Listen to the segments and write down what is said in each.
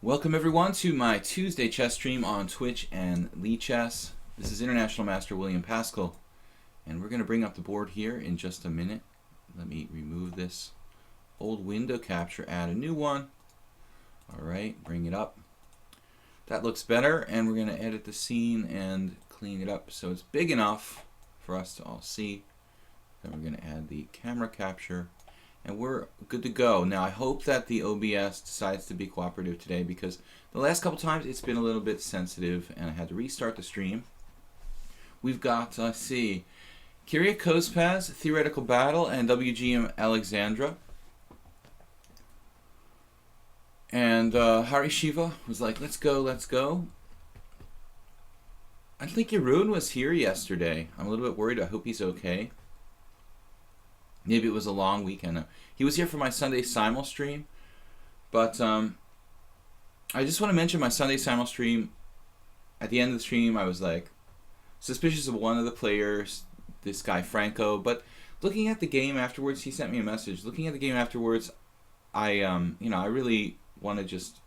Welcome everyone to my Tuesday chess stream on Twitch and lichess. This is International Master William Paschall, and we're going to bring up the board here in just a minute. Let me remove this old window capture, add a new one. Alright, bring it up. That looks better, and we're going to edit the scene and clean it up so it's big enough for us to all see. Then we're going to add the camera capture. And we're good to go. Now, I hope that the OBS decides to be cooperative today, because the last couple times it's been a little bit sensitive and I had to restart the stream. We've got, let's see, Kyrgios, Theoretical Battle, and WGM Alexandra. And Hari Shiva was like, let's go, let's go. I think Jeroen was here yesterday. I'm a little bit worried. I hope he's okay. Maybe it was a long weekend. He was here for my Sunday Simul stream, but I just want to mention my Sunday Simul stream. At the end of the stream, I was like suspicious of one of the players, this guy Franco. But looking at the game afterwards, he sent me a message. Looking at the game afterwards, I I really want to just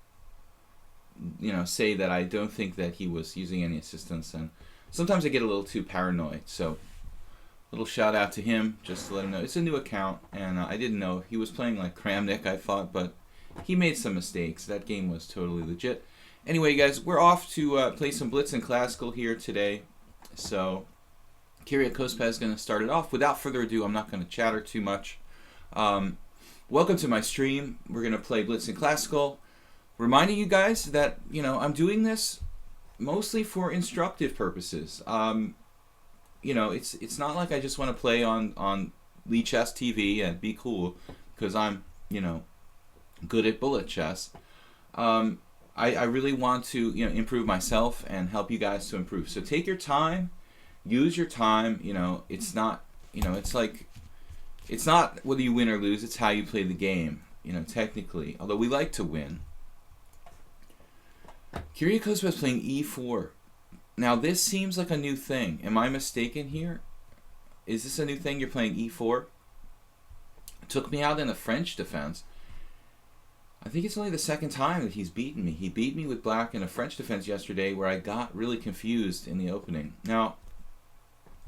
say that I don't think that he was using any assistance, and sometimes I get a little too paranoid. So. Little shout out to him, just to let him know. It's a new account, and I didn't know. He was playing like Kramnik, I thought, but he made some mistakes. That game was totally legit. Anyway, guys, we're off to play some Blitz and Classical here today. So, Kyrgios is going to start it off. Without further ado, I'm not going to chatter too much. Welcome to my stream. We're going to play Blitz and Classical. Reminding you guys that, I'm doing this mostly for instructive purposes. It's not like I just want to play on lichess TV and be cool because I'm, good at bullet chess. I really want to, improve myself and help you guys to improve. So take your time, use your time. It's not, it's not whether you win or lose. It's how you play the game, technically. Although we like to win. Kyrgios was playing e4. Now, this seems like a new thing. Am I mistaken here? Is this a new thing? You're playing e4? It took me out in the French defense. I think it's only the second time that he's beaten me. He beat me with black in a French defense yesterday where I got really confused in the opening. Now,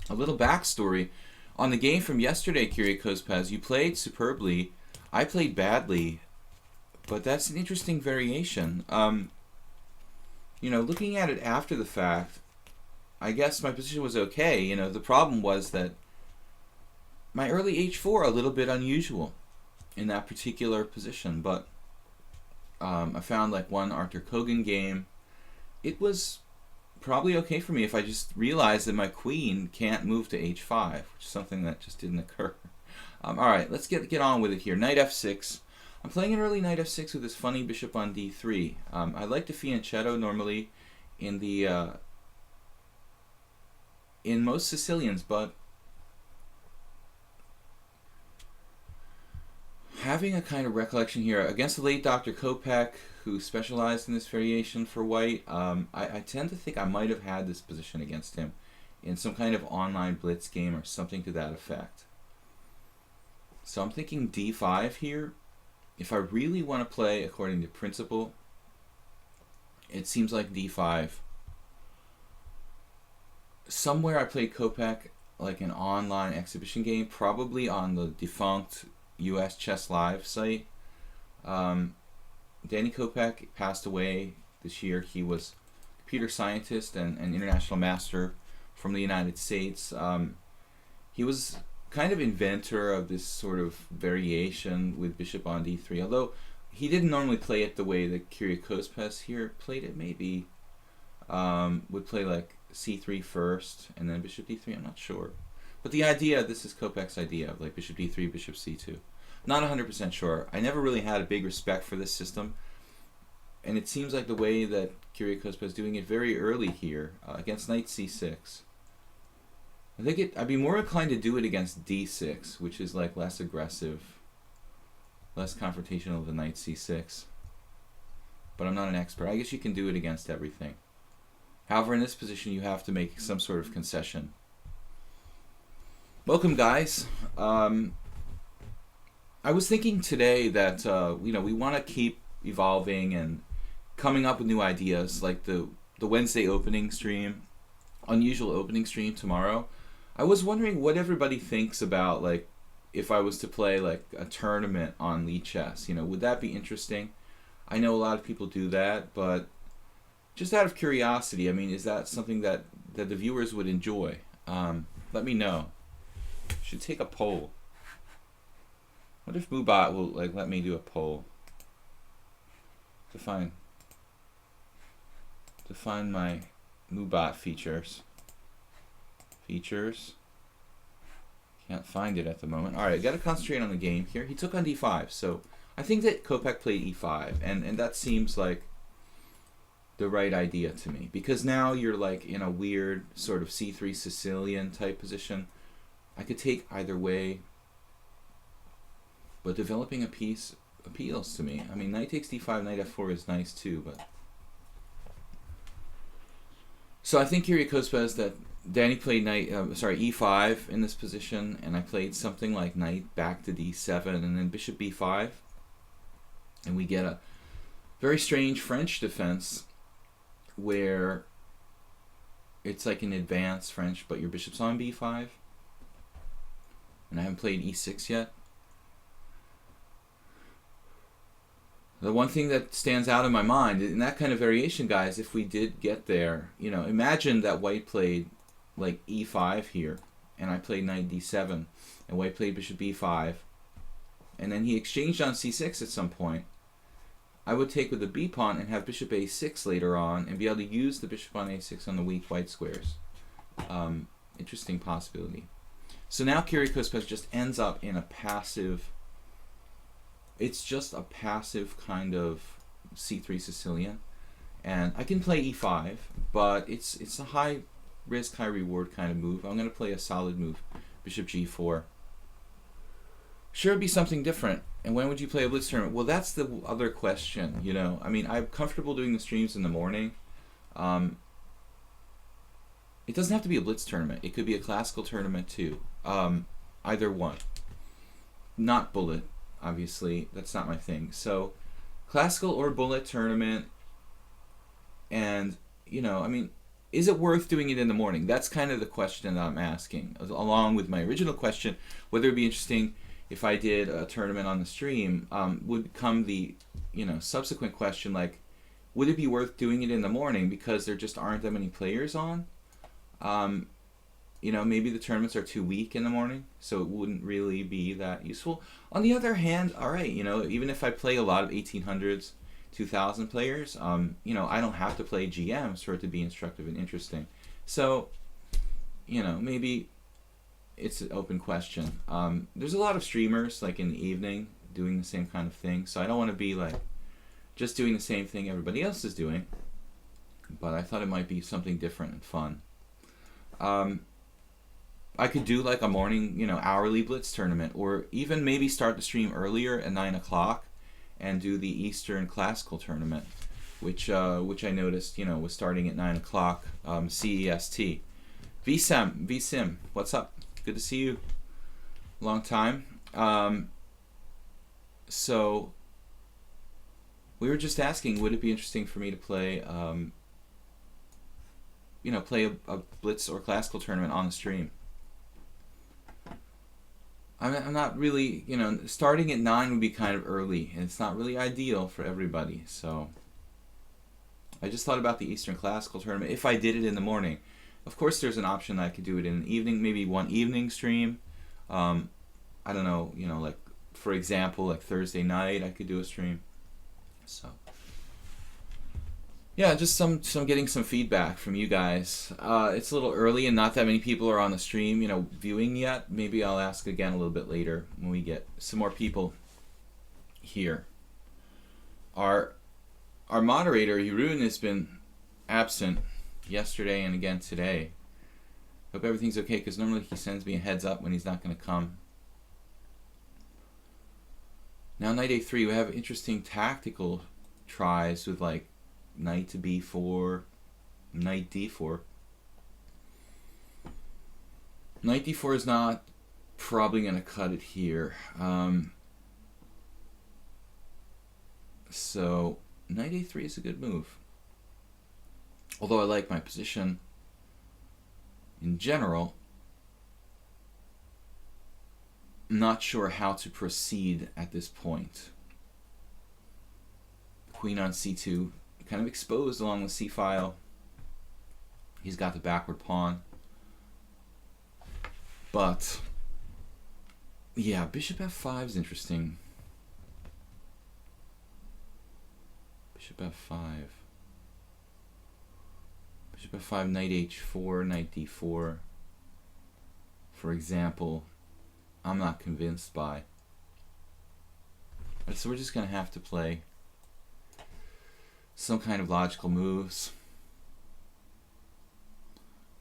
a little backstory. On the game from yesterday, Kyrgios, you played superbly. I played badly, but that's an interesting variation. Looking at it after the fact, I guess my position was okay. The problem was that my early h4 a little bit unusual in that particular position, but I found like one Arthur Kogan game. It was probably okay for me if I just realized that my queen can't move to h5, which is something that just didn't occur. All right, let's get on with it here. Knight f6. I'm playing an early knight f6 with this funny bishop on d3. I like to fianchetto normally in the in most Sicilians, but having a kind of recollection here against the late Dr. Kopech, who specialized in this variation for white, I tend to think I might have had this position against him in some kind of online blitz game or something to that effect. So I'm thinking d5 here. If I really want to play according to principle, it seems like d5. Somewhere I played Kopech like an online exhibition game, probably on the defunct US Chess Live site. Danny Kopech passed away this year. He was a computer scientist and an international master from the United States. He was kind of inventor of this sort of variation with bishop on d3, although he didn't normally play it the way that Kyrgios here played it. Maybe would play like c3 first and then bishop d3. I'm not sure, but the idea, this is Kopech's idea of like bishop d3, bishop c2. Not 100% sure. I never really had a big respect for this system, and it seems like the way that Kyrgios is doing it very early here against knight c6. I think I'd be more inclined to do it against d6, which is like less aggressive, less confrontational than knight c6. But I'm not an expert. I guess you can do it against everything. However, in this position, you have to make some sort of concession. Welcome, guys. I was thinking today that we want to keep evolving and coming up with new ideas, like the Wednesday opening stream, unusual opening stream tomorrow. I was wondering what everybody thinks about, like, if I was to play like a tournament on lichess, would that be interesting? I know a lot of people do that, but just out of curiosity, I mean, is that something that the viewers would enjoy? Let me know. Should take a poll. What if Mubot will like let me do a poll? Define my Mubot features. Can't find it at the moment. Alright, gotta concentrate on the game here. He took on d5, so I think that Kopeck played e5, and that seems like the right idea to me, because now you're like in a weird sort of c3 Sicilian type position. I could take either way, but developing a piece appeals to me. I mean, knight takes d5, knight f4 is nice too, but so I think Kyrgios that Danny played e5 in this position, and I played something like knight back to d7 and then bishop b5, and we get a very strange French defense where it's like an advanced French, but your bishop's on b5, and I haven't played e6 yet. The one thing that stands out in my mind in that kind of variation, guys, if we did get there, imagine that white played like e5 here, and I played knight d7, and white played bishop b5, and then he exchanged on c6 at some point. I would take with the b pawn and have bishop a6 later on, and be able to use the bishop on a6 on the weak white squares. Interesting possibility. So now Kyrgios just ends up in a passive. It's just a passive kind of c3 Sicilian, and I can play e5, but it's a high risk, high reward kind of move. I'm going to play a solid move, bishop g4. Sure, it'd be something different. And when would you play a blitz tournament? Well, that's the other question. I mean, I'm comfortable doing the streams in the morning. It doesn't have to be a blitz tournament. It could be a classical tournament too. Either one. Not bullet. Obviously, that's not my thing. So, classical or bullet tournament, and, I mean, is it worth doing it in the morning? That's kind of the question that I'm asking, along with my original question, whether it'd be interesting if I did a tournament on the stream. Would come the, subsequent question, like, would it be worth doing it in the morning because there just aren't that many players on? Maybe the tournaments are too weak in the morning, so it wouldn't really be that useful. On the other hand, all right, even if I play a lot of 1800s, 2000 players, I don't have to play GMs for it to be instructive and interesting. So, maybe it's an open question. There's a lot of streamers, like in the evening, doing the same kind of thing, so I don't want to be like just doing the same thing everybody else is doing, but I thought it might be something different and fun. I could do like a morning, hourly blitz tournament, or even maybe start the stream earlier at 9 o'clock and do the Eastern Classical tournament, which I noticed, was starting at 9 o'clock, CEST. VSim, what's up? Good to see you. Long time. So we were just asking, would it be interesting for me to play, play a blitz or classical tournament on the stream? I'm not really, starting at 9 would be kind of early, and it's not really ideal for everybody. So I just thought about the Eastern Classical tournament if I did it in the morning. Of course, there's an option that I could do it in the evening, maybe one evening stream. I don't know, like, for example, like Thursday night, I could do a stream. So yeah, just some getting some feedback from you guys. It's a little early and not that many people are on the stream, viewing yet. Maybe I'll ask again a little bit later when we get some more people here. Our moderator, Jeroen, has been absent yesterday and again today. Hope everything's okay, because normally he sends me a heads up when he's not going to come. Now knight a3, we have interesting tactical tries with like knight to b4, knight d4. Knight d4 is not probably going to cut it here. So knight a3 is a good move. Although I like my position in general, I'm not sure how to proceed at this point. Queen on c2, kind of exposed along the c-file. He's got the backward pawn. But, yeah, bishop f5 is interesting. Bishop f5. Bishop f5, knight h4, knight d4. For example, I'm not convinced by. So we're just going to have to play some kind of logical moves.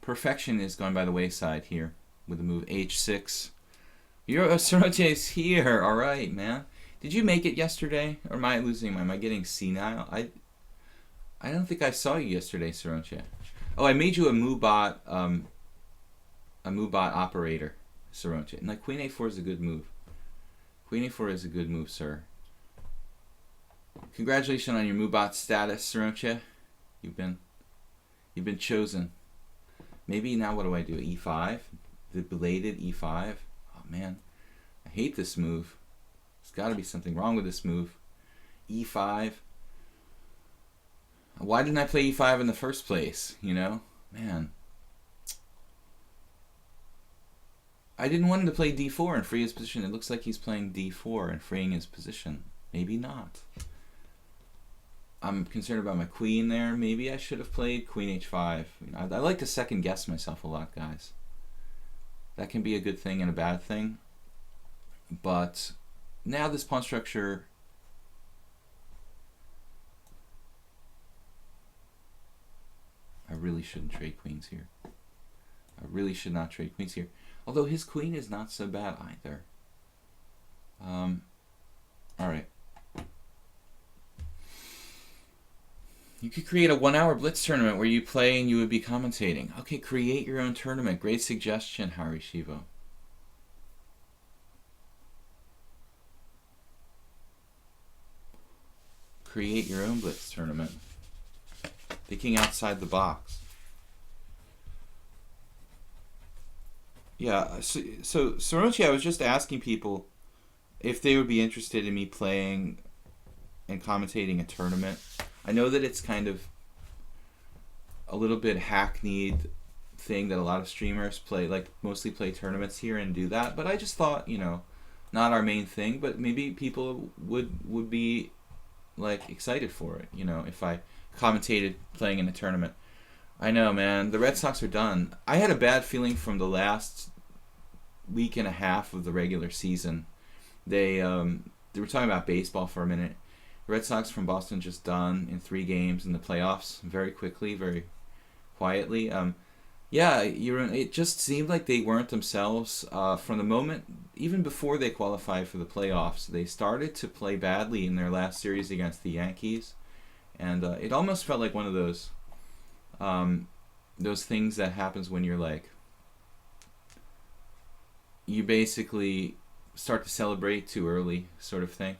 Perfection is going by the wayside here with the move h6. Soroche's here. All right, man. Did you make it yesterday? Or am I losing? Am I getting senile? I don't think I saw you yesterday, Soroche. Oh, I made you a MooBot operator, Soroche. And like Queen a4 is a good move. Queen a4 is a good move, sir. Congratulations on your MooBot status, Soroche. You've been chosen. Maybe now what do I do? E5? The belated E5? Oh man, I hate this move. There's got to be something wrong with this move. E5. Why didn't I play E5 in the first place? You know, man. I didn't want him to play D4 and free his position. It looks like he's playing D4 and freeing his position. Maybe not. I'm concerned about my queen there. Maybe I should have played Queen H5. I like to second guess myself a lot, guys. That can be a good thing and a bad thing. But now this pawn structure, I really shouldn't trade queens here. I really should not trade queens here. Although his queen is not so bad either. Alright. You could create a 1-hour blitz tournament where you play and you would be commentating. Okay, create your own tournament. Great suggestion, Hari Shivo. Create your own blitz tournament. Thinking outside the box. Yeah, so Soroche, I was just asking people if they would be interested in me playing and commentating a tournament. I know that it's kind of a little bit hackneyed thing that a lot of streamers play, like mostly play tournaments here and do that, but I just thought, you know, not our main thing, but maybe people would be like excited for it, you know, if I commentated playing in a tournament. I know, man, the Red Sox are done. I had a bad feeling from the last week and a half of the regular season. They were talking about baseball for a minute. The Red Sox from Boston just done in 3 games in the playoffs, very quickly, very quietly. Yeah, it just seemed like they weren't themselves from the moment, even before they qualified for the playoffs. They started to play badly in their last series against the Yankees, and it almost felt like one of those things that happens when you're like, you basically start to celebrate too early, sort of thing.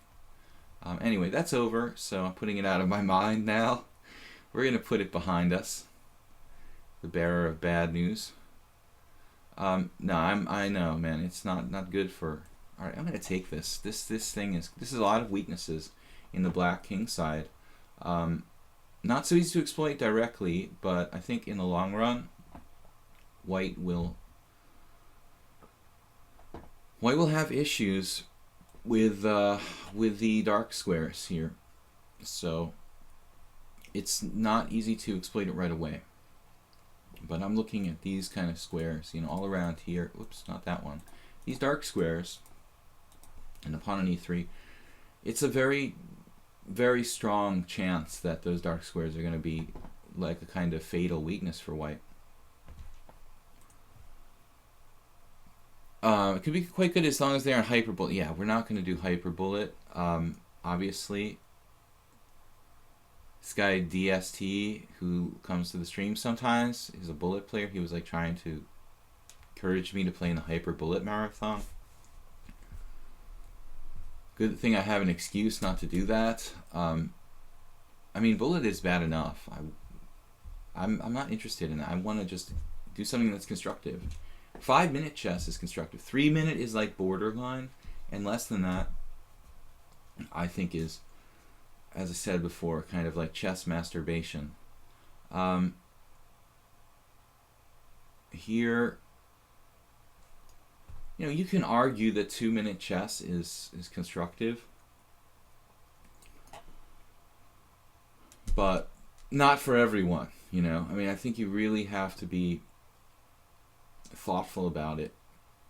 Anyway, that's over, so I'm putting it out of my mind now. We're going to put it behind us. The bearer of bad news. No, I know, man, it's not good for... Alright, I'm going to take this. This thing is... This is a lot of weaknesses in the black king side. Not so easy to exploit directly, but I think in the long run, white will have issues with the dark squares here, so it's not easy to exploit it right away. But I'm looking at these kind of squares, you know, all around here. Oops, not that one. These dark squares, and the pawn on e3. It's a very, very strong chance that those dark squares are going to be like a kind of fatal weakness for white. It could be quite good as long as they aren't hyperbullet. Yeah, we're not going to do hyperbullet, obviously. This guy DST, who comes to the stream sometimes, is a bullet player. He was like trying to encourage me to play in the hyperbullet marathon. Good thing I have an excuse not to do that. I mean, bullet is bad enough. I'm not interested in that. I want to just do something that's constructive. 5-minute chess is constructive. 3-minute is like borderline, and less than that, I think, is, as I said before, kind of like chess masturbation. Here, you know, you can argue that 2-minute chess is constructive, but not for everyone, you know. I mean, I think you really have to be thoughtful about it.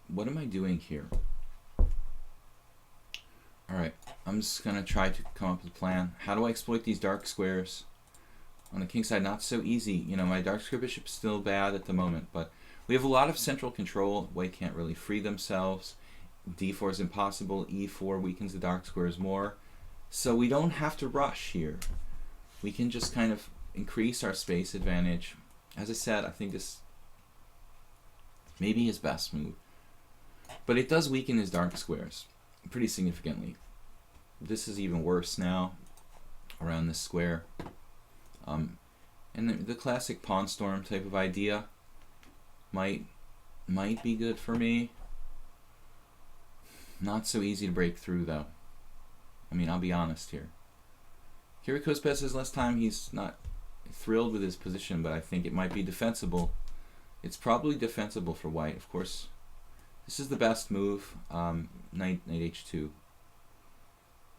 What am I doing here? Alright, I'm just going to try to come up with a plan. How do I exploit these dark squares? On the king side, not so easy. You know, my dark square bishop's still bad at the moment, but we have a lot of central control. White can't really free themselves. d4 is impossible. e4 weakens the dark squares more. So we don't have to rush here. We can just kind of increase our space advantage. As I said, I think this may be his best move. But it does weaken his dark squares pretty significantly. This is even worse now around this square. And the classic pawn storm type of idea might be good for me. Not so easy to break through, though. I mean, I'll be honest here. Kyrgios has less time. He's not thrilled with his position, but I think it might be defensible. It's probably defensible for white. Of course, this is the best move. Knight h2.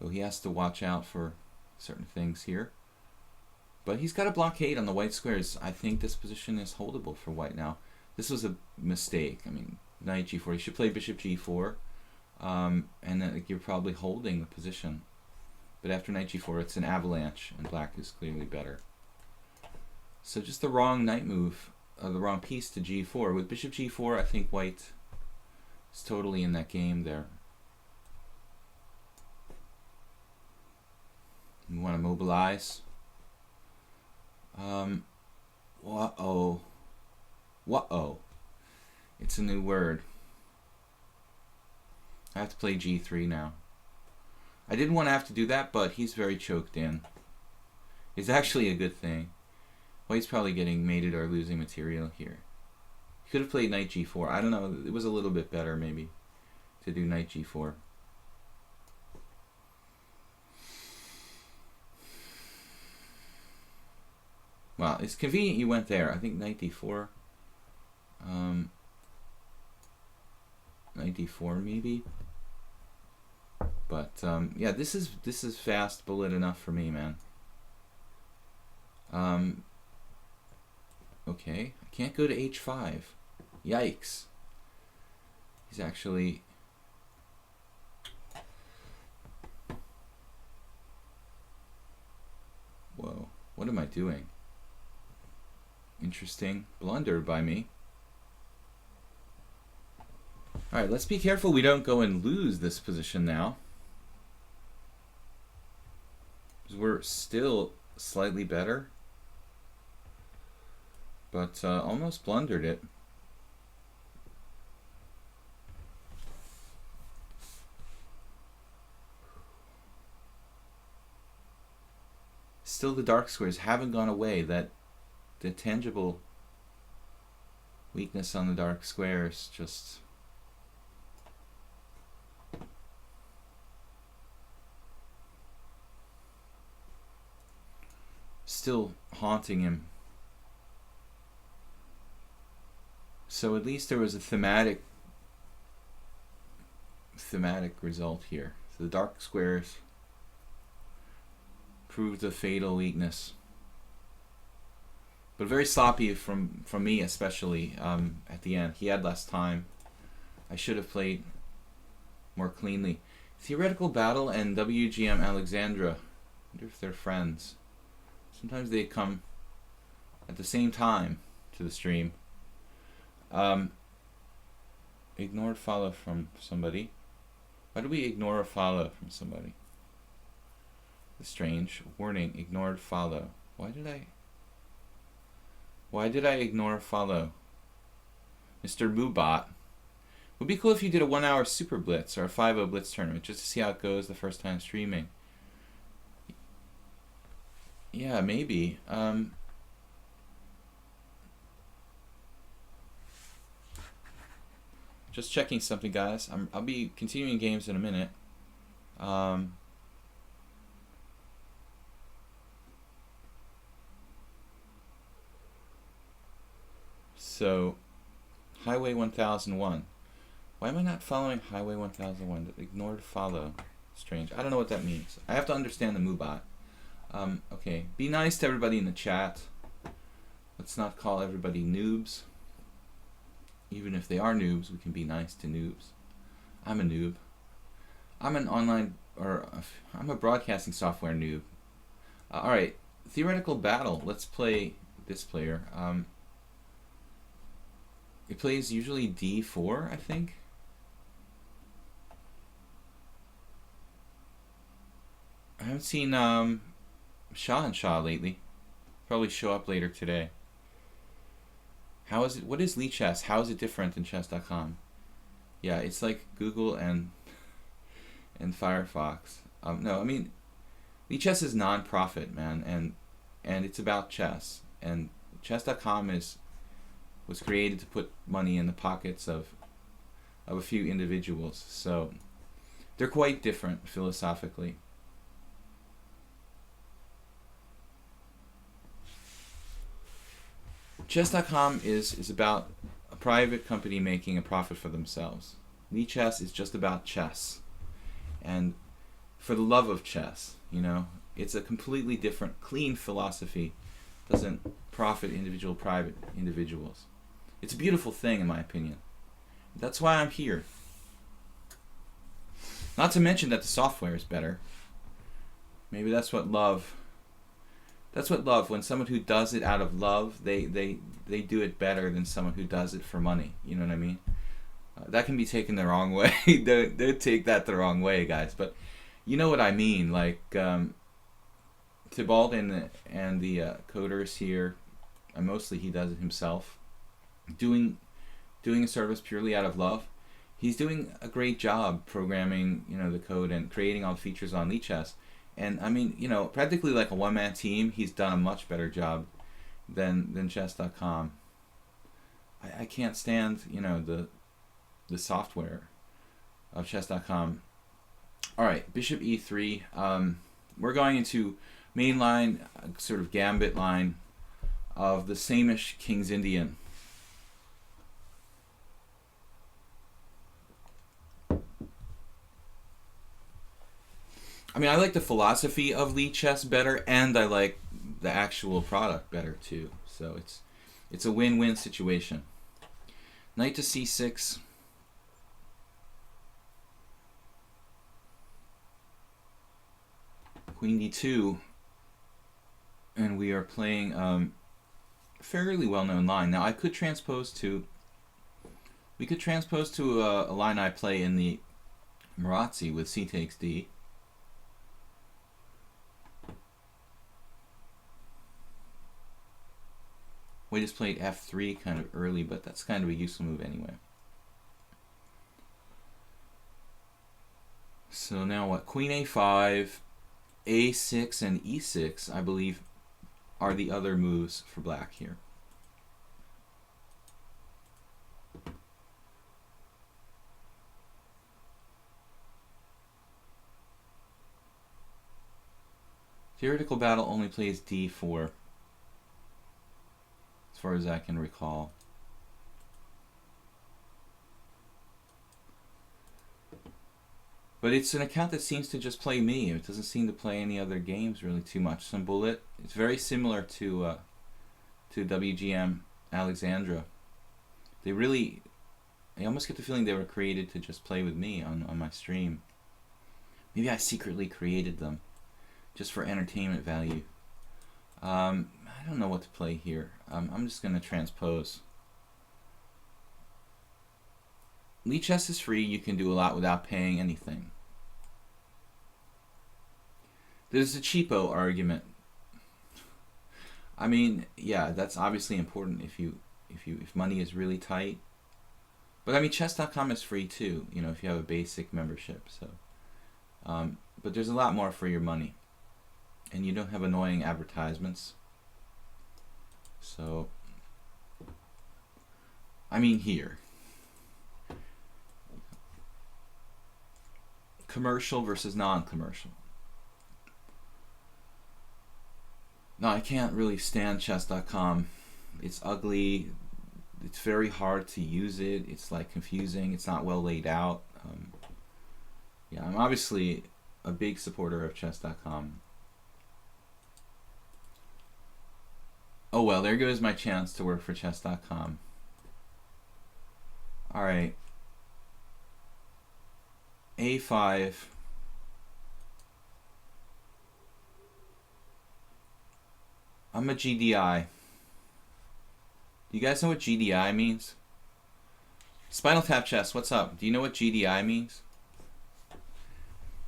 Though he has to watch out for certain things here. But he's got a blockade on the white squares. I think this position is holdable for white now. This was a mistake. I mean, knight g4. You should play bishop g4. And then you're probably holding the position. But after knight g4, it's an avalanche, and black is clearly better. So just the wrong knight move, the wrong piece to g4. With bishop g4, I think white is totally in that game there. We want to mobilize. Whoa. Whoa. It's a new word. I have to play g3 now. I didn't want to have to do that, but he's very choked in. It's actually a good thing. White's probably getting mated or losing material here. He could have played knight g4. I don't know. It was a little bit better, maybe, to do knight g4. Well, it's convenient you went there. I think knight d4. Knight d4 maybe. But yeah, this is fast bullet enough for me, man. Okay, I can't go to h5. Yikes. He's actually... Whoa, what am I doing? Interesting blunder by me. Alright, let's be careful we don't go and lose this position now. Because we're still slightly better. But almost blundered it. Still the dark squares haven't gone away. That the tangible weakness on the dark squares just... still haunting him. So at least there was a thematic result here. So the dark squares proved a fatal weakness. But very sloppy from me, especially at the end. He had less time. I should have played more cleanly. Theoretical Battle and WGM Alexandra. I wonder if they're friends. Sometimes they come at the same time to the stream. Ignored follow from somebody. Why do we ignore a follow from somebody? It's strange. Warning, ignored follow. Why did I ignore a follow? Mr. Boobot. Would be cool if you did a 1-hour super blitz or a 5-0 blitz tournament just to see how it goes the first time streaming. Yeah, maybe. Just checking something, guys. I'll be continuing games in a minute. Um, so, Highway 1001. Why am I not following Highway 1001? Ignore to follow. Strange. I don't know what that means. I have to understand the Moobot. Okay. Be nice to everybody in the chat. Let's not call everybody noobs. Even if they are noobs, we can be nice to noobs. I'm a noob. I'm an online, or I'm a broadcasting software noob. Alright. Theoretical battle. Let's play this player. It plays usually d4, I think. I haven't seen Shah and Shah lately. Probably show up later today. How is it? What is lichess? How is it different than chess.com? Yeah, it's like Google and Firefox. No, I mean, lichess is non-profit, man, and it's about chess. And chess.com was created to put money in the pockets of a few individuals. So they're quite different philosophically. Chess.com is about a private company making a profit for themselves. Lichess is just about chess. And for the love of chess, you know, it's a completely different, clean philosophy. Doesn't profit private individuals. It's a beautiful thing, in my opinion. That's why I'm here. Not to mention that the software is better. Maybe that's what love. That's what love. When someone who does it out of love, they do it better than someone who does it for money. You know what I mean? That can be taken the wrong way. Don't take that the wrong way, guys. But you know what I mean. Like Tybalt and the coders here, and mostly he does it himself, doing a service purely out of love. He's doing a great job programming, you know, the code and creating all the features on lichess. And I mean, you know, practically like a one-man team, he's done a much better job than chess.com. I can't stand, you know, the software of chess.com. All right, bishop e3. We're going into main line, sort of gambit line of the same-ish King's Indian. I mean, I like the philosophy of lichess better, and I like the actual product better too. So it's a win-win situation. Knight to c6. Queen d2. And we are playing a fairly well-known line. Now I could transpose to. We could transpose to a line I play in the Marazzi with c takes d. We just played f3 kind of early, but that's kind of a useful move anyway. So now what? Queen a5, a6, and e6, I believe, are the other moves for black here. Theoretical battle only plays d4. As far as I can recall. But it's an account that seems to just play me. It doesn't seem to play any other games really too much. Some bullet. It's very similar to WGM Alexandra. I almost get the feeling they were created to just play with me on my stream. Maybe I secretly created them just for entertainment value. I don't know what to play here. I'm just going to transpose. Lichess is free. You can do a lot without paying anything. There's a cheapo argument. I mean, yeah, that's obviously important if money is really tight. But I mean, chess.com is free too. You know, if you have a basic membership. So, but there's a lot more for your money. and you don't have annoying advertisements. So, I mean here. Commercial versus non-commercial. No, I can't really stand chess.com. It's ugly. It's very hard to use it. It's like confusing. It's not well laid out. Yeah, I'm obviously a big supporter of chess.com. Oh well, there goes my chance to work for chess.com. Alright. A5. I'm a GDI. Do you guys know what GDI means? Spinal Tap Chess, what's up? Do you know what GDI means?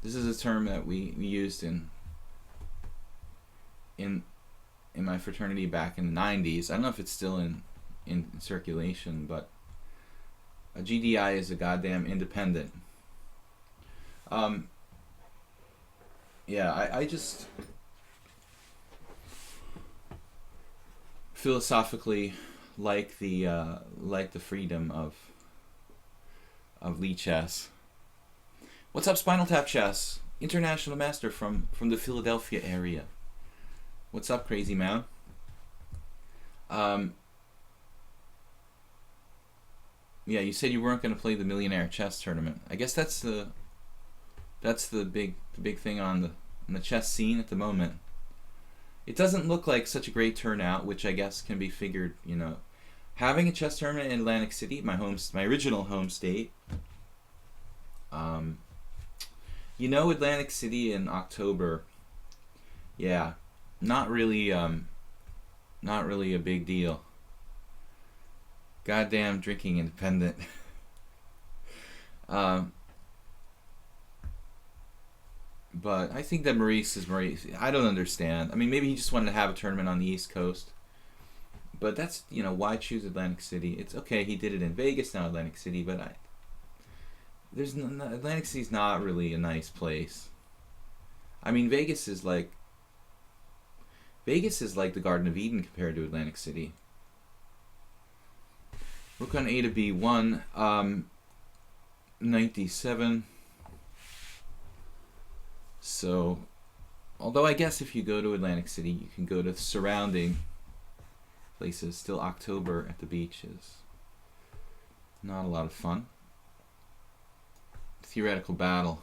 This is a term that we used in my fraternity back in the 90s. I don't know if it's still in circulation, but a GDI is a goddamn independent. Yeah, I just philosophically like the freedom of lichess. What's up, Spinal Tap Chess? International master from the Philadelphia area. What's up, crazy man? Yeah, you said you weren't going to play the Millionaire Chess Tournament. I guess that's the big thing on the chess scene at the moment. It doesn't look like such a great turnout, which I guess can be figured, you know. Having a chess tournament in Atlantic City, my original home state. You know, Atlantic City in October. Yeah, not really a big deal. Goddamn drinking independent. But I think that Maurice. I don't understand. I mean, maybe he just wanted to have a tournament on the East Coast. But that's, you know, why choose Atlantic City? It's okay, he did it in Vegas, now Atlantic City, but Atlantic City's not really a nice place. I mean, Vegas is like the Garden of Eden compared to Atlantic City. Rook on A to B1, 97. So, although I guess if you go to Atlantic City, you can go to the surrounding places. Still, October at the beach is not a lot of fun. Theoretical battle.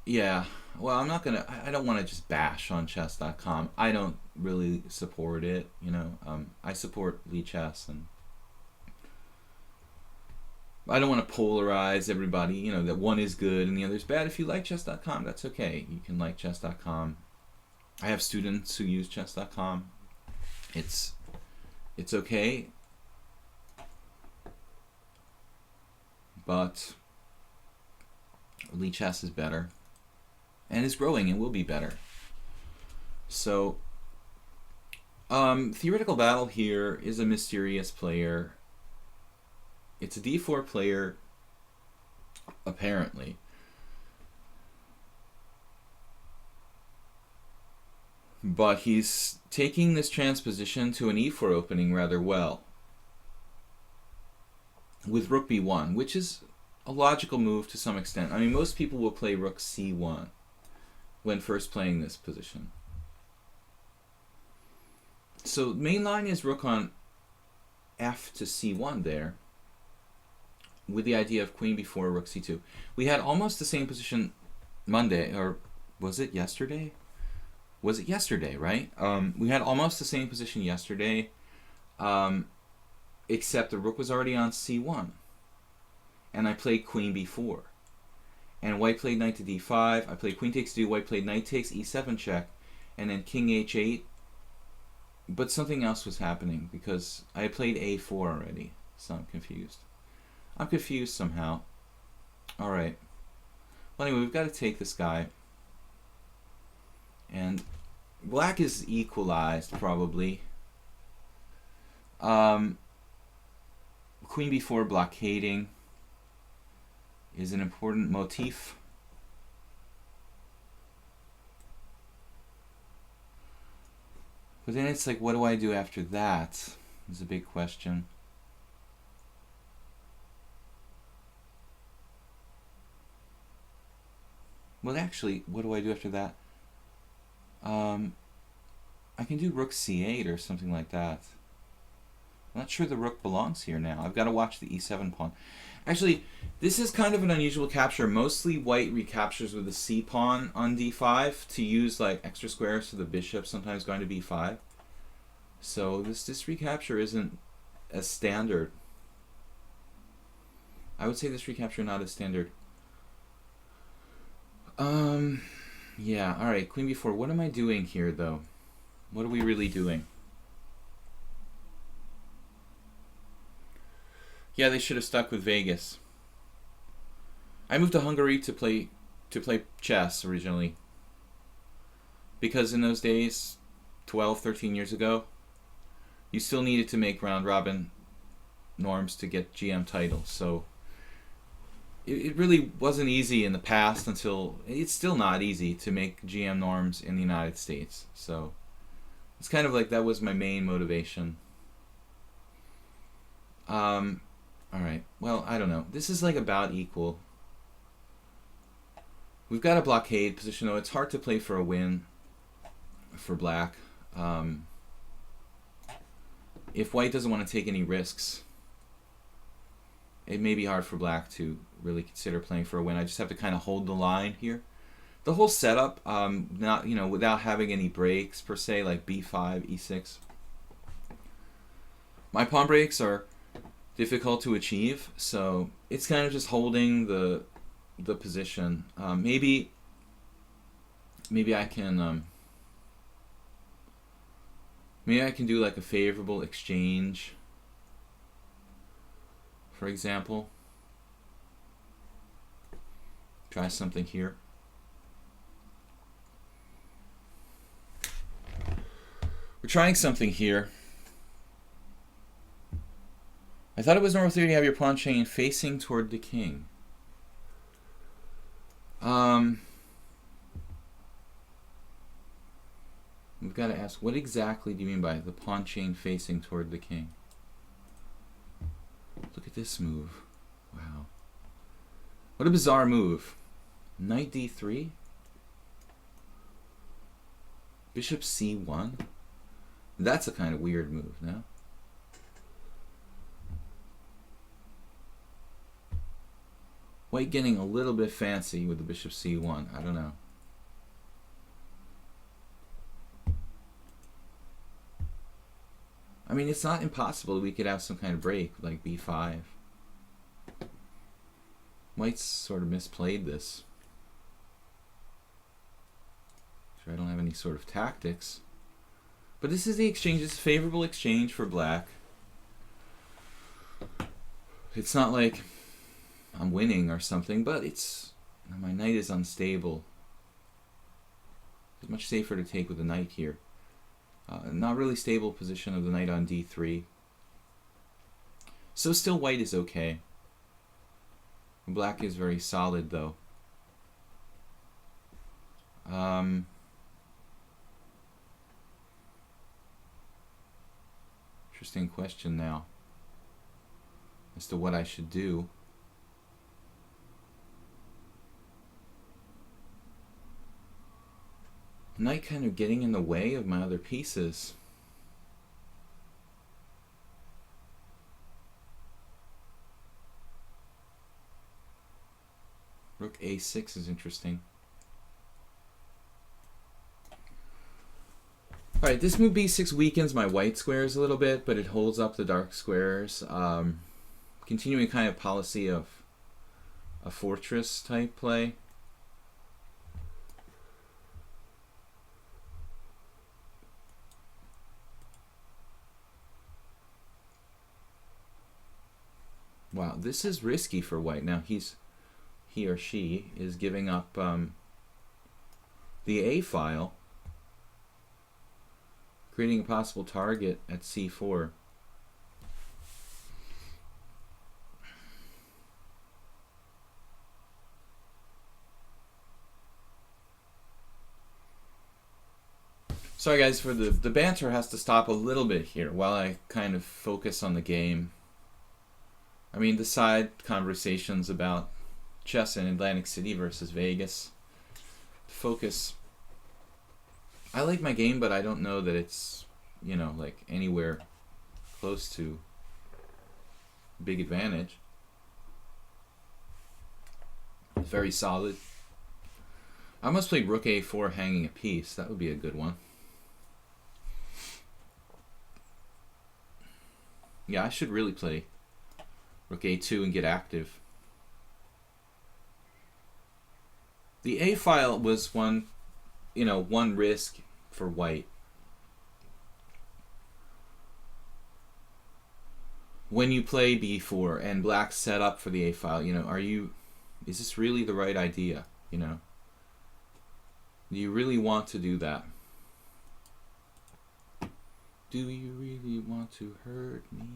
Yeah, well, I don't want to just bash on chess.com. I don't really support it, you know. I support lichess, and I don't want to polarize everybody, you know, that one is good and the other is bad. If you like chess.com, that's okay. You can like chess.com. I have students who use chess.com. It's okay. But lichess is better. And is growing and will be better. So, theoretical battle here is a mysterious player. It's a d4 player, apparently. But he's taking this transposition to an e4 opening rather well. With rook b1, which is a logical move to some extent. I mean, most people will play rook c1 when first playing this position. So main line is rook on f to c1 there, with the idea of queen b4, rook c2. We had almost the same position Monday, or was it yesterday? Was it yesterday, right? We had almost the same position yesterday, except the rook was already on c1, and I played queen b4. And white played knight to d5. I played queen takes d2. White played knight takes e7 check, and then king h8. But something else was happening because I had played a4 already, so I'm confused. I'm confused somehow. All right. Well, anyway, we've got to take this guy, and Black is equalized, probably. Queen b4 blockading is an important motif. But then it's like, what do I do after that? Is a big question. Well, actually, what do I do after that? I can do rook c8 or something like that. I'm not sure the rook belongs here now. I've got to watch the e7 pawn. Actually, this is kind of an unusual capture. Mostly white recaptures with the c pawn on d5 to use like extra squares to the bishop, sometimes going to b5. So this recapture isn't as standard. I would say this recapture not as standard. Yeah, alright, queen b4. What am I doing here, though? What are we really doing? Yeah, they should have stuck with Vegas. I moved to Hungary to play chess originally. Because in those days, 12, 13 years ago, you still needed to make round-robin norms to get GM titles. So it really wasn't easy in the past until... It's still not easy to make GM norms in the United States. So it's kind of like that was my main motivation. Alright, well, I don't know. This is like about equal. We've got a blockade position, though. It's hard to play for a win for black. If white doesn't want to take any risks, it may be hard for black to really consider playing for a win. I just have to kind of hold the line here. The whole setup, not without having any breaks per se, like b5, e6. My pawn breaks are difficult to achieve, so it's kind of just holding the position. Maybe I can do like a favorable exchange, for example. Try something here. We're trying something here. I thought it was normal theory to have your pawn chain facing toward the king. We've got to ask, what exactly do you mean by the pawn chain facing toward the king? Look at this move. Wow. What a bizarre move. Knight d3? Bishop c1? That's a kind of weird move, no? White getting a little bit fancy with the bishop c1. I don't know. I mean, it's not impossible we could have some kind of break, like b5. White's sort of misplayed this. Sure, I don't have any sort of tactics. But this is the exchange. It's a favorable exchange for black. It's not like I'm winning or something, but it's... my knight is unstable. It's much safer to take with the knight here. Not really stable position of the knight on d3. So still white is okay. Black is very solid, though. Interesting question now as to what I should do. Knight kind of getting in the way of my other pieces. Rook a6 is interesting. Alright, this move b6 weakens my white squares a little bit, but it holds up the dark squares. Continuing kind of policy of a fortress type play. Wow, this is risky for white. Now he or she is giving up the A file. creating a possible target at c4. Sorry guys for the banter has to stop a little bit here while I kind of focus on the game. I mean, the side conversations about chess in Atlantic City versus Vegas. Focus. I like my game, but I don't know that it's, you know, like anywhere close to big advantage. It's very solid. I must play rook a4 hanging a piece. That would be a good one. Yeah, I should really play rook a2 and get active. The a file was one, you know, one risk for white. When you play b4 and black set up for the a file, you know, is this really the right idea, you know? Do you really want to do that? Do you really want to hurt me?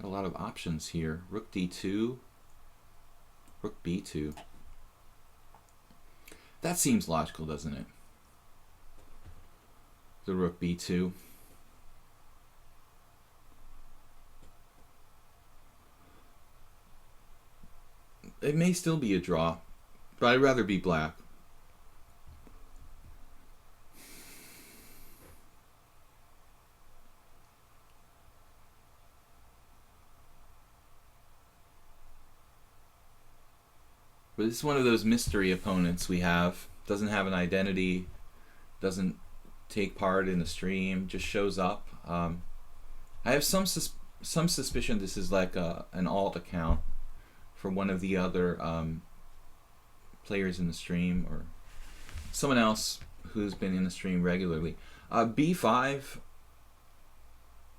A lot of options here. Rook d2, rook b2. That seems logical, doesn't it? The rook b2. It may still be a draw, but I'd rather be black. But this is one of those mystery opponents we have. Doesn't have an identity, doesn't take part in the stream, just shows up. I have some suspicion this is like an alt account for one of the other players in the stream, or someone else who's been in the stream regularly. b5,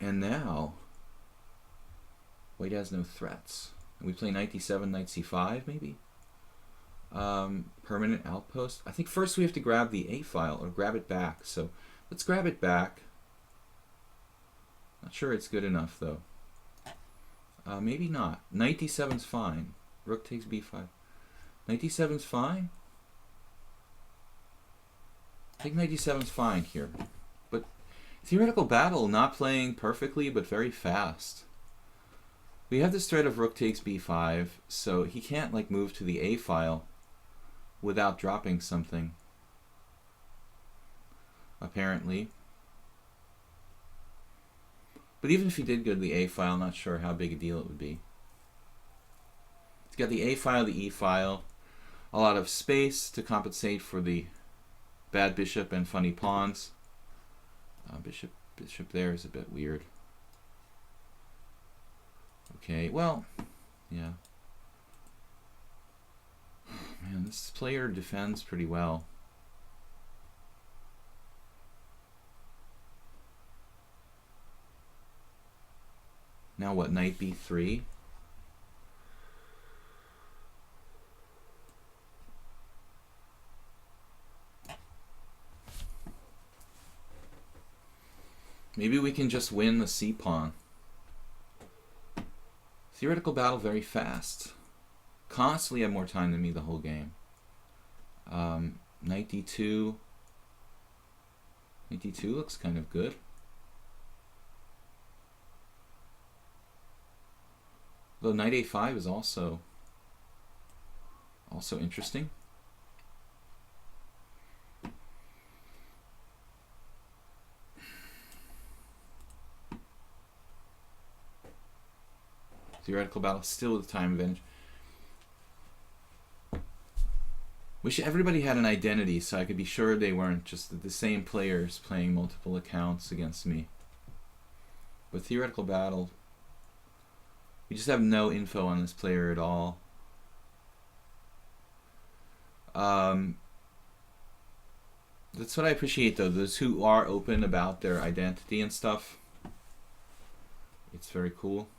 and now white has no threats. We play knight d7, knight c5 maybe? Permanent outpost. I think first we have to grab the a file, or grab it back. So let's grab it back. Not sure it's good enough though. Maybe not. Knight d7's fine. Rook takes b5. Knight d7's fine. I think knight d7's fine here. But theoretical battle, not playing perfectly, but very fast. We have this threat of rook takes b5, so he can't like move to the a file without dropping something, apparently. But even if he did go to the a file, I'm not sure how big a deal it would be. He's got the a file, the e file, a lot of space to compensate for the bad bishop and funny pawns. Bishop there is a bit weird. Okay, well, yeah. Man, this player defends pretty well. Now what, knight b3? Maybe we can just win the c-pawn. Theoretical battle very fast. Constantly have more time than me the whole game. Knight d2. Knight d2 looks kind of good. Though knight a5 is also interesting. Theoretical battle still with time advantage. Wish everybody had an identity so I could be sure they weren't just the same players playing multiple accounts against me. But theoretical battle, we just have no info on this player at all. That's what I appreciate though, those who are open about their identity and stuff. It's very cool.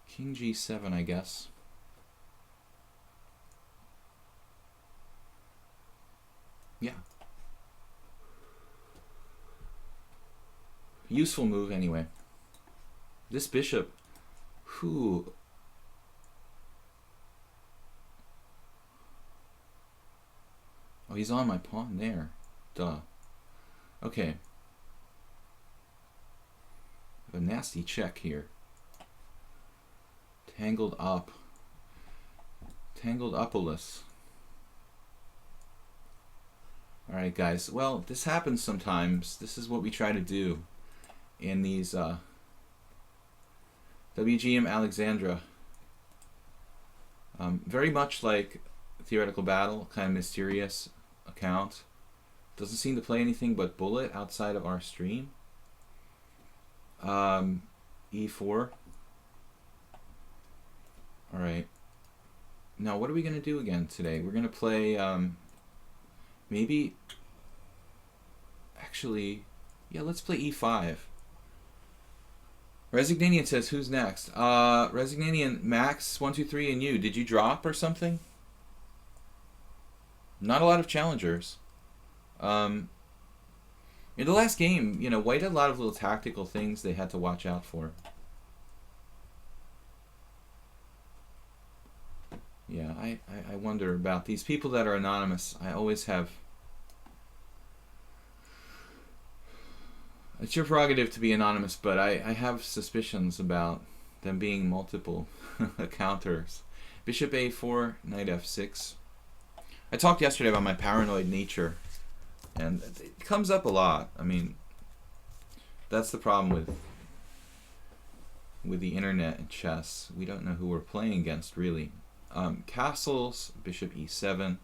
King g7, I guess. Useful move anyway. This bishop, whew. Oh, he's on my pawn there. Duh. Okay. A nasty check here. Tangled up. Tangled upolus. Alright guys, well, this happens sometimes. This is what we try to do in these WGM Alexandra. Very much like Theoretical Battle, kind of mysterious account. Doesn't seem to play anything but bullet outside of our stream. E4. Alright. Now what are we going to do again today? We're going to play, maybe, actually, yeah, let's play E5. Resignanian says, who's next? Resignanian, Max, 123, and you. Did you drop or something? Not a lot of challengers. In the last game, you know, White had a lot of little tactical things they had to watch out for. Yeah, I wonder about these people that are anonymous. I always have... It's your prerogative to be anonymous, but I have suspicions about them being multiple counters. Bishop A4, Knight F6. I talked yesterday about my paranoid nature, and it comes up a lot. I mean, that's the problem with the internet and chess. We don't know who we're playing against, really. Castles, Bishop E7.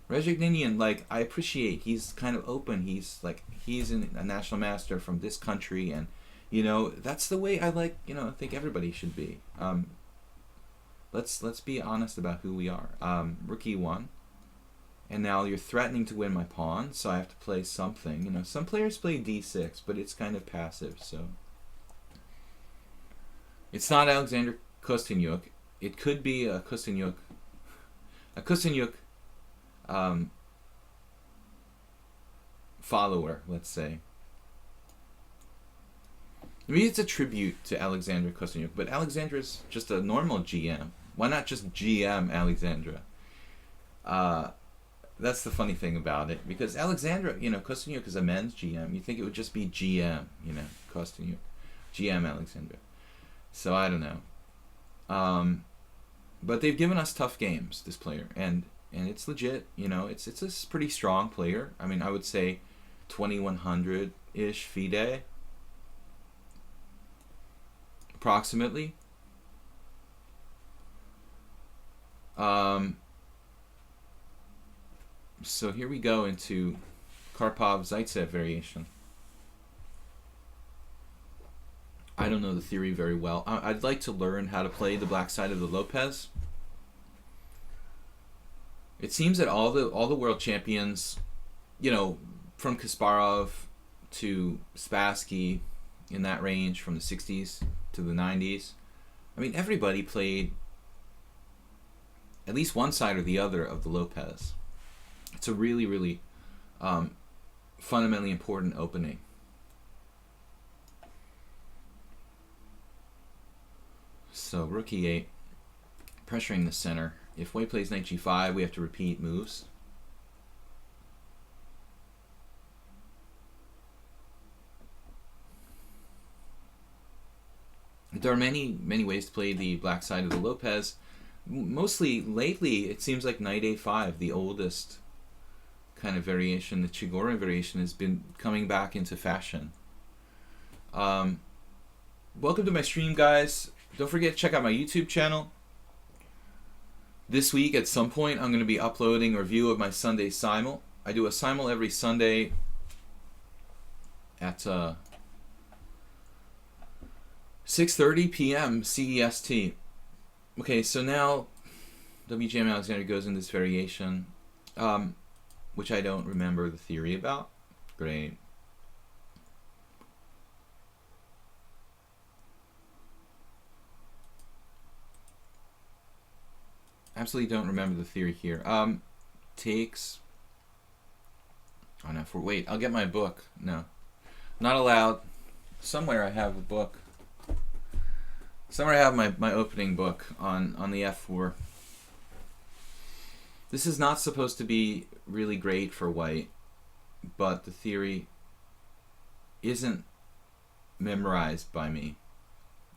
Resignanian, like, I appreciate, he's kind of open. He's a national master from this country, and, you know, that's the way I like, you know, I think everybody should be. Let's be honest about who we are. Rook E1. And now you're threatening to win my pawn, so I have to play something. You know, some players play D6, but it's kind of passive, so. It's not Alexander Kostyanyuk. It could be a Kostyanyuk. A Kostyanyuk follower, let's say. Maybe it's a tribute to Alexander Kostyanyuk, but Alexandra's just a normal GM. Why not just GM Alexandra? That's the funny thing about it, because Alexandra, you know, Kostyanyuk is a men's GM. You'd think it would just be GM, you know, Kostyanyuk, GM Alexandra. So I don't know. But they've given us tough games, this player, and it's legit. You know, it's a pretty strong player. I mean, I would say 2100-ish FIDE, approximately. So here we go into Karpov-Zaitsev variation. I don't know the theory very well. I'd like to learn how to play the black side of the Lopez. It seems that all the world champions, you know, from Kasparov to Spassky, in that range from the 60s to the 90s, I mean, everybody played at least one side or the other of the Lopez. It's a really, really fundamentally important opening. So rook e8, pressuring the center. If White plays knight g5, we have to repeat moves. There are many ways to play the black side of the Lopez. Mostly lately, it seems like knight a5, the oldest kind of variation, the Chigorin variation, has been coming back into fashion. Welcome to my stream, guys. Don't forget to check out my YouTube channel. This week, at some point, I'm going to be uploading a review of my Sunday simul. I do a simul every Sunday at 6:30 p.m. CEST. Okay, so now WGM Alexander goes in this variation, which I don't remember the theory about. Great. Absolutely don't remember the theory here. Takes. Oh no, wait, I'll get my book. No, Not allowed. Somewhere I have a book. Somewhere I have my opening book on the f4. This is not supposed to be really great for white, but the theory isn't memorized by me.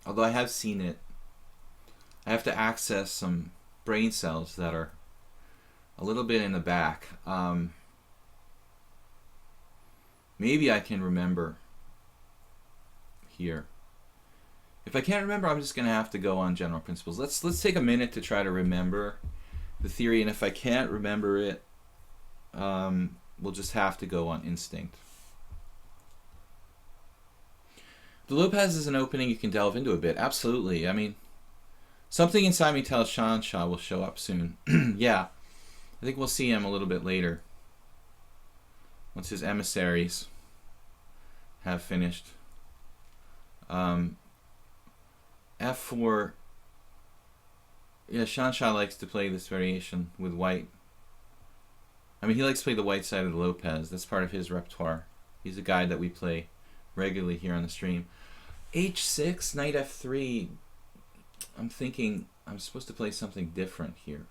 Although I have seen it, I have to access some brain cells that are a little bit in the back. Maybe I can remember here. If I can't remember, I'm just going to have to go on general principles. Let's take a minute to try to remember the theory, and if I can't remember it, we'll just have to go on instinct. The Lopez is an opening you can delve into a bit. Absolutely. I mean, something inside me tells Shansha will show up soon. Yeah, I think we'll see him a little bit later, once his emissaries have finished. F4. Yeah, Shansha likes to play this variation with white. I mean, he likes to play the white side of the Lopez. That's part of his repertoire. He's a guy that we play regularly here on the stream. H6, knight f3. I'm thinking I'm supposed to play something different here.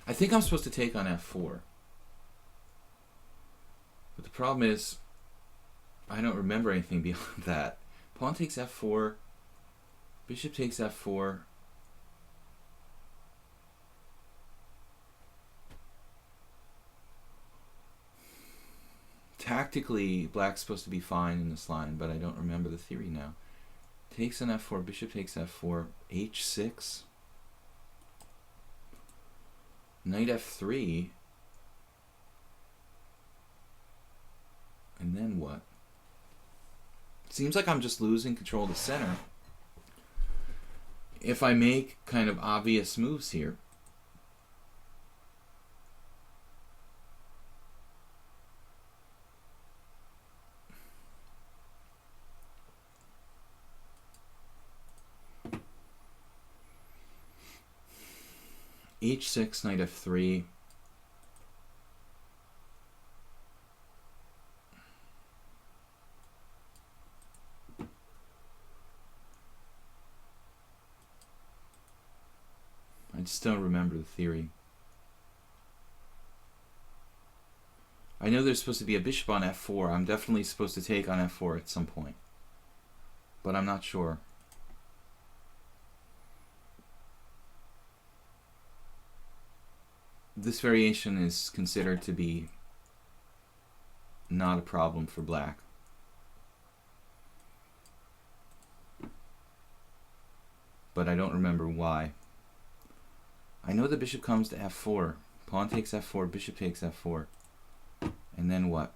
I think I'm supposed to take on f4. But the problem is, I don't remember anything beyond that. Pawn takes f4. Bishop takes f4. Tactically, black's supposed to be fine in this line, but I don't remember the theory now. Takes an f4. Bishop takes f4. h6. Knight f3. And then what? Seems like I'm just losing control of the center if I make kind of obvious moves here. h6, knight f3. I just don't remember the theory. I know there's supposed to be a bishop on f4. I'm definitely supposed to take on f4 at some point, but I'm not sure. This variation is considered to be not a problem for black. But I don't remember why. I know the bishop comes to f4. Pawn takes f4, bishop takes f4. And then what?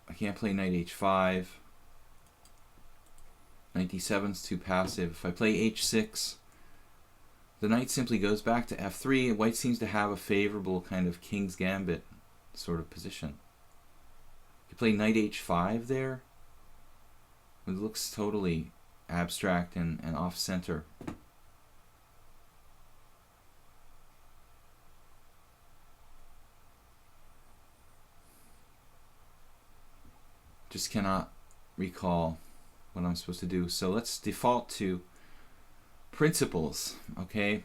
I can't play knight h5. Knight d7's too passive. If I play h6, the knight simply goes back to f3. White seems to have a favorable kind of king's gambit sort of position. You play knight h5 there. It looks totally abstract and off-center. Just cannot recall what I'm supposed to do. So let's default to principles, okay?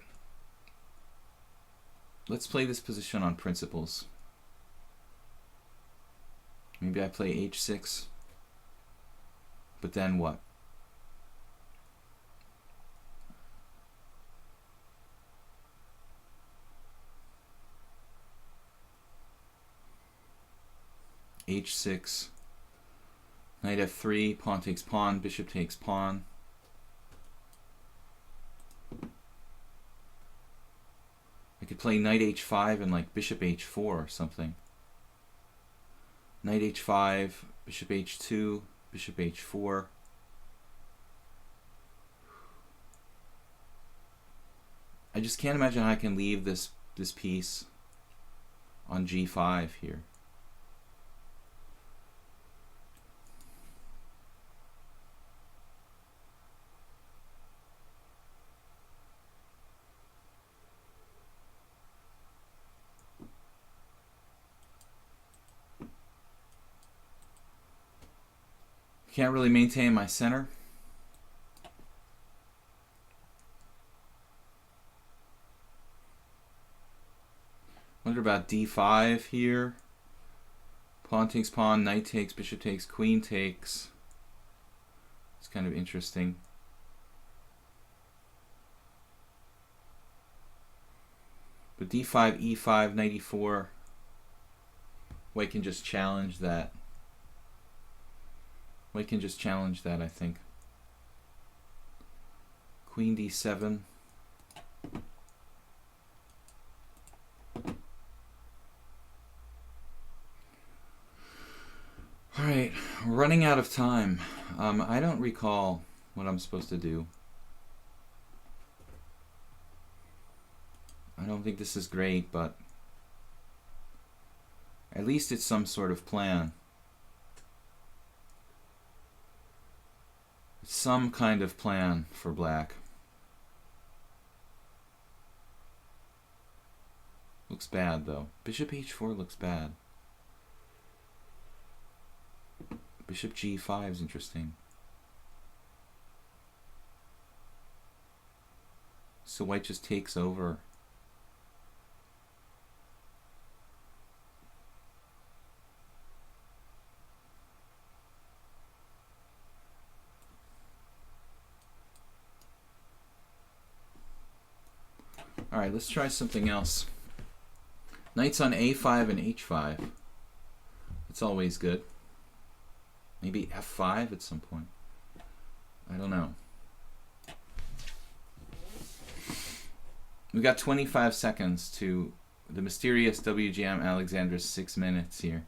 Let's play this position on principles. Maybe I play h6, but then what? h6, knight f3, pawn takes pawn, bishop takes pawn. I could play knight h5 and like bishop h4 or something. Knight h5, bishop h2, bishop h4. I just can't imagine how I can leave this piece on g5 here. Can't really maintain my center. Wonder about d5 here. Pawn takes pawn, knight takes, bishop takes, queen takes. It's kind of interesting. But d5, e5, knight e4. White can just challenge that. White can just challenge that, I think. Queen d7. Alright, running out of time. I don't recall what I'm supposed to do. I don't think this is great, but at least it's some sort of plan. Some kind of plan for black. Looks bad, though. Bishop h4 looks bad. Bishop g5 is interesting. So white just takes over. Alright, let's try something else. Knight's on a5 and h5. It's always good. Maybe f5 at some point. I don't know. We've got 25 seconds to the mysterious WGM Alexander's 6 minutes here.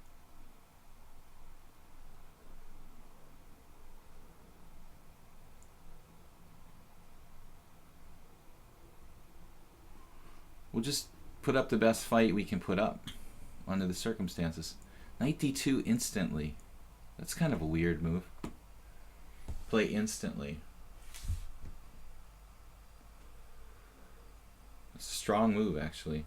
We'll just put up the best fight we can put up under the circumstances. Knight d2 instantly. That's kind of a weird move. Play instantly. It's a strong move, actually.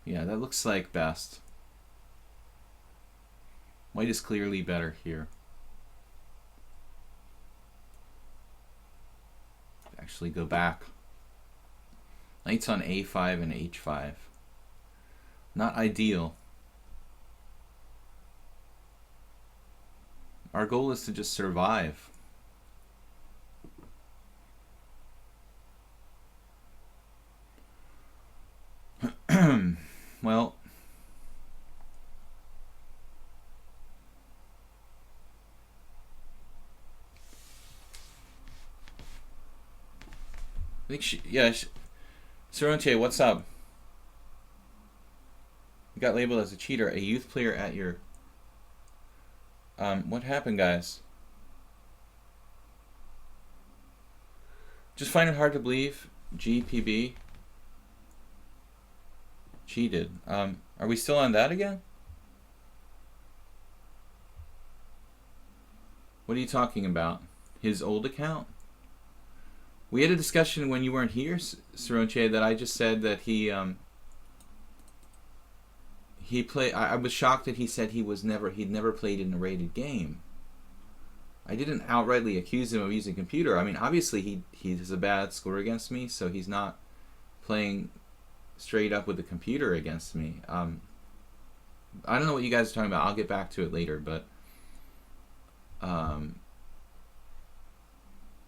Yeah, that looks like best. White is clearly better here. Actually go back. Knight's on a5 and h5. Not ideal. Our goal is to just survive. Well, I think Saronche, what's up? You got labeled as a cheater, a youth player at your... what happened, guys? Just find it hard to believe GPB cheated. Are we still on that again? What are you talking about? His old account? We had a discussion when you weren't here, Saronche, that I just said that he played. I was shocked that he said he'd never played in a rated game. I didn't outrightly accuse him of using a computer. I mean, obviously he has a bad score against me, so he's not playing straight up with the computer against me. I don't know what you guys are talking about. I'll get back to it later, but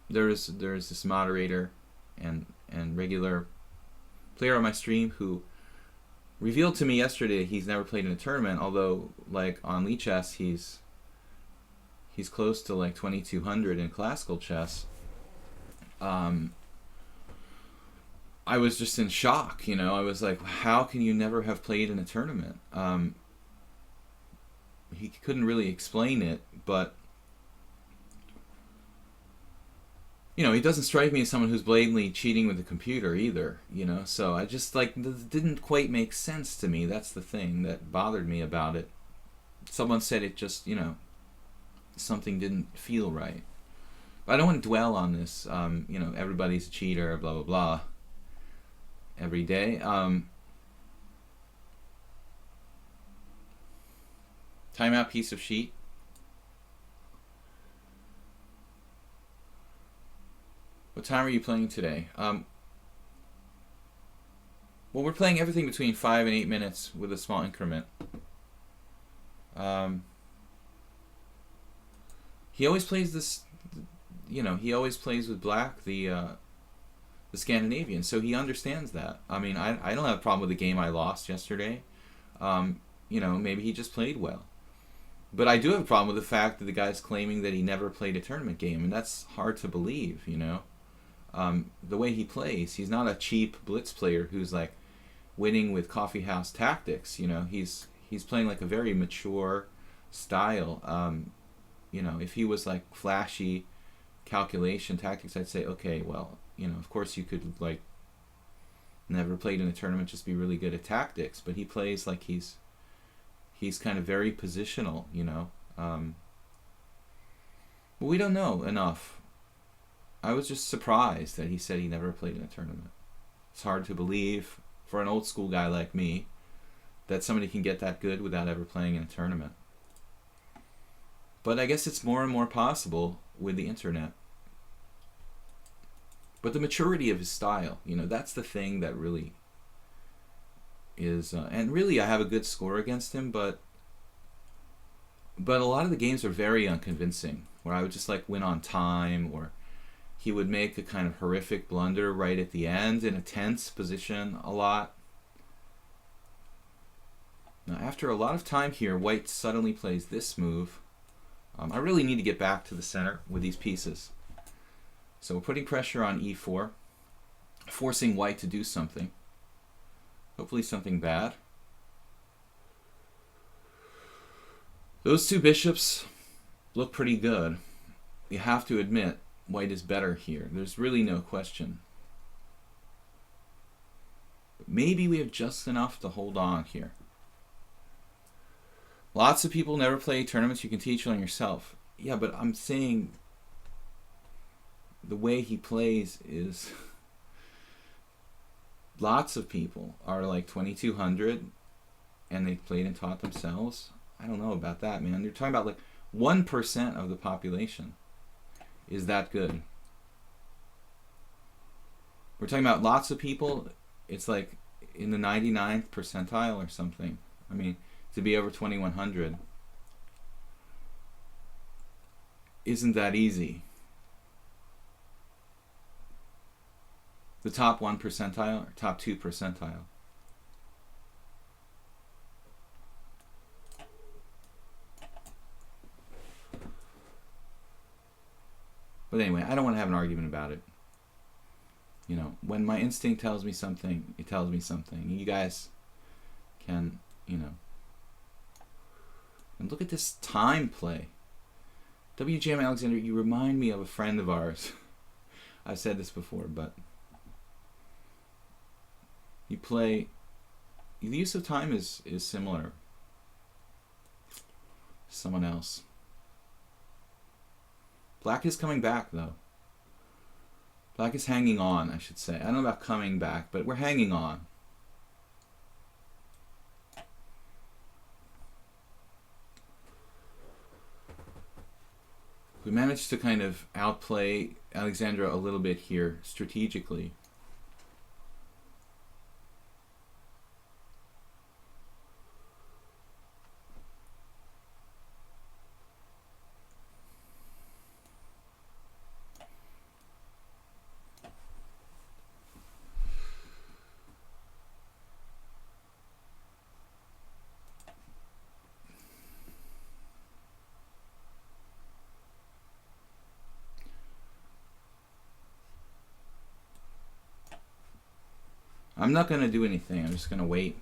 there's this moderator and regular player on my stream who revealed to me yesterday that he's never played in a tournament, although like on lichess he's close to like 2200 in classical chess. I was just in shock, you know. I was like, how can you never have played in a tournament? He couldn't really explain it, but you know, he doesn't strike me as someone who's blatantly cheating with the computer either, you know. So I just like, this didn't quite make sense to me. That's the thing that bothered me about it. Someone said it just, you know, something didn't feel right. I don't want to dwell on this. You know, everybody's a cheater, blah blah blah. Every day. Timeout, piece of sheet. What time are you playing today? Well, we're playing everything between 5 and 8 minutes with a small increment. He always plays this, you know, he always plays with black, the Scandinavian, so he understands that. I mean, I don't have a problem with the game I lost yesterday. You know, maybe he just played well. But I do have a problem with the fact that the guy's claiming that he never played a tournament game, and that's hard to believe, you know. The way he plays, he's not a cheap blitz player who's like winning with coffeehouse tactics, you know. He's playing like a very mature style. You know, if he was like flashy calculation tactics, I'd say, okay, well, you know, of course you could like never played in a tournament, just be really good at tactics. But he plays like he's kind of very positional, you know. But we don't know enough. I was just surprised that he said he never played in a tournament. It's hard to believe for an old school guy like me that somebody can get that good without ever playing in a tournament. But I guess it's more and more possible with the internet. But the maturity of his style, you know, that's the thing that really is... and really, I have a good score against him, but a lot of the games are very unconvincing, where I would just, like, win on time, or he would make a kind of horrific blunder right at the end in a tense position a lot. Now, after a lot of time here, white suddenly plays this move. I really need to get back to the center with these pieces. So we're putting pressure on e4, forcing white to do something. Hopefully something bad. Those two bishops look pretty good. You have to admit, white is better here. There's really no question. But maybe we have just enough to hold on here. Lots of people never play tournaments. You can teach on yourself. Yeah, but I'm saying the way he plays is... Lots of people are like 2200 and they played and taught themselves. I don't know about that, man. You're talking about like 1% of the population is that good. We're talking about lots of people. It's like in the 99th percentile or something. I mean, to be over 2100 isn't that easy. The top 1 percentile or top 2 percentile. But anyway, I don't want to have an argument about it. You know, when my instinct tells me something, it tells me something. You guys can, you know. And look at this time play. WGM Alexander, you remind me of a friend of ours. I've said this before, but you play... The use of time is similar. Someone else. Black is coming back, though. Black is hanging on, I should say. I don't know about coming back, but we're hanging on. We managed to kind of outplay Alexandra a little bit here, strategically. I'm not going to do anything. I'm just going to wait.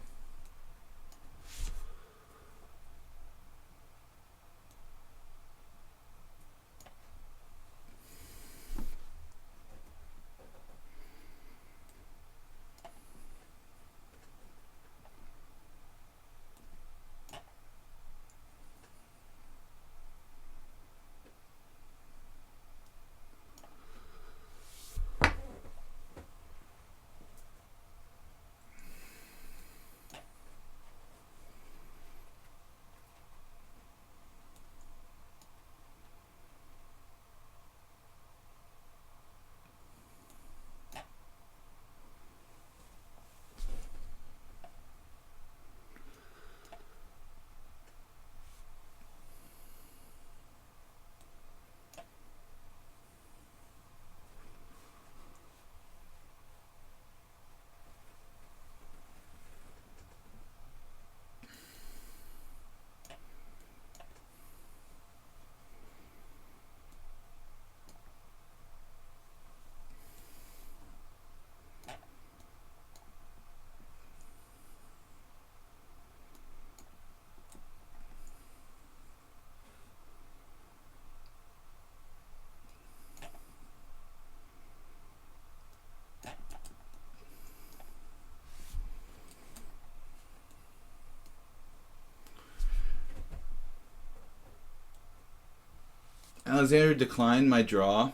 Alexander declined my draw.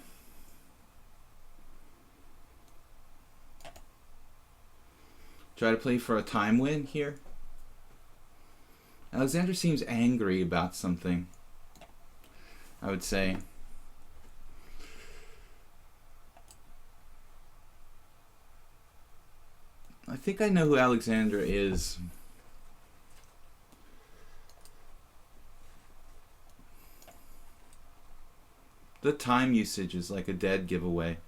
Try to play for a time win here. Alexander seems angry about something, I would say. I think I know who Alexander is. The time usage is like a dead giveaway.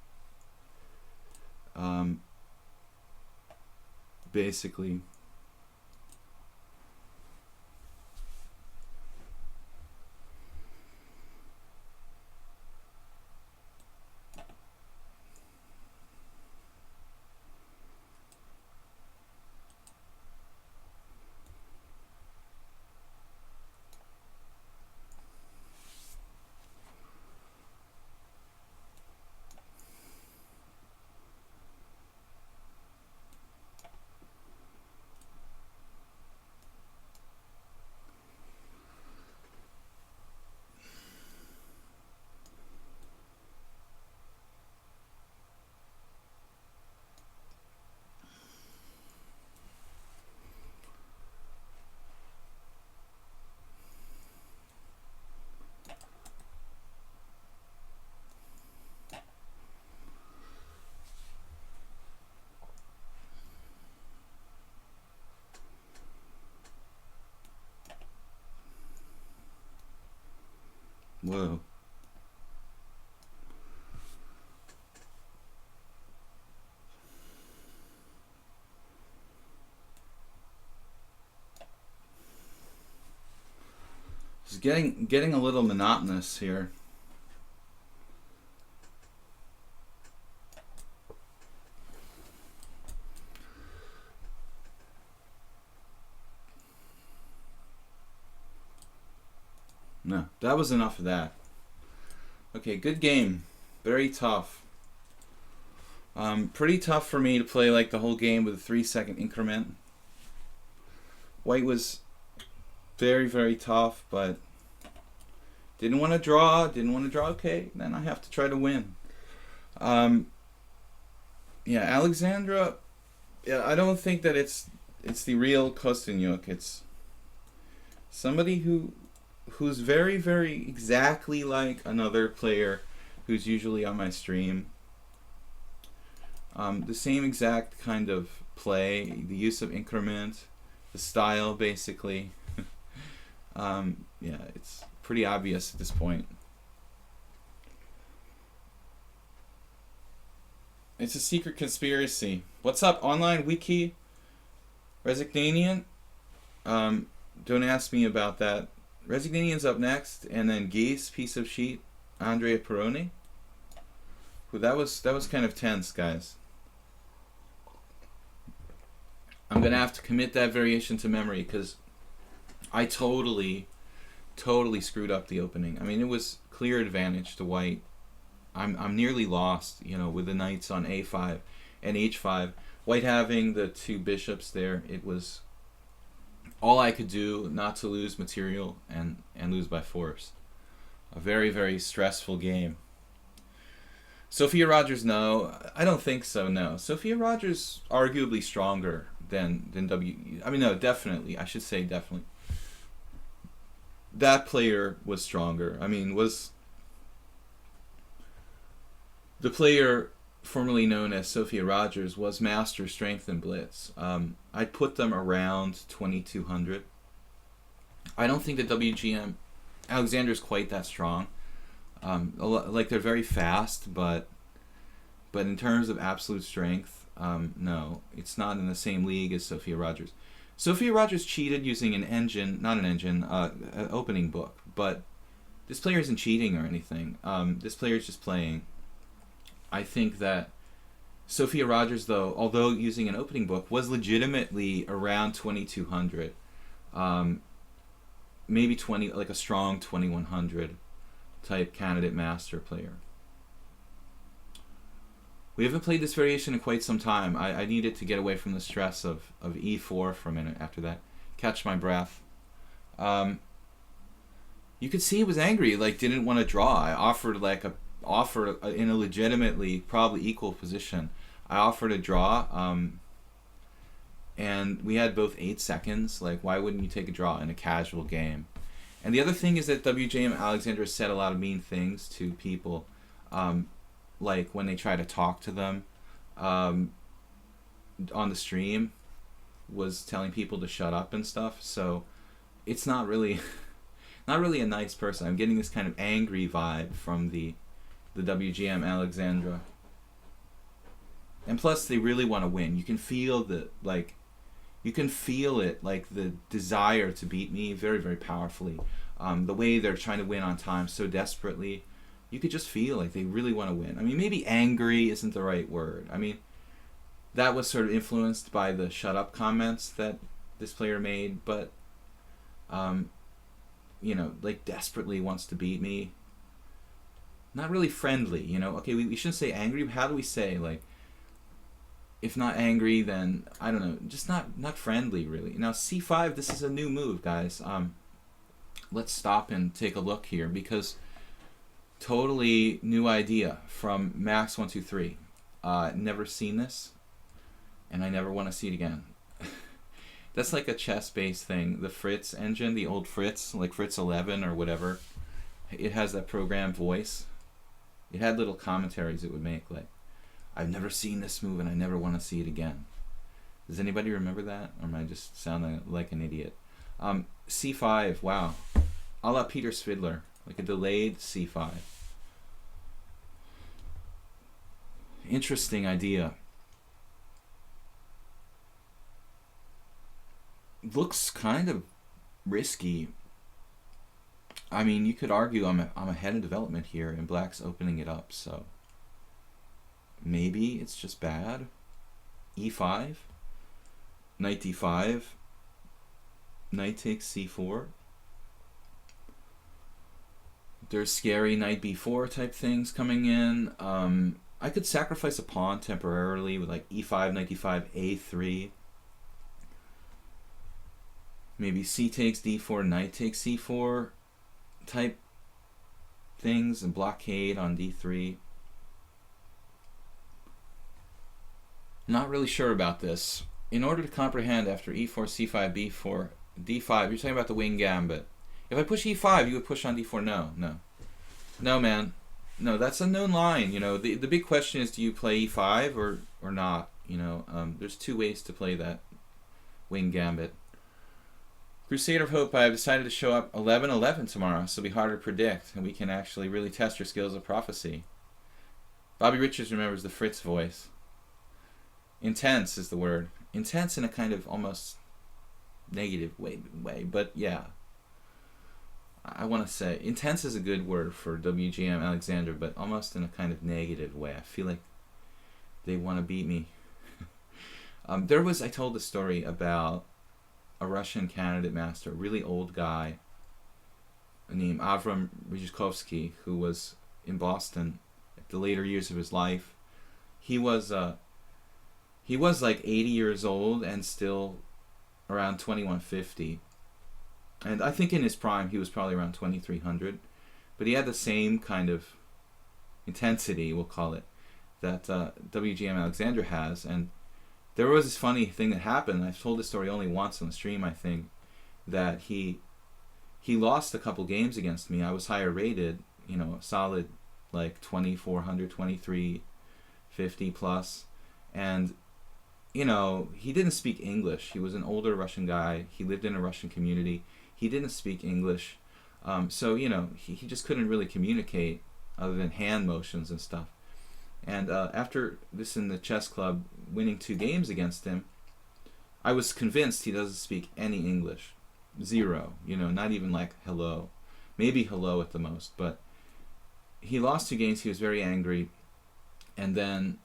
Basically. Whoa. It's getting a little monotonous here. No, that was enough of that. Okay, good game. Very tough. Pretty tough for me to play like the whole game with a 3-second increment. White was very, very tough, but didn't want to draw. Okay, then I have to try to win. Yeah, Alexandra. Yeah, I don't think that it's the real Kostyuk. It's somebody who's very, very exactly like another player who's usually on my stream. The same exact kind of play, the use of increment, the style, basically. Yeah, it's pretty obvious at this point. It's a secret conspiracy. What's up, online wiki? Resignanian? Don't ask me about that. Resignanian's up next, and then Geese, piece of sheet, Andrea Peroni. Ooh, that was kind of tense, guys. I'm gonna have to commit that variation to memory because I totally screwed up the opening. I mean, it was clear advantage to white. I'm nearly lost, you know, with the knights on a5 and h5. White having the two bishops there, it was all I could do not to lose material and lose by force. A very, very stressful game. Sophia Rogers, no. I don't think so, no. Sophia Rogers arguably stronger than I mean, no, definitely. I should say definitely. That player was stronger. I mean, was the player formerly known as Sophia Rogers was master strength and blitz. I'd put them around 2200. I don't think the WGM Alexander's quite that strong. Like they're very fast, but in terms of absolute strength, no, it's not in the same league as Sophia Rogers. Sophia Rogers cheated using an opening book, but this player isn't cheating or anything. This player is just playing. I think that Sophia Rogers, though, although using an opening book, was legitimately around 2200. Maybe 20, like a strong 2100 type candidate master player. We haven't played this variation in quite some time. I needed to get away from the stress of e4 for a minute after that. Catch my breath. you could see he was angry, like didn't want to draw. I offered in a legitimately probably equal position. I offered a draw, and we had both 8 seconds. Like, why wouldn't you take a draw in a casual game? And the other thing is that WJM Alexandra said a lot of mean things to people, like when they try to talk to them on the stream, was telling people to shut up and stuff. So it's not really a nice person. I'm getting this kind of angry vibe from the WGM Alexandra. And plus, they really want to win. You can feel the the desire to beat me very, very powerfully. The way they're trying to win on time so desperately, you could just feel like they really want to win. I mean, maybe angry isn't the right word. I mean, that was sort of influenced by the shut up comments that this player made, but like desperately wants to beat me. Not really friendly, Okay, we shouldn't say angry, but how do we say, like, if not angry, then, I don't know, just not friendly, really. Now, c5, this is a new move, guys. Let's stop and take a look here, because totally new idea from Max123. Never seen this, and I never want to see it again. That's like a chess-based thing. The Fritz engine, the old Fritz, like Fritz 11 or whatever, it has that program voice. It had little commentaries it would make, like, I've never seen this move and I never want to see it again. Does anybody remember that? Or am I just sounding like an idiot? c5, wow. A la Peter Svidler, like a delayed c5. Interesting idea. Looks kind of risky. I mean, you could argue I'm ahead of development here and Black's opening it up, so maybe it's just bad. e5, knight d5, knight takes c4. There's scary knight b4 type things coming in. I could sacrifice a pawn temporarily with like e5, knight d5, a3. Maybe c takes d4, knight takes c4 type things, and blockade on d3. Not really sure about this. In order to comprehend after e4, c5, b4, d5, you're talking about the wing gambit. If I push e5, you would push on d4. No, man. No, that's a known line. The big question is, do you play e5 or not? There's two ways to play that wing gambit. Crusader of Hope, I have decided to show up 11-11 tomorrow, so it'll be harder to predict, and we can actually really test your skills of prophecy. Bobby Richards remembers the Fritz voice. Intense is the word. Intense in a kind of almost negative way, but yeah. I want to say, intense is a good word for WGM Alexandra, but almost in a kind of negative way. I feel like they want to beat me. I told a story about a Russian candidate master, a really old guy named Avram Rizhikovsky, who was in Boston at the later years of his life. He was like 80 years old and still around 2150. And I think in his prime he was probably around 2300. But he had the same kind of intensity, we'll call it, that WGM Alexandra has. And there was this funny thing that happened. I've told this story only once on the stream, I think, that he lost a couple games against me. I was higher rated, a solid like 2400, 2350 plus. And, he didn't speak English. He was an older Russian guy. He lived in a Russian community. He didn't speak English. So, he just couldn't really communicate other than hand motions and stuff. And after this in the chess club, winning 2 games against him, I was convinced he doesn't speak any English. Zero. Not even like hello. Maybe hello at the most. But he lost 2 games. He was very angry. And then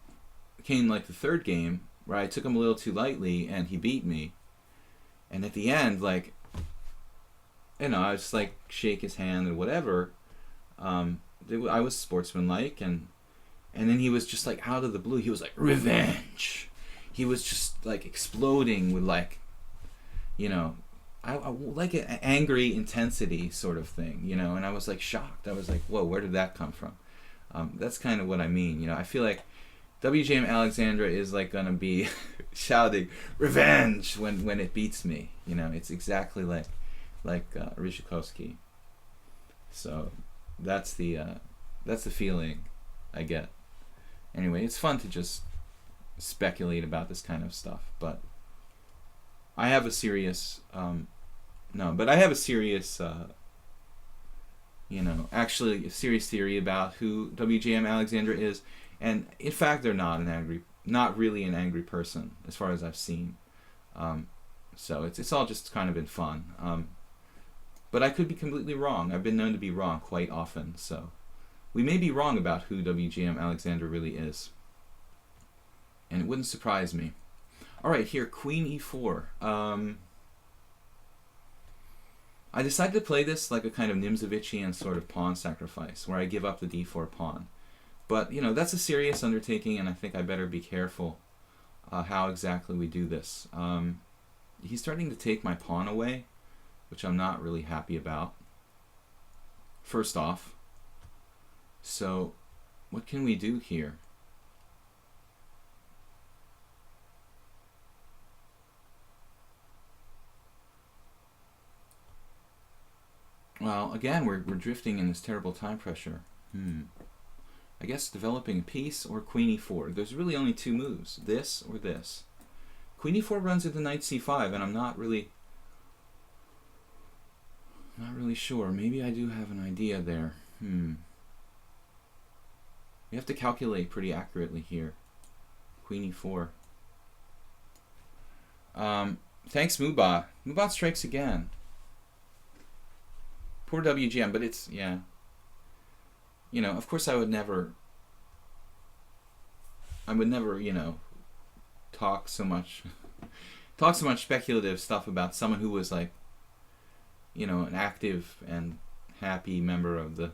came like the 3rd game where I took him a little too lightly and he beat me. And at the end, like, I was just like shake his hand and whatever. I was sportsmanlike, and then he was just like out of the blue. He was like, revenge. He was just like exploding with like, like an angry intensity sort of thing, you know, and I was like shocked. I was like, whoa, where did that come from? That's kind of what I mean, you know. I feel like WGM Alexandra is like gonna be shouting revenge when it beats me, you know. It's exactly like Rishikowski. So that's the feeling I get. Anyway, it's fun to just speculate about this kind of stuff, but I have a serious actually a serious theory about who WGM Alexandra is, and in fact they're not really an angry person as far as I've seen. So it's all just kind of been fun. But I could be completely wrong. I've been known to be wrong quite often, so we may be wrong about who WGM Alexandra really is. And it wouldn't surprise me. Alright, here, Queen e4. I decided to play this like a kind of Nimzovician sort of pawn sacrifice, where I give up the d4 pawn. But, you know, that's a serious undertaking, and I think I better be careful how exactly we do this. He's starting to take my pawn away, which I'm not really happy about, first off. So, what can we do here? Well, again, we're drifting in this terrible time pressure. I guess developing a piece or queen e4. There's really only two moves, this or this. Queen e4 runs into knight c5, and I'm not really sure. Maybe I do have an idea there. We have to calculate pretty accurately here. Queen e4. Thanks, Mubot. Mubot strikes again. Poor WGM, but it's, yeah. You know, of course I would never, you know, talk so much speculative stuff about someone who was like, you know, an active and happy member of the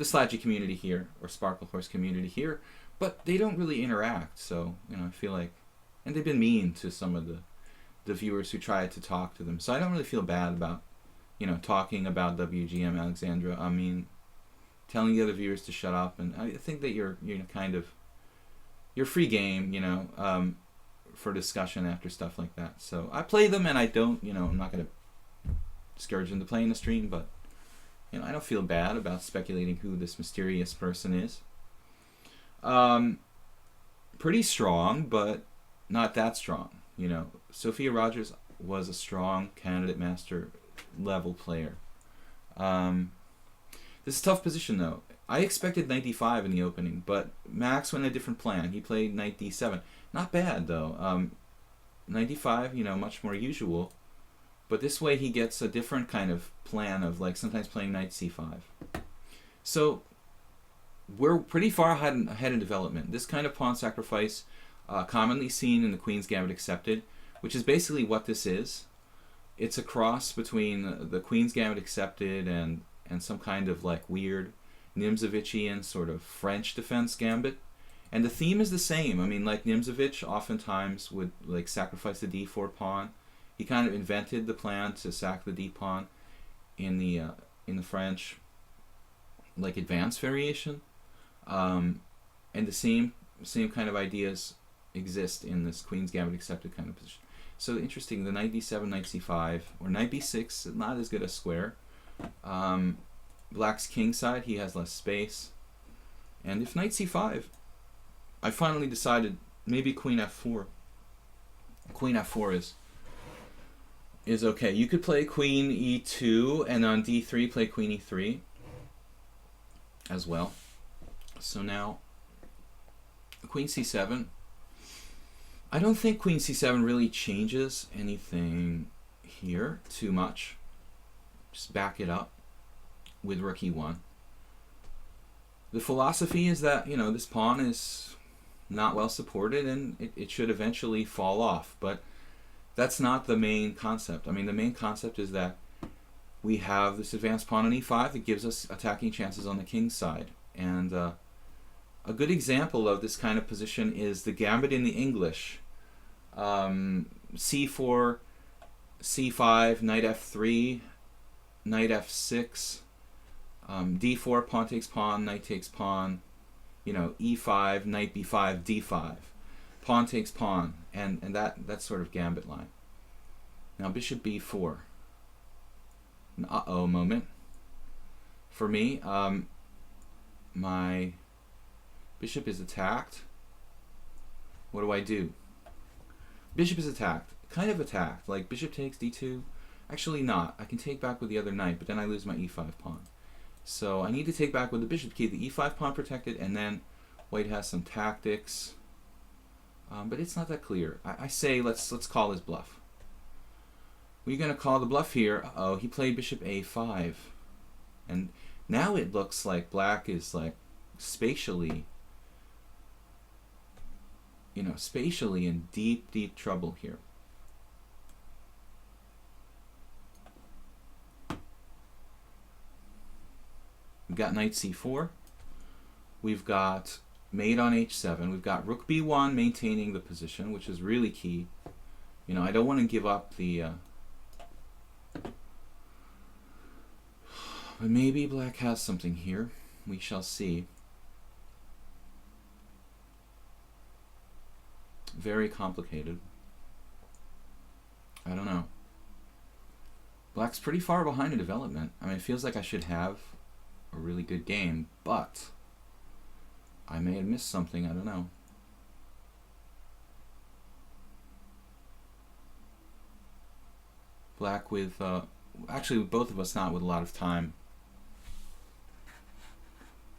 Sludgy community here, or Sparkle Horse community here, but they don't really interact, so, you know, I feel like, and they've been mean to some of the viewers who tried to talk to them, so I don't really feel bad about, you know, talking about WGM Alexandra. I mean, telling the other viewers to shut up, and I think that you're kind of, you're free game, you know, for discussion after stuff like that. So I play them, and I don't, you know, I'm not going to discourage them to play in the stream, but, you know, I don't feel bad about speculating who this mysterious person is. Pretty strong, but not that strong, you know. Sophia Rogers was a strong candidate master level player. This is a tough position, though. I expected knight d5 in the opening, but Max went a different plan. He played knight d7. Not bad, though. Knight d5, you know, much more usual. But this way he gets a different kind of plan of, like, sometimes playing knight c5. So we're pretty far ahead in development. This kind of pawn sacrifice, commonly seen in the Queen's Gambit Accepted, which is basically what this is. It's a cross between the Queen's Gambit Accepted and some kind of like weird Nimzovician sort of French defense gambit. And the theme is the same. I mean, like Nimzovich oftentimes would like sacrifice the d4 pawn. He kind of invented the plan to sack the d pawn in the French like advanced variation. And the same kind of ideas exist in this Queen's Gambit Accepted kind of position. So interesting, the knight d7, knight c5, or knight b6, not as good a square. Black's king side, he has less space. And if knight c5, I finally decided maybe queen f4. Queen f4 is okay. You could play queen e2, and on d3 play queen e3 as well. So now, queen c7. I don't think queen c7 really changes anything here too much. Just back it up with rook e1. The philosophy is that, you know, this pawn is not well supported and it should eventually fall off, but that's not the main concept. I mean, the main concept is that we have this advanced pawn on e5 that gives us attacking chances on the king's side. And a good example of this kind of position is the gambit in the English. C4, c5, knight f3, knight f6, d4, pawn takes pawn, knight takes pawn, you know, e5, knight b5, d5, pawn takes pawn, and that sort of gambit line. Now bishop b4, an uh-oh moment for me. My bishop is attacked. What do I do? Bishop is attacked, kind of attacked, like bishop takes d2. Actually not, I can take back with the other knight, but then I lose my e5 pawn. So I need to take back with the bishop to keep the e5 pawn protected, and then white has some tactics, but it's not that clear. I say let's call his bluff. We're going to call the bluff here. Uh-oh, he played bishop a5, and now it looks like black is like spatially, you know, spatially in deep trouble here. We've got knight c4. We've got mate on h7. We've got rook b1 maintaining the position, which is really key. You know, I don't want to give up the... but maybe black has something here. We shall see. Very complicated. I don't know. Black's pretty far behind in development. I mean, it feels like I should have a really good game, but I may have missed something. I don't know. Black with, actually both of us not with a lot of time.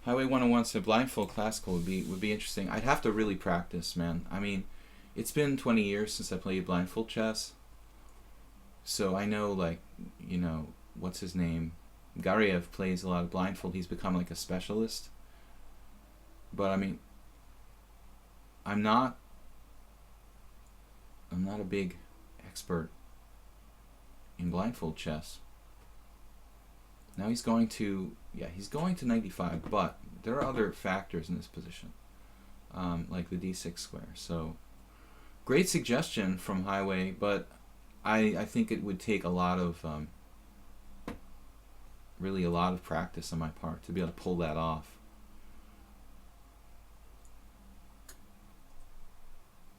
Highway 101 said blindfold classical would be interesting. I'd have to really practice, man. I mean, it's been 20 years since I played blindfold chess. So I know, like, you know, what's his name? Gariev plays a lot of blindfold. He's become like a specialist. But I mean, I'm not a big expert in blindfold chess. Now he's going to, yeah, he's going to 95, but there are other factors in this position, like the d6 square. So, great suggestion from Highway, but I think it would take a lot of, really a lot of practice on my part to be able to pull that off.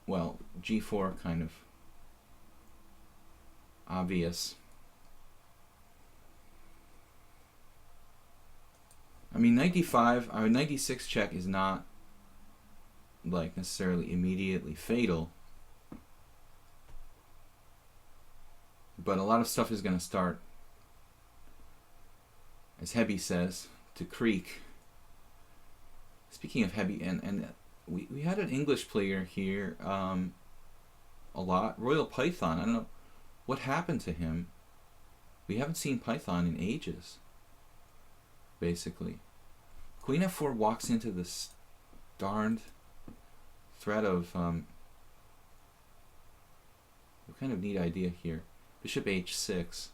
Well, g4 kind of obvious. I mean, knight d5, knight d6 check is not like necessarily immediately fatal, but a lot of stuff is going to start, as Hebby says, to creak. Speaking of Hebby, and we had an English player here a lot, Royal Python. I don't know what happened to him. We haven't seen Python in ages, basically. Queen f4 walks into this darned threat of what kind of neat idea here. Bishop h6.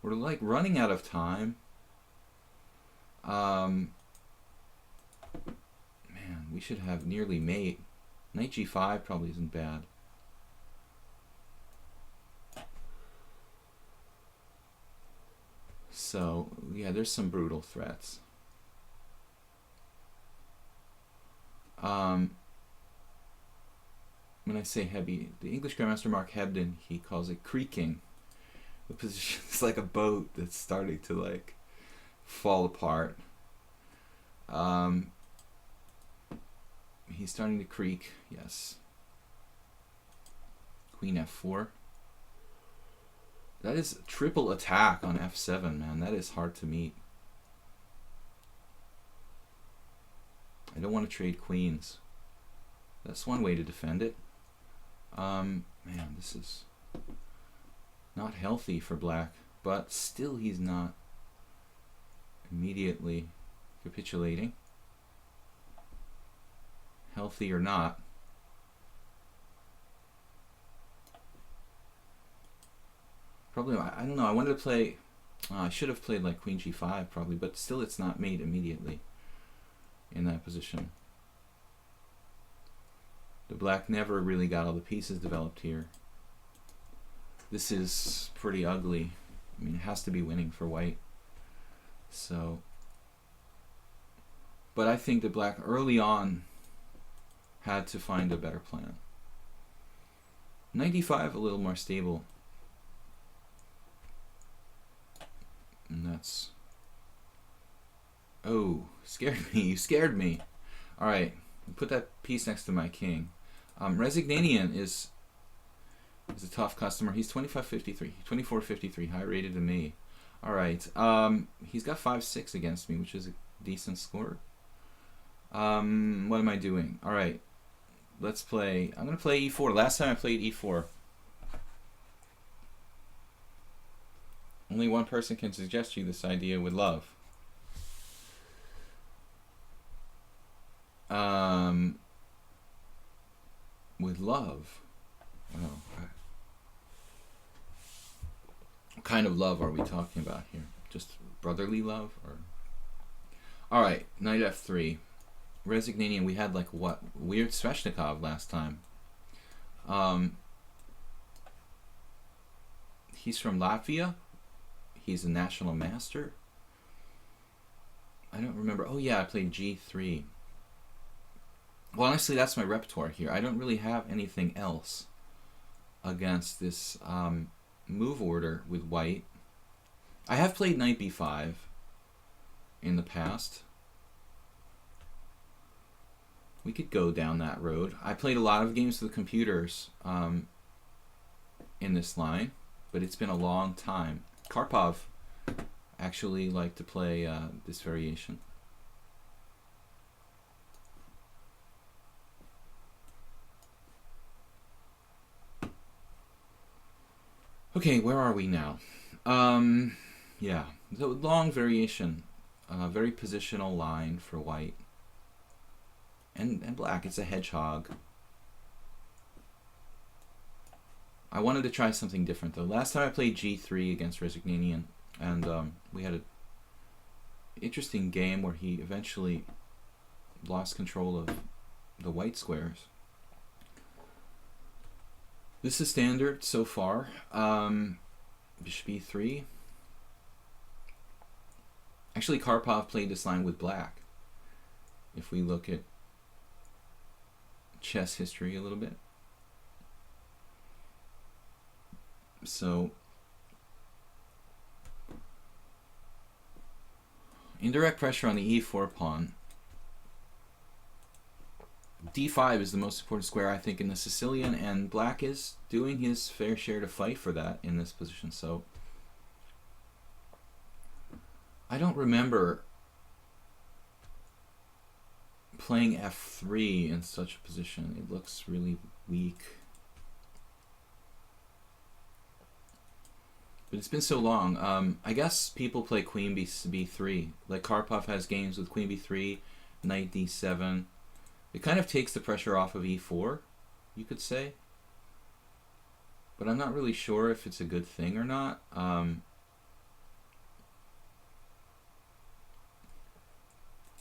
We're like running out of time. Man, we should have nearly mate. Knight g5 probably isn't bad. So, yeah, there's some brutal threats. When I say Hebby, the English Grandmaster Mark Hebden, he calls it creaking. The position is like a boat that's starting to like fall apart. He's starting to creak, yes. Queen f4. That is triple attack on f7, man. That is hard to meet. I don't want to trade queens. That's one way to defend it. Man, this is not healthy for black, but still he's not immediately capitulating. Healthy or not. Probably, I don't know, I wanted to play, I should have played like queen g5 probably, but still it's not made immediately in that position. The black never really got all the pieces developed here. This is pretty ugly. I mean, it has to be winning for white. So, but I think that black early on had to find a better plan. Knight d5 a little more stable. And that's... Oh, scared me. You scared me. Alright, put that piece next to my king. Resignanian is a tough customer. He's 2553, 2453, high rated to me. Alright, he's got 5-6 against me, which is a decent score. What am I doing? Alright, let's play. I'm going to play e4. Last time I played e4. Only one person can suggest you this idea with love. With love? Well, what kind of love are we talking about here? Just brotherly love? Or alright, knight f3. Resignanian, we had like what? Weird Sveshnikov last time. He's from Latvia. He's a national master. I don't remember. Oh yeah, I played g3. Well, honestly, that's my repertoire here. I don't really have anything else against this move order with white. I have played knight b5 in the past. We could go down that road. I played a lot of games with computers in this line, but it's been a long time. Karpov actually liked to play this variation. Okay, where are we now? Yeah, the long variation, very positional line for white and black. It's a hedgehog. I wanted to try something different though. Last time I played g3 against Resignanian, and we had an interesting game where he eventually lost control of the white squares. This is standard so far. Bishop e3. Actually, Karpov played this line with black. If we look at chess history a little bit. So, indirect pressure on the e4 pawn. d5 is the most important square, I think, in the Sicilian, and black is doing his fair share to fight for that in this position. So I don't remember playing f3 in such a position. It looks really weak. But it's been so long. I guess people play queen b3. Like Karpov has games with queen b3, knight d7. It kind of takes the pressure off of e4, you could say. But I'm not really sure if it's a good thing or not.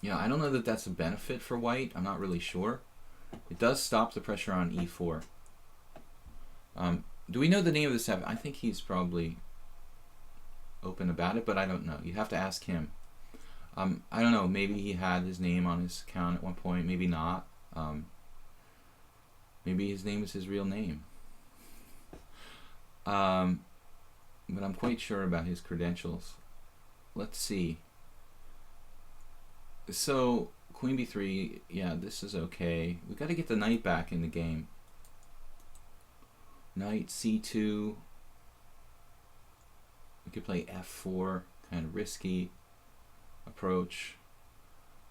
Yeah, I don't know that that's a benefit for white. I'm not really sure. It does stop the pressure on e4. Do we know the name of this? I think he's probably open about it, but I don't know. You have to ask him. I don't know, maybe he had his name on his account at one point, maybe not. Maybe his name is his real name. But I'm quite sure about his credentials. Let's see. So, queen b3, yeah, this is okay. We got to get the knight back in the game. Knight c2. We could play f4, kind of risky approach.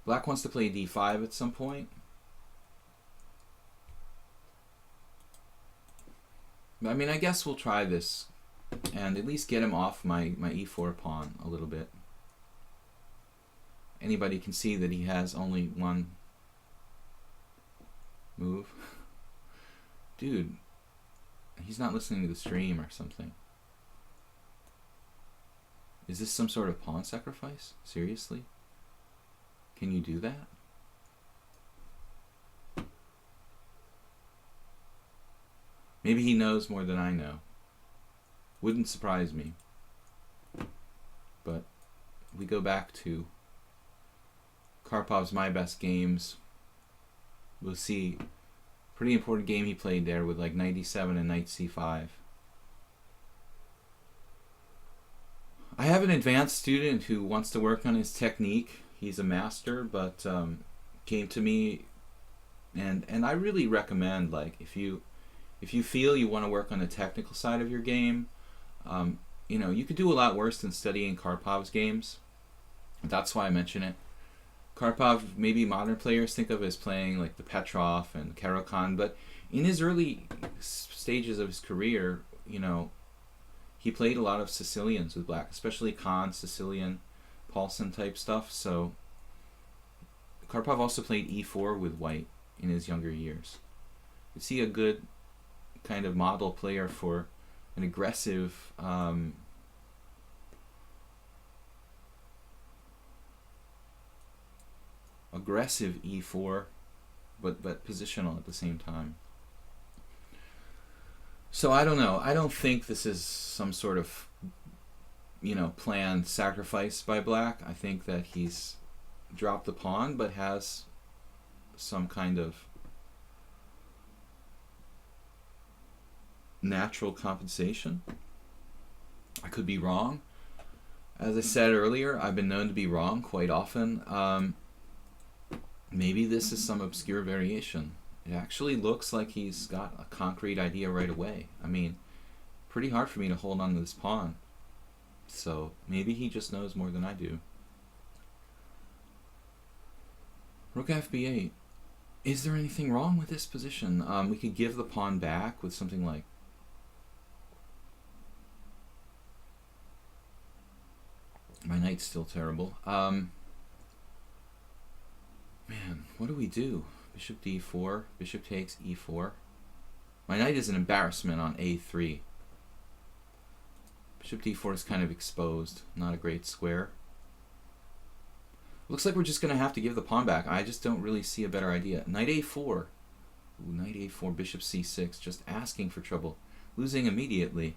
Black wants to play d5 at some point. I mean, I guess we'll try this and at least get him off my e4 pawn a little bit. Anybody can see that he has only one move. Dude, he's not listening to the stream or something. Is this some sort of pawn sacrifice? Seriously? Can you do that? Maybe he knows more than I know. Wouldn't surprise me. But we go back to Karpov's My Best Games. We'll see. Pretty important game he played there with like knight e7 and knight c5. I have an advanced student who wants to work on his technique. He's a master, but came to me, and I really recommend, like, if you feel you want to work on the technical side of your game, you could do a lot worse than studying Karpov's games. That's why I mention it. Karpov, maybe modern players think of as playing like the Petrov and Caro-Kann, but in his early stages of his career, he played a lot of Sicilians with black, especially Kahn, Sicilian, Paulsen type stuff. So Karpov also played e4 with white in his younger years. You see a good kind of model player for an aggressive e4, but positional at the same time. So I don't know. I don't think this is some sort of planned sacrifice by black. I think that he's dropped the pawn but has some kind of natural compensation. I could be wrong. As I said earlier, I've been known to be wrong quite often. Maybe this is some obscure variation. It actually looks like he's got a concrete idea right away. I mean, pretty hard for me to hold on to this pawn. So maybe he just knows more than I do. Rook fb8. Is there anything wrong with this position? We could give the pawn back with something like... My knight's still terrible. Man, what do we do? Bishop d4, bishop takes e4. My knight is an embarrassment on a3. Bishop d4 is kind of exposed, not a great square. Looks like we're just going to have to give the pawn back. I just don't really see a better idea. Knight a4. Ooh, knight a4, bishop c6, just asking for trouble. Losing immediately.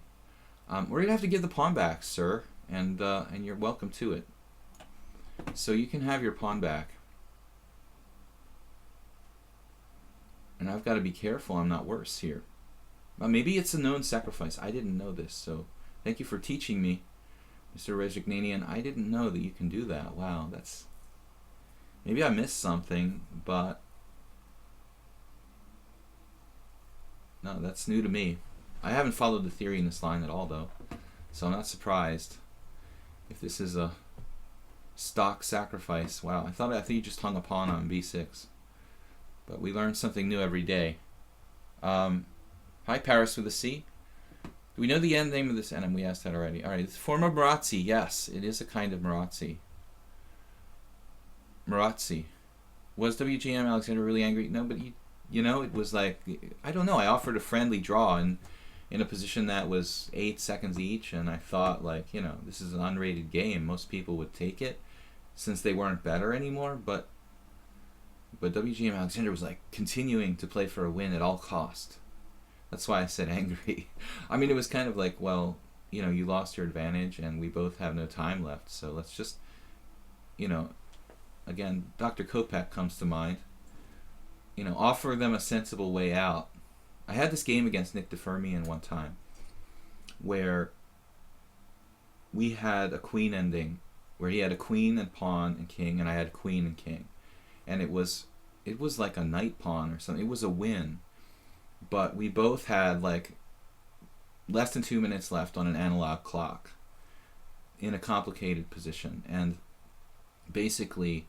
We're going to have to give the pawn back, sir, and you're welcome to it. So you can have your pawn back. And I've got to be careful I'm not worse here. Maybe it's a known sacrifice. I didn't know this, so thank you for teaching me, Mr. Rezignanian. I didn't know that you can do that. Wow, that's... Maybe I missed something, but... No, that's new to me. I haven't followed the theory in this line at all, though, so I'm not surprised if this is a stock sacrifice. Wow, I thought you just hung a pawn on b6. But we learn something new every day. Hi, Paris with a C. Do we know the end name of this enemy? We asked that already. All right, it's a form of Marazzi. Yes, it is a kind of Marazzi. Marazzi. Was WGM Alexander really angry? No, but it was like, I don't know. I offered a friendly draw in a position that was 8 seconds each, and I thought, like, this is an unrated game. Most people would take it since they weren't better anymore, but WGM Alexander was like continuing to play for a win at all cost. That's why I said angry. I mean, it was kind of like, well, you lost your advantage and we both have no time left. So let's just, again, Dr. Kopeck comes to mind. Offer them a sensible way out. I had this game against Nick DeFermian one time where we had a queen ending, where he had a queen and pawn and king, and I had queen and king. And it was like a knight pawn or something. It was a win, but we both had like less than 2 minutes left on an analog clock in a complicated position. And basically,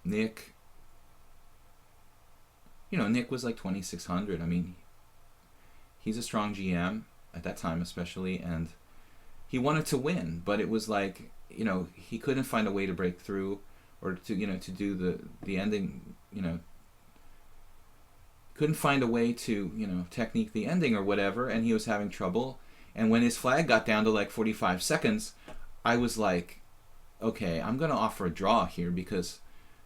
Nick was like 2,600. I mean, he's a strong GM at that time, especially, and he wanted to win, but it was like, he couldn't find a way to break through, or to do the ending, couldn't find a way to, technique the ending or whatever, and he was having trouble. And when his flag got down to like 45 seconds, I was like, okay, I'm going to offer a draw here because,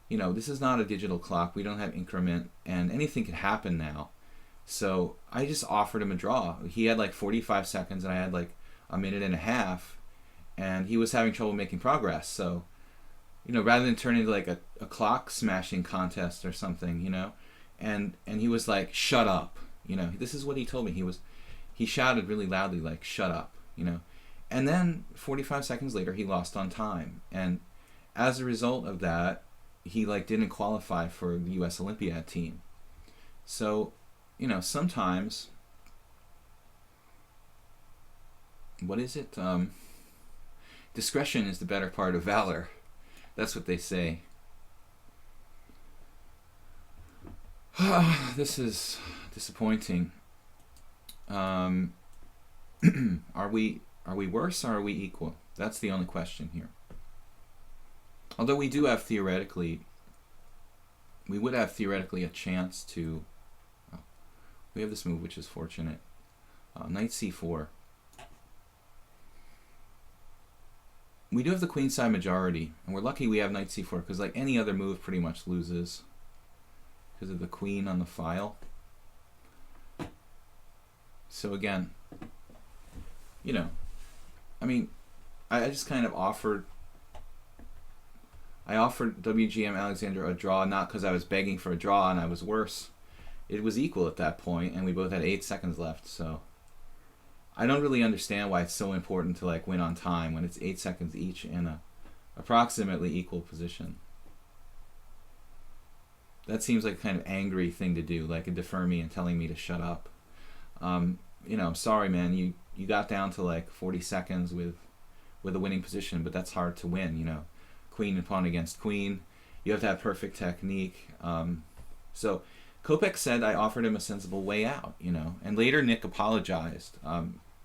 this is not a digital clock. We don't have increment, and anything could happen now. So I just offered him a draw. He had like 45 seconds and I had like a minute and a half, and he was having trouble making progress. So, rather than turn into like a clock smashing contest or something, and he was like, shut up. This is what he told me. He shouted really loudly, like, shut up, And then 45 seconds later, he lost on time. And as a result of that, he like didn't qualify for the U.S. Olympiad team. So, sometimes, what is it? Discretion is the better part of valor. That's what they say. This is disappointing. Are we worse or are we equal? That's the only question here. Although we would have theoretically a chance to. We have this move which is fortunate. Knight c4. We do have the queenside majority, and we're lucky we have knight c4 because like any other move pretty much loses because of the queen on the file. So again, I just kind of offered WGM Alexander a draw, not because I was begging for a draw and I was worse. It was equal at that point, and we both had 8 seconds left, so I don't really understand why it's so important to like win on time when it's 8 seconds each in a approximately equal position. That seems like a kind of angry thing to do, like a defer me and telling me to shut up. I'm sorry, man. You got down to like 40 seconds with a winning position, but that's hard to win. Queen and pawn against queen. You have to have perfect technique. So Kopech said I offered him a sensible way out, and later Nick apologized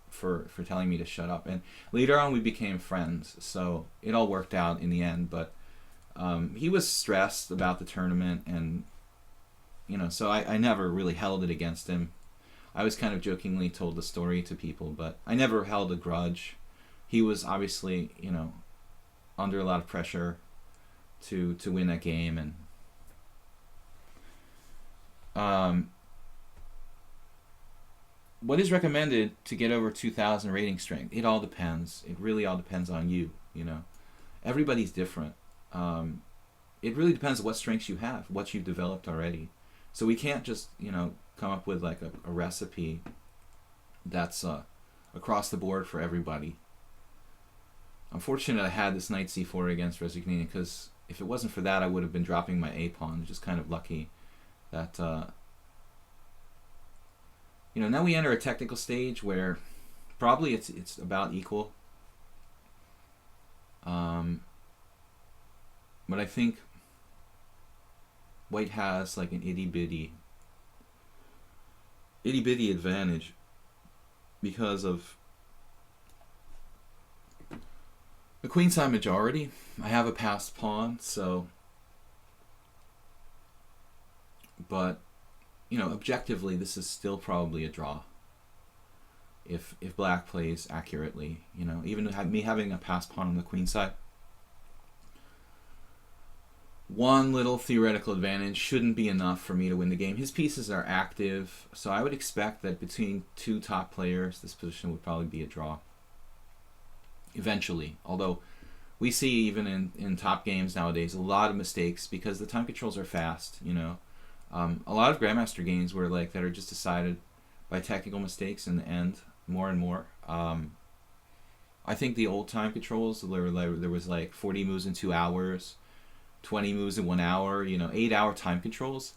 for telling me to shut up, and later on we became friends, so it all worked out in the end. But he was stressed about the tournament, and so I never really held it against him. I was kind of jokingly told the story to people, but I never held a grudge. He was obviously under a lot of pressure to win that game, and what is recommended to get over 2,000 rating strength? It all depends. It really all depends on you. Everybody's different. It really depends on what strengths you have, what you've developed already. So we can't just come up with like a recipe that's across the board for everybody. I'm fortunate I had this knight c4 against Resignini, because if it wasn't for that, I would have been dropping my a pawn. Just kind of lucky that now we enter a technical stage where probably it's about equal. But I think White has like an itty bitty advantage because of the queenside majority. I have a passed pawn, so, but objectively this is still probably a draw if black plays accurately. Even me having a passed pawn on the queen side, one little theoretical advantage shouldn't be enough for me to win the game. His pieces are active, so I would expect that between two top players, this position would probably be a draw eventually. Although we see even in top games nowadays a lot of mistakes because the time controls are fast. A lot of Grandmaster games were like that are just decided by technical mistakes in the end, more and more. I think the old time controls, there was like 40 moves in 2 hours, 20 moves in 1 hour, 8-hour time controls.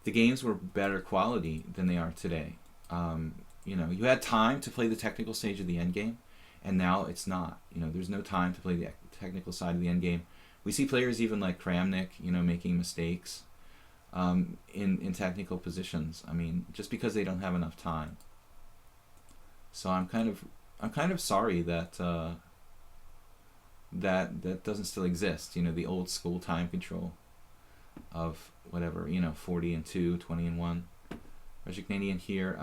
The games were better quality than they are today. You had time to play the technical stage of the end game, and now it's not. There's no time to play the technical side of the end game. We see players even like Kramnik, making mistakes in technical positions. Just because they don't have enough time. So I'm kind of sorry that that doesn't still exist. The old school time control of whatever, 40 and 2, 20 and 1. Rezignanian here.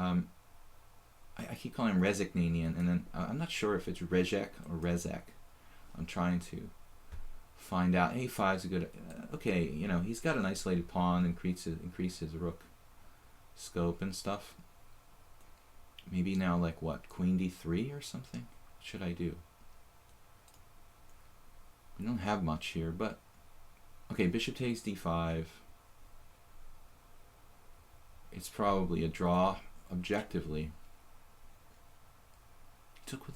I keep calling him Rezignanian, and then I'm not sure if it's Rezek or Rezek. I'm trying to find out. A5 is a good. Okay, he's got an isolated pawn, increase his rook scope and stuff. Maybe now like what, queen d3 or something? What should I do? We don't have much here, but okay, bishop takes d5. It's probably a draw objectively. He took with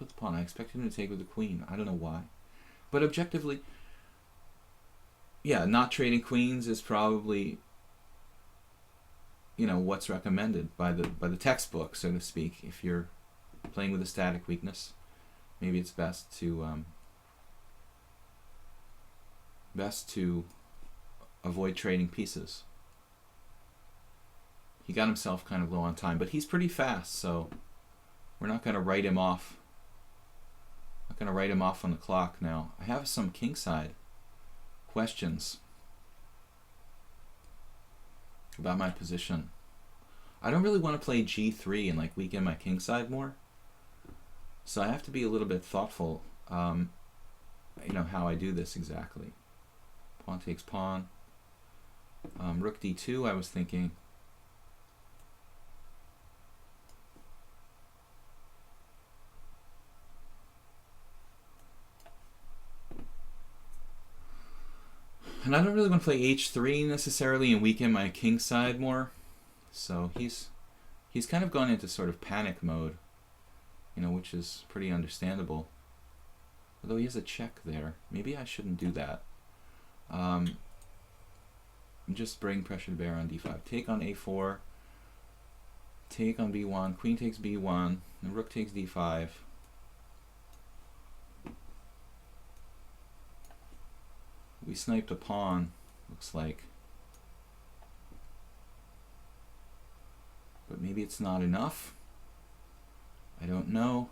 the pawn. I expected him to take with the queen. I don't know why. But objectively, yeah, not trading queens is probably, you know, what's recommended by the textbook, so to speak. If you're playing with a static weakness, maybe it's best to avoid trading pieces. He got himself kind of low on time, but he's pretty fast, so we're not going to write him off. Not going to write him off on the clock now. I have some kingside questions about my position. I don't really want to play g3 and like weaken my kingside more, so I have to be a little bit thoughtful, you know, how I do this exactly. Pawn takes pawn. Rook d2, I was thinking. And I don't really want to play h3 necessarily and weaken my king side more. So he's kind of gone into sort of panic mode, you know, which is pretty understandable. Although he has a check there. Maybe I shouldn't do that. Just bring pressure to bear on d5. Take on a4. Take on b1. Queen takes b1. And rook takes d5. We sniped a pawn, looks like. But maybe it's not enough. I don't know.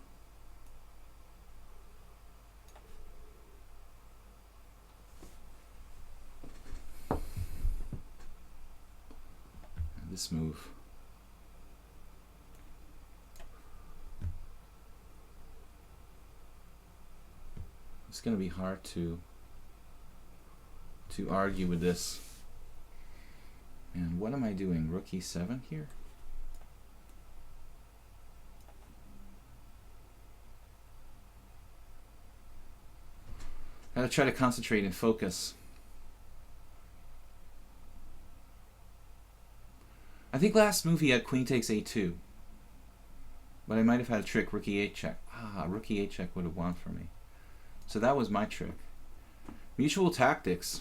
And this move. It's going to be hard to argue with this. And what am I doing? Rook e7 here? I gotta try to concentrate and focus. I think last move he had queen takes a2. But I might have had a trick, rook e8 check. Ah, rook e8 check would have won for me. So that was my trick. Mutual tactics.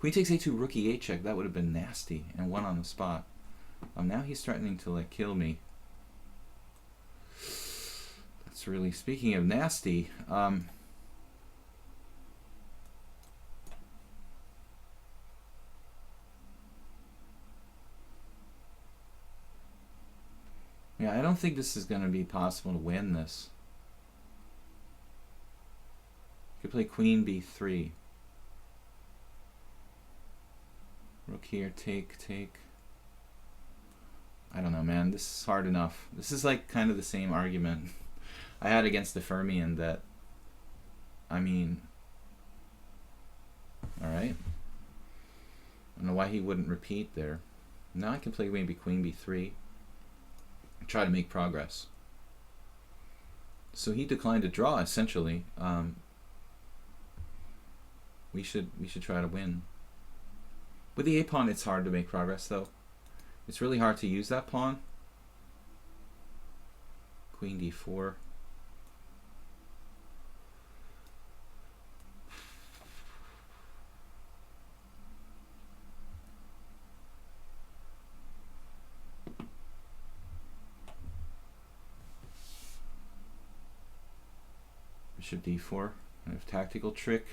Queen takes a2, rook e8 check. That would have been nasty and won on the spot. Now he's threatening to like kill me. That's really, speaking of nasty. Yeah, I don't think this is going to be possible to win this. You could play queen b3. Rook here, take. I don't know, man. This is hard enough. This is like kind of the same argument I had against the Fermian that, I mean, alright. I don't know why he wouldn't repeat there. Now I can play maybe queen b3. Try to make progress. So he declined to draw, essentially. We should try to win. With the a pawn, it's hard to make progress, though. It's really hard to use that pawn. Queen d4. Bishop d4. I have tactical trick.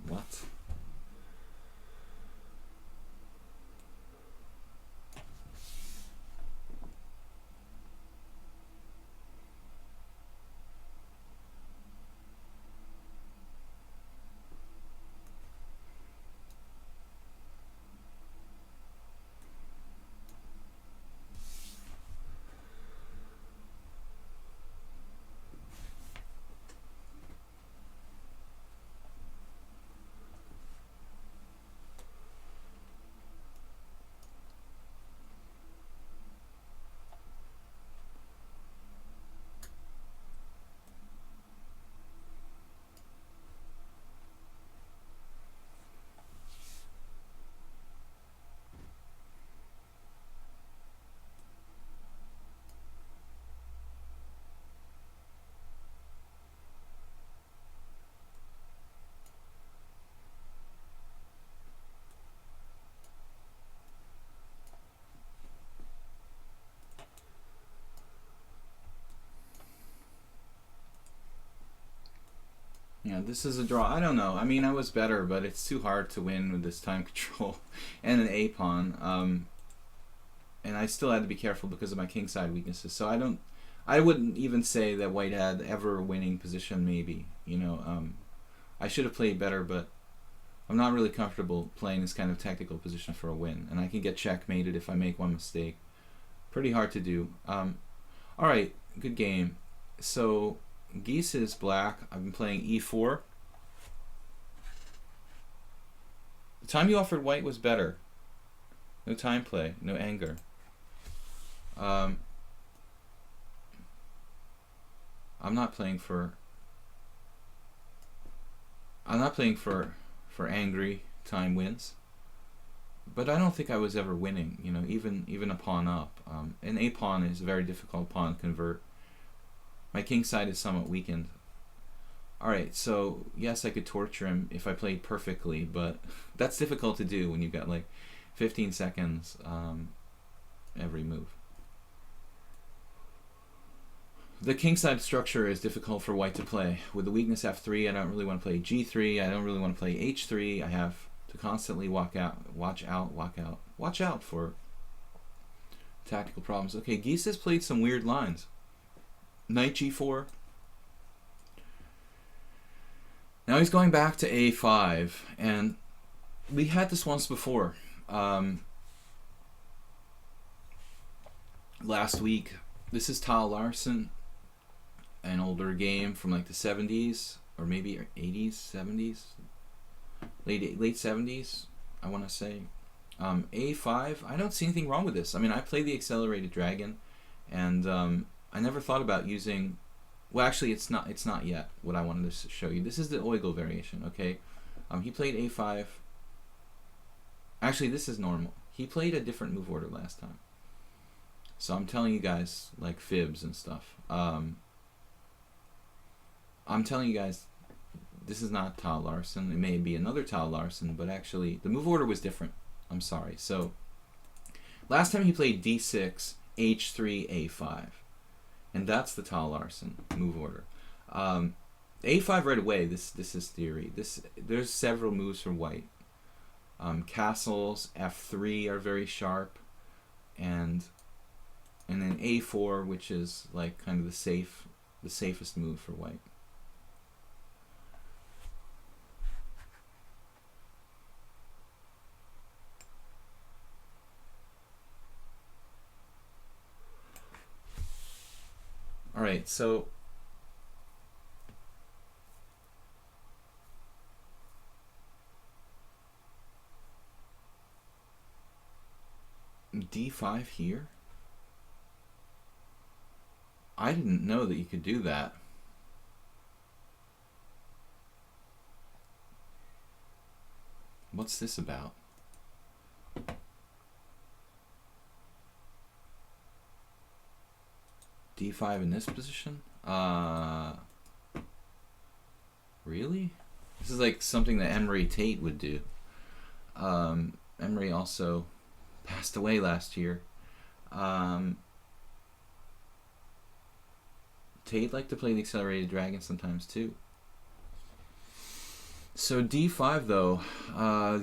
What? Yeah, this is a draw. I don't know. I mean, I was better, but it's too hard to win with this time control and an A pawn. And I still had to be careful because of my kingside weaknesses. So I wouldn't even say that white had ever a winning position. Maybe, you know, I should have played better, but I'm not really comfortable playing this kind of tactical position for a win, and I can get checkmated if I make one mistake. Pretty hard to do. All right, good game. So Geese is black. I've been playing e4. The time you offered white was better. No time play, no anger. I'm not playing for angry time wins, but I don't think I was ever winning. You know, even a pawn up. An a pawn is a very difficult pawn to convert. My king side is somewhat weakened. All right, so yes, I could torture him if I played perfectly, but that's difficult to do when you've got like 15 seconds every move. The kingside structure is difficult for white to play. With the weakness f3, I don't really want to play g3. I don't really want to play h3. I have to constantly watch out for tactical problems. Okay, Geese has played some weird lines. Knight g4. Now he's going back to a5, and we had this once before. Last week. This is Tal Larsen, an older game from like the 70s, or maybe 80s, 70s, late 70s, I want to say. A5, I don't see anything wrong with this. I mean, I play the accelerated dragon, and I never thought about using. Well, actually, it's not yet what I wanted to show you. This is the Oigel variation. Okay, he played a5. Actually, this is normal. He played a different move order last time. So I'm telling you guys like fibs and stuff. I'm telling you guys this is not Tal Larsen. It may be another Tal Larsen, but actually the move order was different. I'm sorry. So last time he played d6, h3, a5. And that's the Tal Larsen move order. a5 right away, this is theory. There's several moves for white. Castles, f3 are very sharp, and then a4, which is like kind of the safest move for white. All right, so d5 here. I didn't know that you could do that. What's this about? d5 in this position? Really? This is like something that Emery Tate would do. Emery also passed away last year. Tate liked to play the accelerated dragon sometimes too. So d5 though,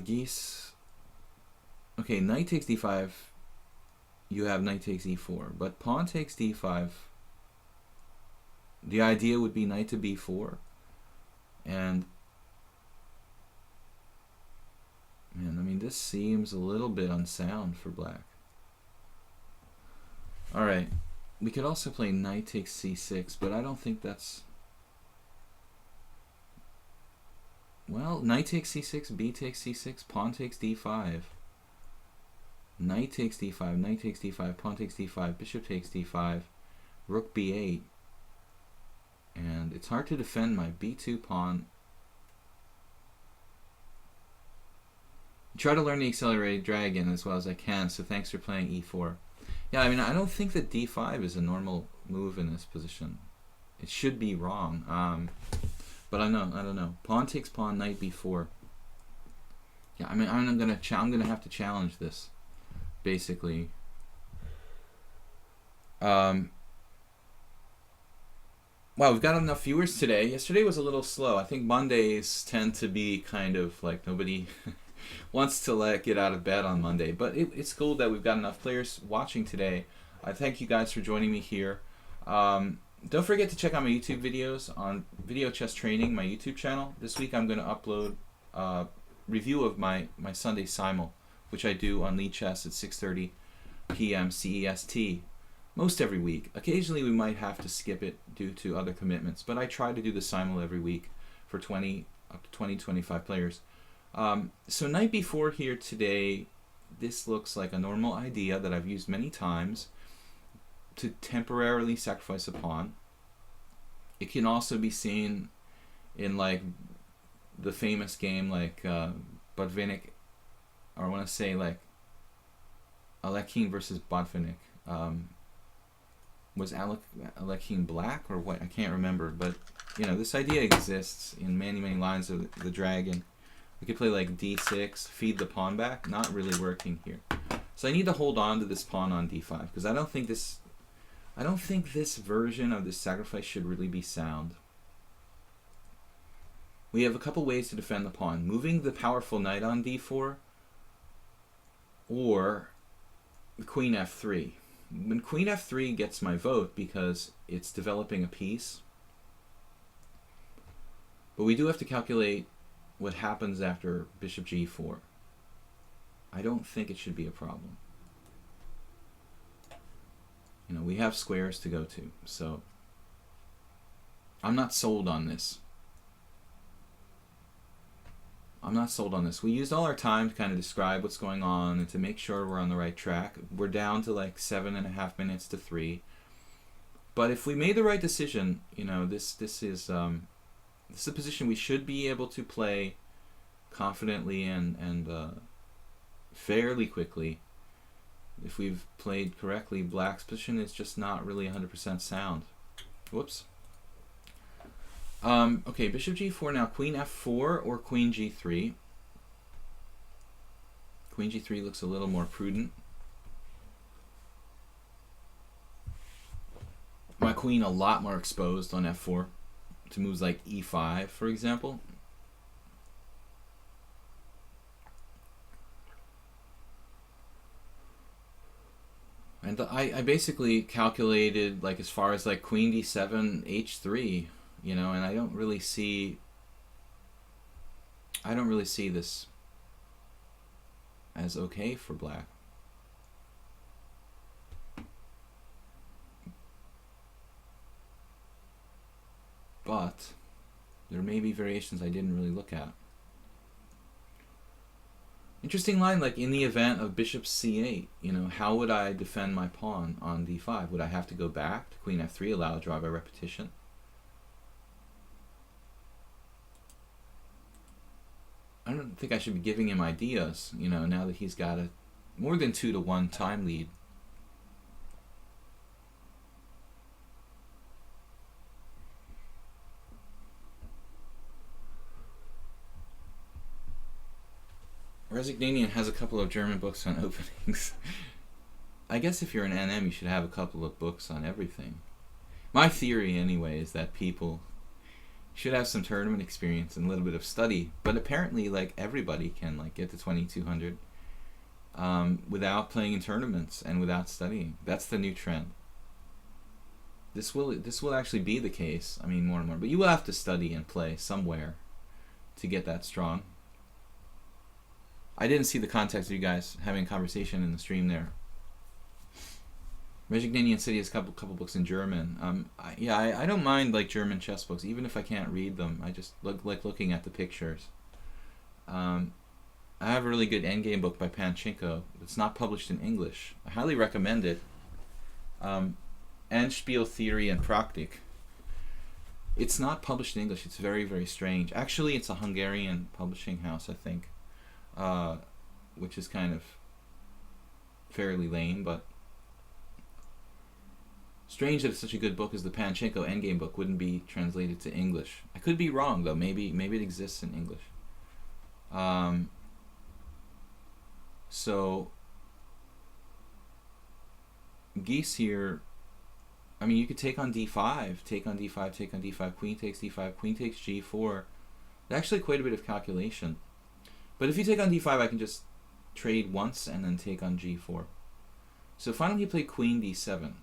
Geese. Okay, knight takes d5. You have knight takes e4, but pawn takes d5. The idea would be knight to b4, and man, I mean, this seems a little bit unsound for black. All right. We could also play knight takes c6, but I don't think that's... Well, knight takes c6, b takes c6, pawn takes d5. Knight takes d5, knight takes d5, pawn takes d5, bishop takes d5, rook b8. And it's hard to defend my b2 pawn. Try to learn the accelerated dragon as well as I can, so thanks for playing e4. Yeah, I mean, I don't think that d5 is a normal move in this position. It should be wrong, but I don't know. Pawn takes pawn, knight b4. Yeah, I mean, I'm gonna have to challenge this, basically. Wow, we've got enough viewers today. Yesterday was a little slow. I think Mondays tend to be kind of like nobody wants to like get out of bed on Monday. But it's cool that we've got enough players watching today. I thank you guys for joining me here. Don't forget to check out my YouTube videos on Video Chess Training, my YouTube channel. This week I'm going to upload a review of my Sunday Simul, which I do on lichess at 6:30 p.m. CEST. Most every week. Occasionally we might have to skip it due to other commitments, but I try to do the Simul every week for 20 up to 25 players. So night before here today, this looks like a normal idea that I've used many times to temporarily sacrifice a pawn. It can also be seen in like the famous game like Botvinnik, or I want to say like Alekhine versus Botvinnik. Was Alekhine black or what? I can't remember, but you know, this idea exists in many lines of the dragon. We could play like d6, feed the pawn back. Not really working here. So I need to hold on to this pawn on d5 because I don't think this version of this sacrifice should really be sound. We have a couple ways to defend the pawn: moving the powerful knight on d4, or queen f3. When queen f3 gets my vote because it's developing a piece, but we do have to calculate what happens after bishop g4. I don't think it should be a problem. You know, we have squares to go to, so I'm not sold on this. I'm not sold on this. We used all our time to kind of describe what's going on and to make sure we're on the right track. We're down to like 7.5 minutes to 3. But if we made the right decision, you know, this is a position we should be able to play confidently and fairly quickly. If we've played correctly, black's position is just not really 100% sound. Whoops. Okay, bishop g4 now. Queen f4 or queen g3. Queen g3 looks a little more prudent. My queen a lot more exposed on f4 to moves like e5, for example. And I basically calculated like as far as like queen d7, h3. You know, and I don't really see this as okay for black. But there may be variations I didn't really look at. Interesting line, like in the event of bishop c8, you know, how would I defend my pawn on d5? Would I have to go back to queen f3, allow a draw by repetition? I don't think I should be giving him ideas, you know, now that he's got a more than 2-1 time lead. Resignanian has a couple of German books on openings. I guess if you're an NM, you should have a couple of books on everything. My theory, anyway, is that people should have some tournament experience and a little bit of study, but apparently like everybody can like get to 2200 without playing in tournaments and without studying. That's the new trend. This will actually be the case, I mean, more and more, but you will have to study and play somewhere to get that strong. I didn't see the context of you guys having a conversation in the stream there. Resignanian City has a couple books in German. I don't mind like German chess books, even if I can't read them. I just like looking at the pictures. I have a really good endgame book by Panchenko. It's not published in English. I highly recommend it. Endspiel Theory and Praktik. It's not published in English. It's very strange. Actually, it's a Hungarian publishing house, I think, which is kind of fairly lame, but strange that it's such a good book as the Panchenko Endgame book wouldn't be translated to English. I could be wrong though. Maybe it exists in English. So Geese here, I mean, you could take on d5, take on d5, take on d5, queen takes d5, queen takes g4. Actually quite a bit of calculation. But if you take on d5, I can just trade once and then take on g4. So finally he played queen d7.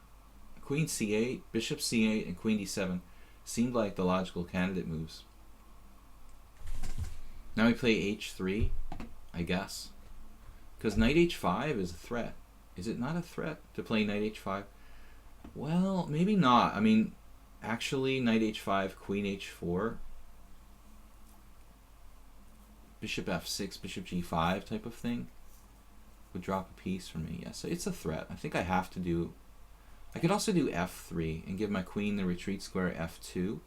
Queen c8, bishop c8, and queen d7 seemed like the logical candidate moves. Now we play h3, I guess. Because knight h5 is a threat. Is it not a threat to play knight h5? Well, maybe not. I mean, actually, knight h5, queen h4, bishop f6, bishop g5 type of thing would drop a piece for me. Yes, it's a threat. I think I have to do... I could also do f3 and give my queen the retreat square f2.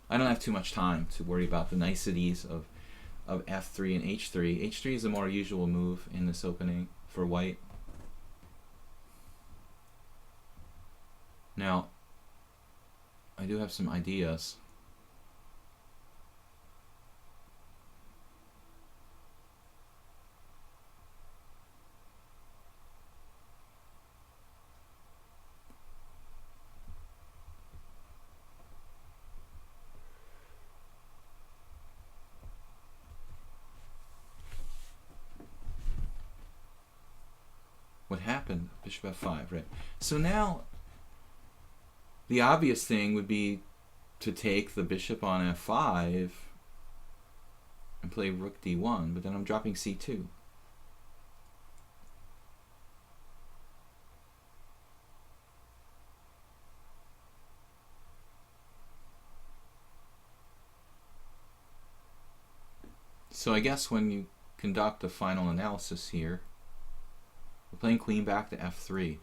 I don't have too much time to worry about the niceties of f3 and h3. h3 is a more usual move in this opening for white. Now, I do have some ideas. What happened? Bishop f5, right? So now, the obvious thing would be to take the bishop on f5 and play rook d1, but then I'm dropping c2. So I guess when you conduct a final analysis here, we're playing queen back to f3.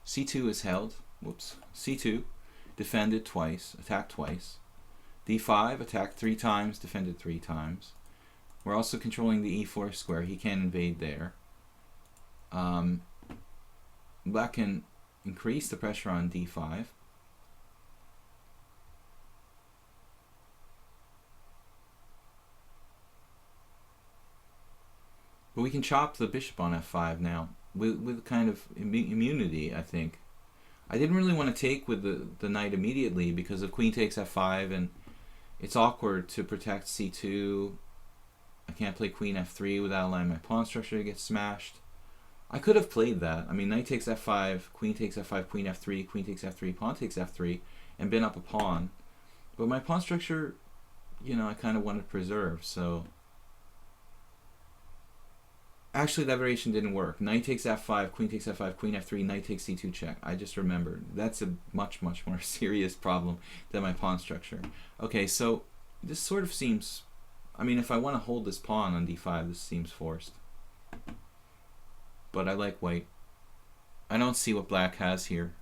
c2 is held. Whoops. c2, defended twice, attacked twice. d5, attacked 3 times, defended 3 times. We're also controlling the e4 square. He can't invade there. Black can increase the pressure on d5. But we can chop the bishop on f5 now with kind of immunity, I think. I didn't really want to take with the knight immediately because of queen takes f5 and it's awkward to protect c2. I can't play queen f3 without allowing my pawn structure to get smashed. I could have played that. I mean, knight takes f5, queen takes f5, queen f3, queen takes f3, pawn takes f3, and been up a pawn. But my pawn structure, you know, I kind of wanted to preserve, so... Actually, that variation didn't work. Knight takes f5, queen takes f5, queen f3, knight takes c2 check. I just remembered. That's a much, much more serious problem than my pawn structure. Okay, so this sort of seems... I mean, if I want to hold this pawn on d5, this seems forced. But I like white. I don't see what black has here.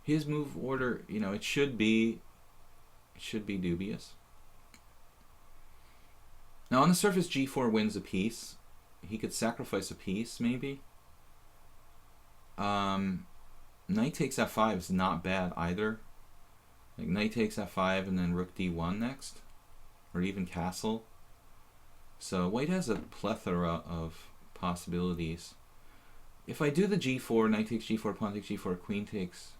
His move order, you know, it should be dubious. Now on the surface, g4 wins a piece. He could sacrifice a piece, maybe. Knight takes f5 is not bad either. Like knight takes f5 and then rook d1 next, or even castle. So white has a plethora of possibilities. If I do the g4, knight takes g4, pawn takes g4, queen takes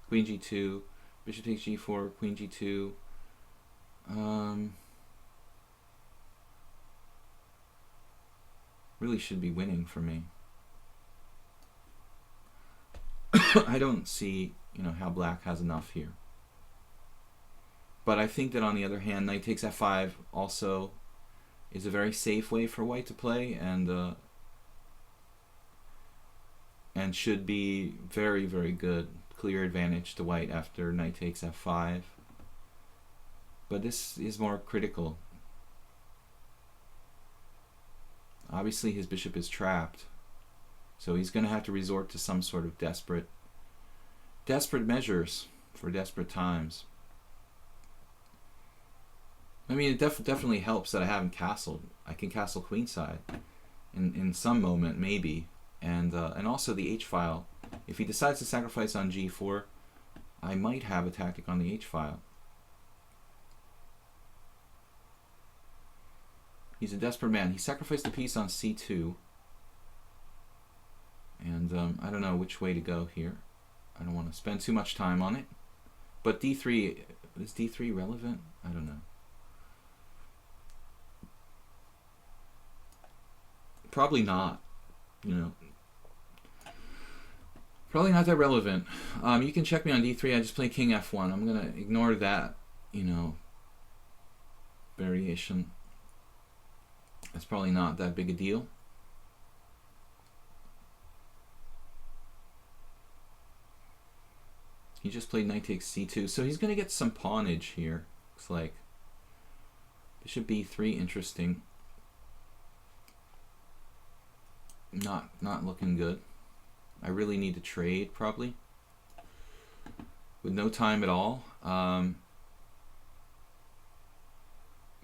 queen g2, bishop takes g4, queen g2. Really should be winning for me. I don't see, you know, how black has enough here. But I think that on the other hand, knight takes f5 also is a very safe way for white to play, and should be very, very good. Clear advantage to white after knight takes f5. But this is more critical. Obviously his bishop is trapped, so he's going to have to resort to some sort of desperate measures for desperate times. I mean, it definitely helps that I haven't castled. I can castle queenside. in some moment, maybe. And also the h-file. If he decides to sacrifice on g4, I might have a tactic on the h-file. He's a desperate man. He sacrificed a piece on c2. And I don't know which way to go here. I don't want to spend too much time on it. But d3, is d3 relevant? I don't know. Probably not, you know. Probably not that relevant. You can check me on d3. I just play king f1. I'm going to ignore that, you know, variation. That's probably not that big a deal. He just played knight takes c2. So he's going to get some pawnage here. Looks like. Bishop b3, interesting. Not looking good. I really need to trade, probably. With no time at all.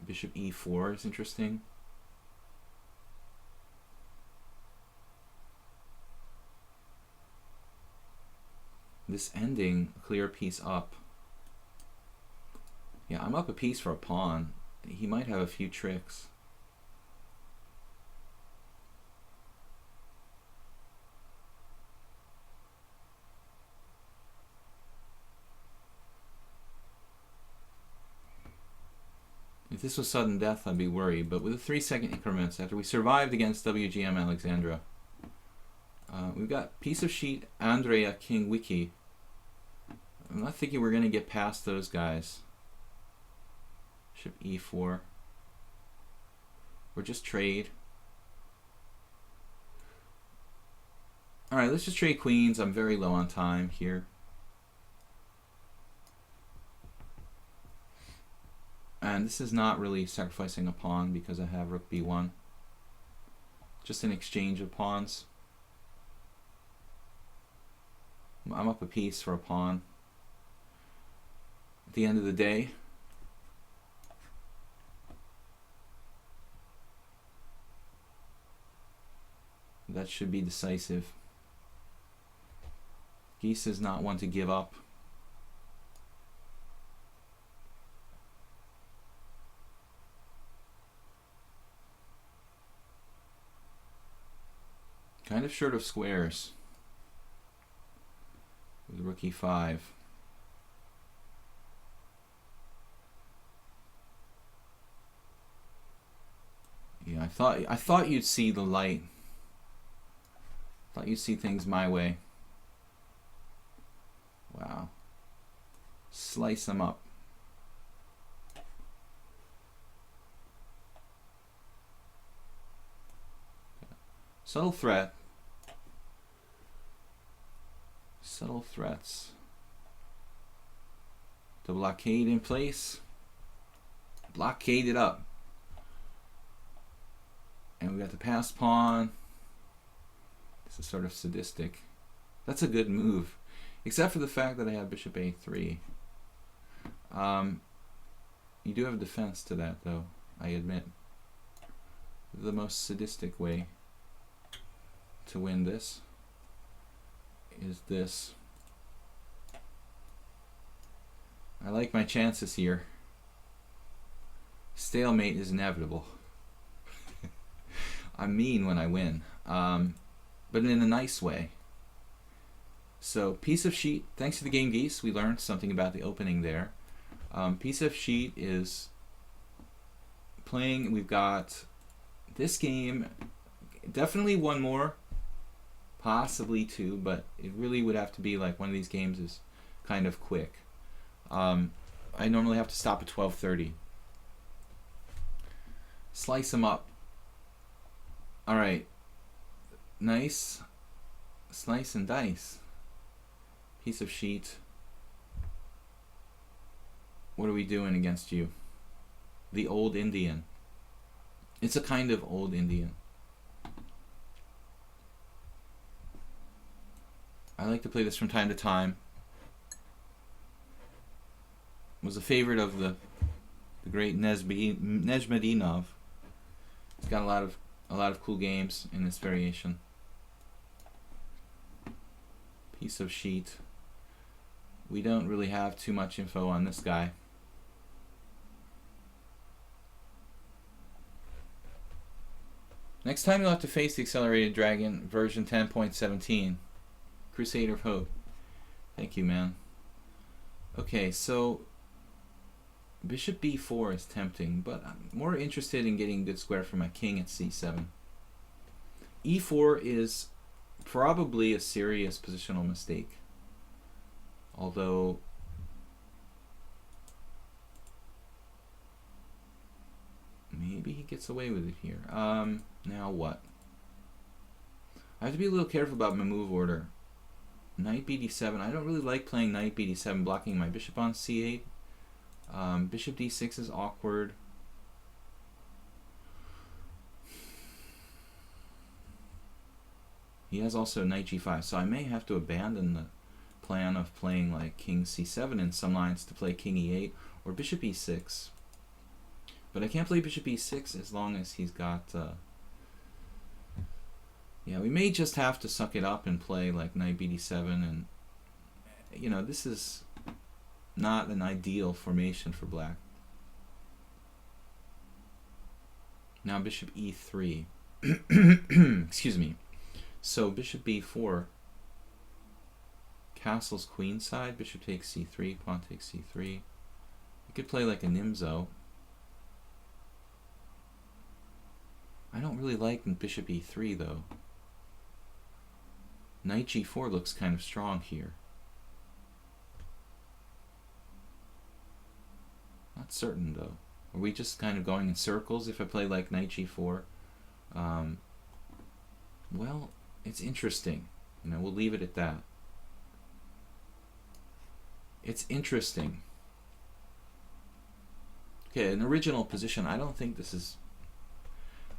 Bishop e4 is interesting. This ending, a clear piece up. Yeah, I'm up a piece for a pawn. He might have a few tricks. If this was sudden death, I'd be worried, but with the 3-second increments, after we survived against WGM Alexandra, we've got piece of sheet, Andrea, King, Wiki. I'm not thinking we're going to get past those guys. Bishop e4. Or just trade. Alright, let's just trade queens. I'm very low on time here. And this is not really sacrificing a pawn because I have rook b1. Just an exchange of pawns. I'm up a piece for a pawn. At the end of the day, that should be decisive. Geese is not one to give up. Kind of short of squares with rook e5. Yeah, I thought you'd see the light. Thought you'd see things my way. Wow. Slice them up. Subtle threat. Subtle threats. The blockade in place. Blockade it up. And we got the passed pawn. This is sort of sadistic. That's a good move. Except for the fact that I have bishop a3. You do have a defense to that, though, I admit. The most sadistic way to win this is this. I like my chances here. Stalemate is inevitable. I'm mean when I win, but in a nice way. So piece of sheet, thanks to the game Geese, we learned something about the opening there. Piece of sheet is playing, we've got this game, definitely one more, possibly two, but it really would have to be like one of these games is kind of quick. I normally have to stop at 12:30. Slice them up. Alright, nice, slice and dice. Piece of sheet. What are we doing against you? The old Indian. It's a kind of old Indian. I like to play this from time to time. Was a favorite of the great Nezhmedinov. He's got a lot of A lot of cool games in this variation. Piece of sheet. We don't really have too much info on this guy. Next time you'll have to face the Accelerated Dragon version 10.17. Crusader of Hope. Thank you, man. Okay, so bishop b4 is tempting, but I'm more interested in getting a good square for my king at c7. e4 is probably a serious positional mistake. Although maybe he gets away with it here. Now what? I have to be a little careful about my move order. Knight bd7. I don't really like playing knight bd7, blocking my bishop on c8. Bishop d6 is awkward. He has also knight g5, so I may have to abandon the plan of playing like king c7 in some lines to play king e8 or bishop e6. But I can't play bishop e6 as long as he's got... yeah, we may just have to suck it up and play like knight bd7, and you know, this is not an ideal formation for black. Now bishop e3. Excuse me. So bishop b4, castles queenside, bishop takes c3, pawn takes c3. You could play like a Nimzo. I don't really like bishop e3 though. Knight g4 looks kind of strong here. Not certain though. Are we just kind of going in circles if I play like knight g4? Well, it's interesting. You know, we'll leave it at that. It's interesting. Okay, an original position. I don't think this is...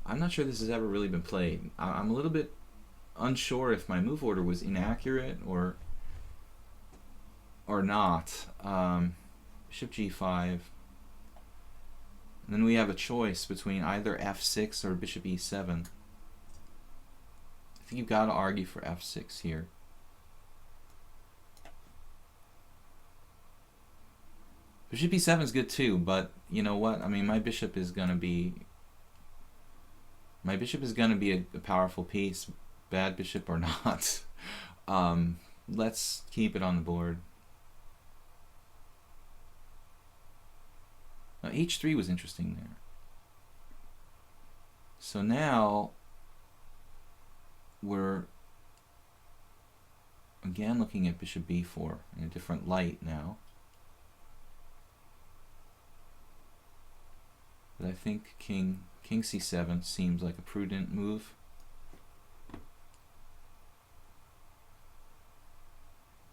I'm not sure this has ever really been played. I'm a little bit unsure if my move order was inaccurate or not. Bishop g5. And then we have a choice between either f6 or bishop e7. I think you've got to argue for f6 here. Bishop e7 is good too, but you know what? I mean, my bishop is going to be a powerful piece, bad bishop or not. Let's keep it on the board. Now, h3 was interesting there. So now we're again looking at bishop b4 in a different light now. But I think king c7 seems like a prudent move.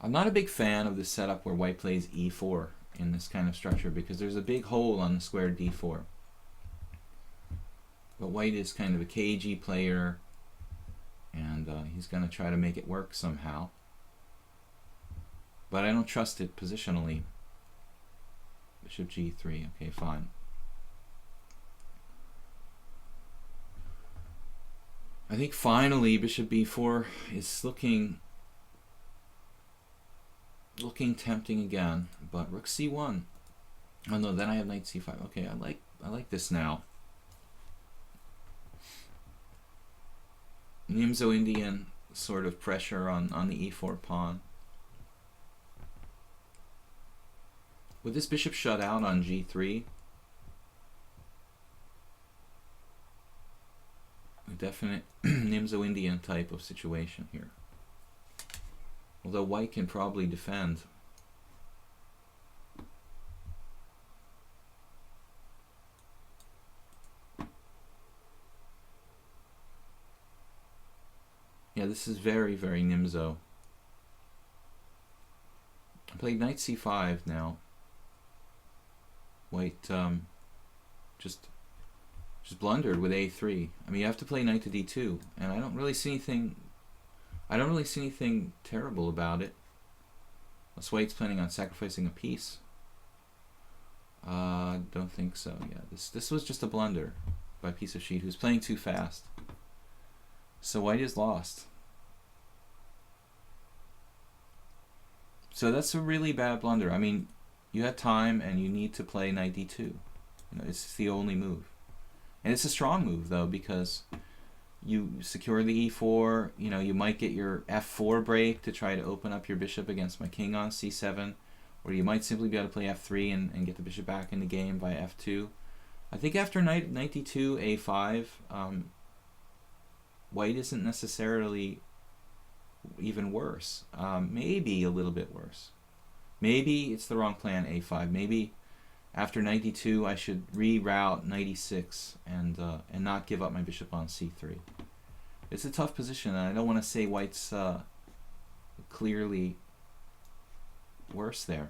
I'm not a big fan of the setup where white plays e4 in this kind of structure because there's a big hole on the square d4. But white is kind of a cagey player, and he's going to try to make it work somehow. But I don't trust it positionally. Bishop g3, okay, fine. I think finally bishop b4 is looking tempting again, but rook c1. Oh no, then I have knight c5. Okay, I like this now. Nimzo Indian sort of pressure on the e4 pawn. With this bishop shut out on g3, a definite Nimzo Indian type of situation here. Although white can probably defend. Yeah, this is very, very Nimzo. I played knight c5 now. White just blundered with a3. I mean, you have to play knight to d2, and I don't really see anything. I don't really see anything terrible about it. Unless white's planning on sacrificing a piece. Don't think so. Yeah, this was just a blunder by piece of sheet who's playing too fast. So white is lost. So that's a really bad blunder. I mean, you had time and you need to play knight d2. You know, it's the only move. And it's a strong move, though, because you secure the e4. You know, you might get your f4 break to try to open up your bishop against my king on c7. Or you might simply be able to play f3 and get the bishop back in the game by f2. I think after knight d2, a5, white isn't necessarily even worse. Maybe a little bit worse. Maybe it's the wrong plan, a5. Maybe after knight d2, I should reroute knight e6 and not give up my bishop on c3. It's a tough position, and I don't want to say white's clearly worse there.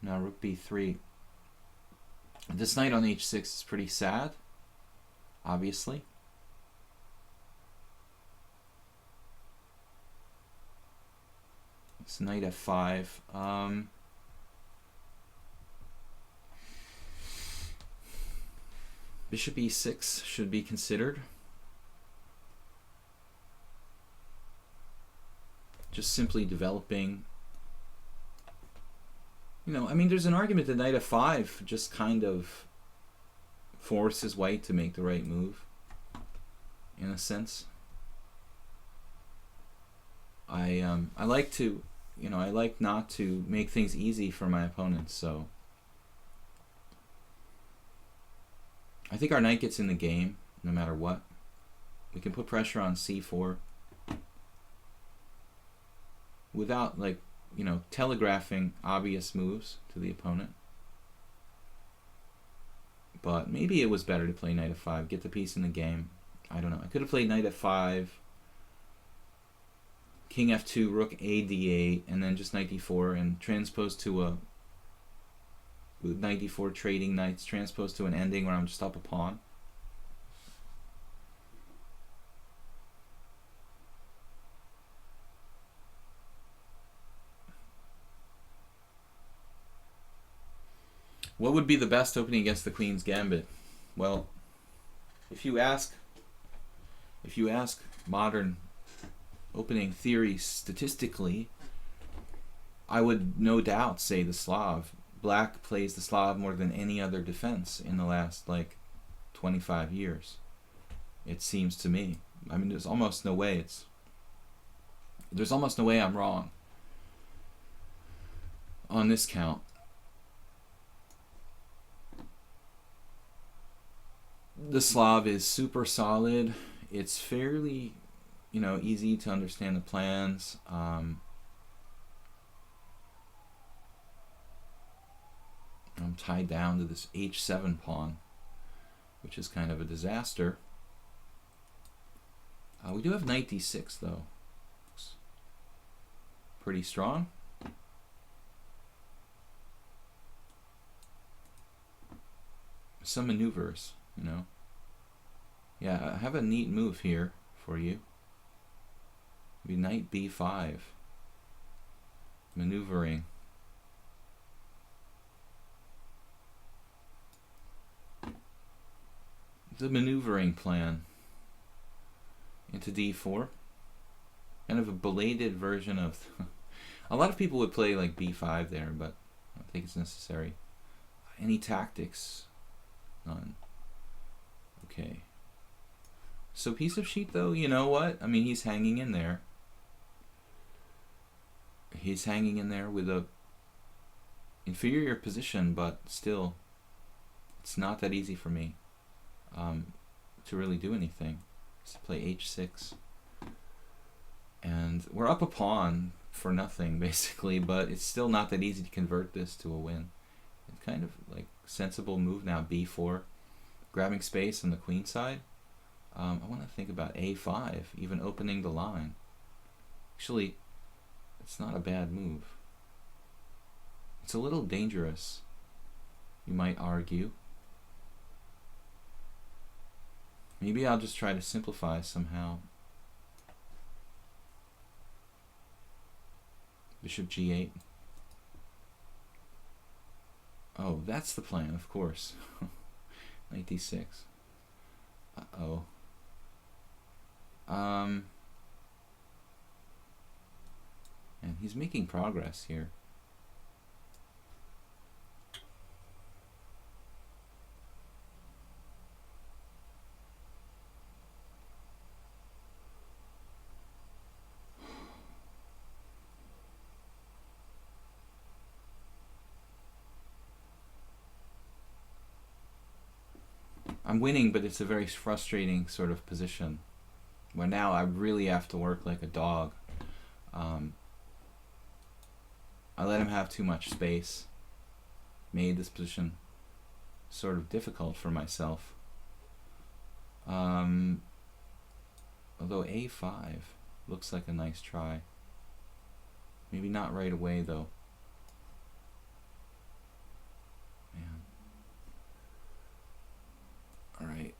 Now rook b3. This knight on h6 is pretty sad, obviously. It's knight f5. Bishop e6 should be considered. Just simply developing. You know, I mean, there's an argument that knight f5 just kind of forces white to make the right move, in a sense. I like to, you know, I like not to make things easy for my opponents, so I think our knight gets in the game no matter what. We can put pressure on c4 without, like, you know, telegraphing obvious moves to the opponent. But maybe it was better to play knight f5, get the piece in the game. I don't know. I could have played knight f5, king f2, rook a d8, and then just knight d4 and transpose to a, with knight d4 trading knights, transpose to an ending where I'm just up a pawn. What would be the best opening against the Queen's Gambit? Well, if you ask modern opening theory statistically, I would no doubt say the Slav. Black plays the Slav more than any other defense in the last, like, 25 years. It seems to me. I mean, there's almost no way I'm wrong on this count. The Slav is super solid. It's fairly, you know, easy to understand the plans. I'm tied down to this h7 pawn, which is kind of a disaster. We do have knight d6 though. Looks pretty strong. Some maneuvers, you know. Yeah, I have a neat move here for you. Maybe knight b5. Maneuvering. The maneuvering plan into d4. Kind of a belated version of... A lot of people would play like b5 there, but I don't think it's necessary. Any tactics? None. Okay. So piece of sheet though, you know what? I mean, he's hanging in there. He's hanging in there with a inferior position, but still, it's not that easy for me to really do anything. Just play h6. And we're up a pawn for nothing, basically, but it's still not that easy to convert this to a win. It's kind of like sensible move now, b4. Grabbing space on the queen side. I want to think about a5, even opening the line. Actually, it's not a bad move. It's a little dangerous, you might argue. Maybe I'll just try to simplify somehow. Bishop g8. Oh, that's the plan, of course. Knight d6. Uh-oh. And he's making progress here. I'm winning, but it's a very frustrating sort of position where now I really have to work like a dog. I let him have too much space, made this position sort of difficult for myself. Although a5 looks like a nice try. Maybe not right away though. Man. All right.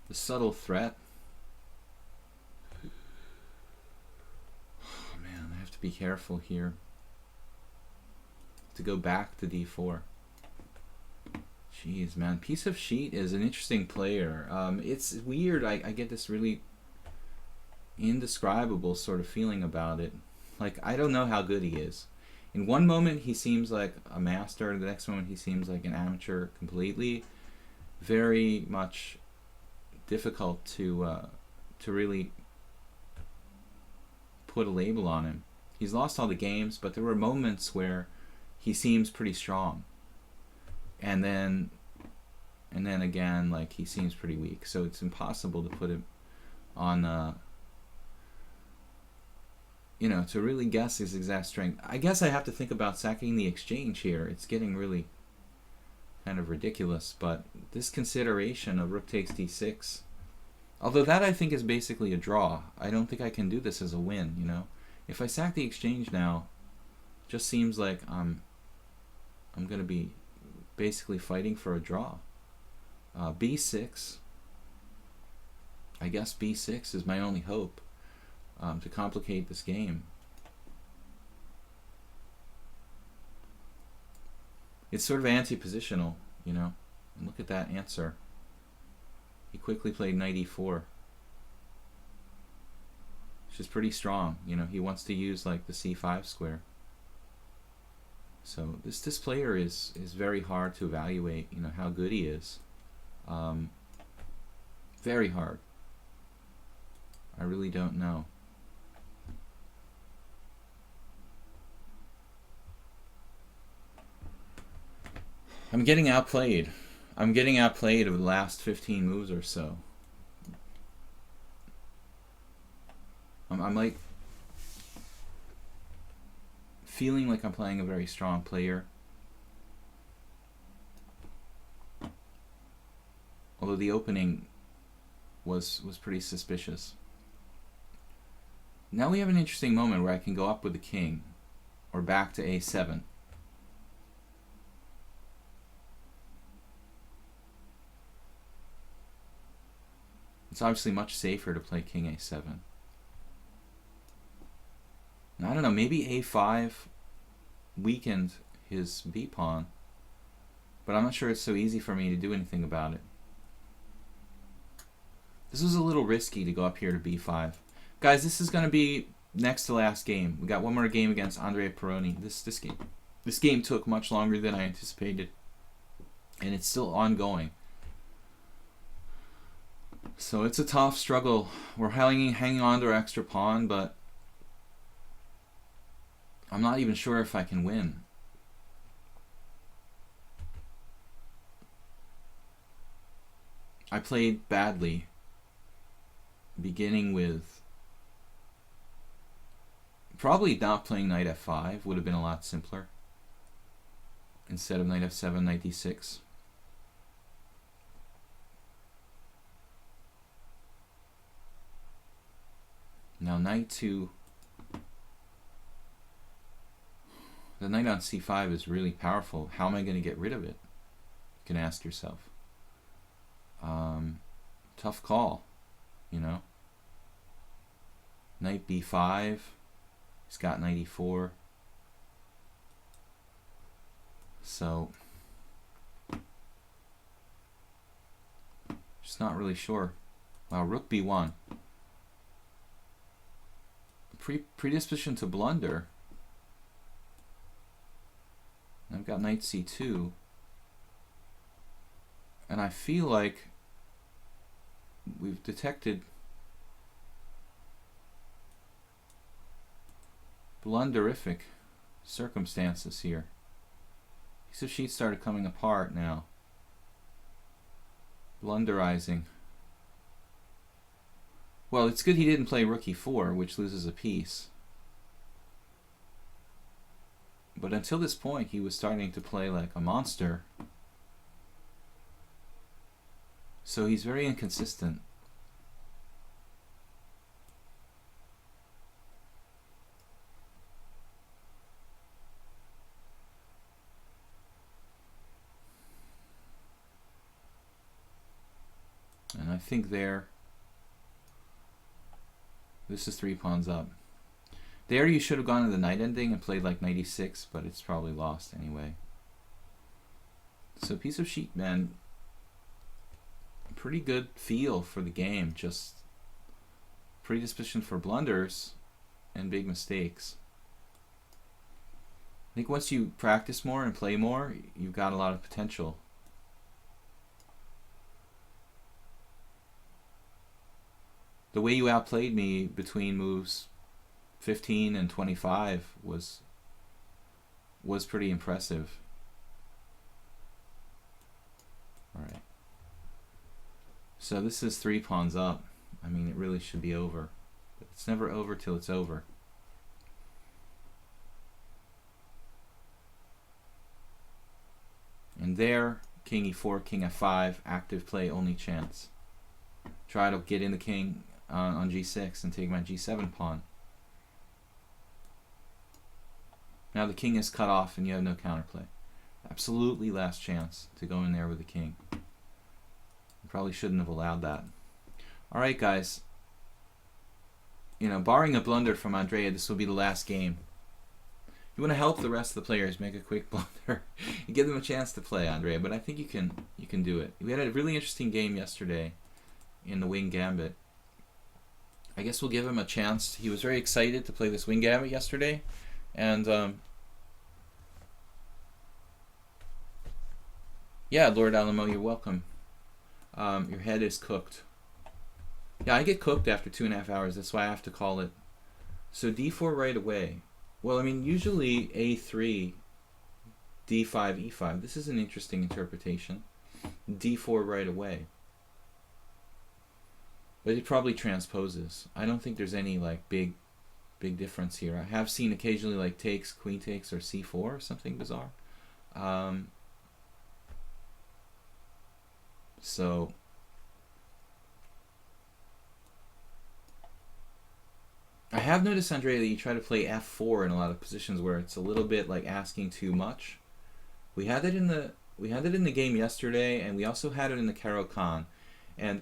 The subtle threat. Oh man, I have to be careful here. To go back to d4. Jeez, man. Piece of Sheet is an interesting player. It's weird. I get this really indescribable sort of feeling about it. Like, I don't know how good he is. In one moment, he seems like a master. The next moment, he seems like an amateur completely. Very much difficult to really put a label on him. He's lost all the games, but there were moments where he seems pretty strong. And then again, like, he seems pretty weak. So it's impossible to put him on, you know, to really guess his exact strength. I guess I have to think about sacking the exchange here. It's getting really kind of ridiculous. But this consideration of rook takes d6, although that I think is basically a draw. I don't think I can do this as a win, you know. If I sack the exchange now, it just seems like I'm going to be basically fighting for a draw. b6. I guess b6 is my only hope to complicate this game. It's sort of anti-positional, you know. And look at that answer. He quickly played knight e4, which is pretty strong. You know, he wants to use like the c5 square. So this player is very hard to evaluate, you know, how good he is. Very hard. I really don't know. I'm getting outplayed. I'm getting outplayed over the last 15 moves or so. I'm like feeling like I'm playing a very strong player. Although the opening was pretty suspicious. Now we have an interesting moment where I can go up with the king or back to a7. It's obviously much safer to play king a7. And I don't know, maybe a5 weakened his b-pawn, but I'm not sure it's so easy for me to do anything about it. This was a little risky to go up here to b5. Guys, this is going to be next to last game. We got one more game against Andrea Peroni. This game took much longer than I anticipated, and it's still ongoing. So it's a tough struggle. We're hanging on to our extra pawn, but I'm not even sure if I can win. I played badly, beginning with probably not playing knight f5 would have been a lot simpler. Instead of knight f7, knight d6. Now knight to the knight on c5 is really powerful. How am I going to get rid of it? You can ask yourself. Tough call, you know. Knight b5. He's got 94. So, just not really sure. Wow, rook b1. Predisposition to blunder. I've got knight c2. And I feel like we've detected blunderific circumstances here. Piece of sheet started coming apart now. Blunderizing. Well, it's good he didn't play rook e4, which loses a piece. But until this point, he was starting to play like a monster. So he's very inconsistent. And I think this is 3 pawns up. There you should have gone to the knight ending and played like knight e6, but it's probably lost anyway. So piece of sheet, man, pretty good feel for the game, just predisposition for blunders and big mistakes. I think once you practice more and play more, you've got a lot of potential. The way you outplayed me between moves 15 and 25 was pretty impressive. All right. So this is 3 pawns up. I mean, it really should be over. But it's never over till it's over. And there, king e4, king f5, active play, only chance. Try to get in the king on g6 and take my g7 pawn. Now the king is cut off and you have no counterplay. Absolutely last chance to go in there with the king. You probably shouldn't have allowed that. Alright guys, you know, barring a blunder from Andrea, this will be the last game. You want to help the rest of the players make a quick blunder and give them a chance to play, Andrea, but I think you can do it. We had a really interesting game yesterday in the wing gambit. I guess we'll give him a chance. He was very excited to play this wing gambit yesterday, and yeah, Lord Alamo, you're welcome. Your head is cooked. Yeah, I get cooked after 2.5 hours. That's why I have to call it. So d4 right away. Well, I mean, usually a3, d5, e5. This is an interesting interpretation. d4 right away. But it probably transposes. I don't think there's any like big difference here. I have seen occasionally like takes, queen takes, or c4 or something bizarre. So I have noticed, Andrea, that you try to play f4 in a lot of positions where it's a little bit like asking too much. We had it in the game yesterday, and we also had it in the Caro-Kann. And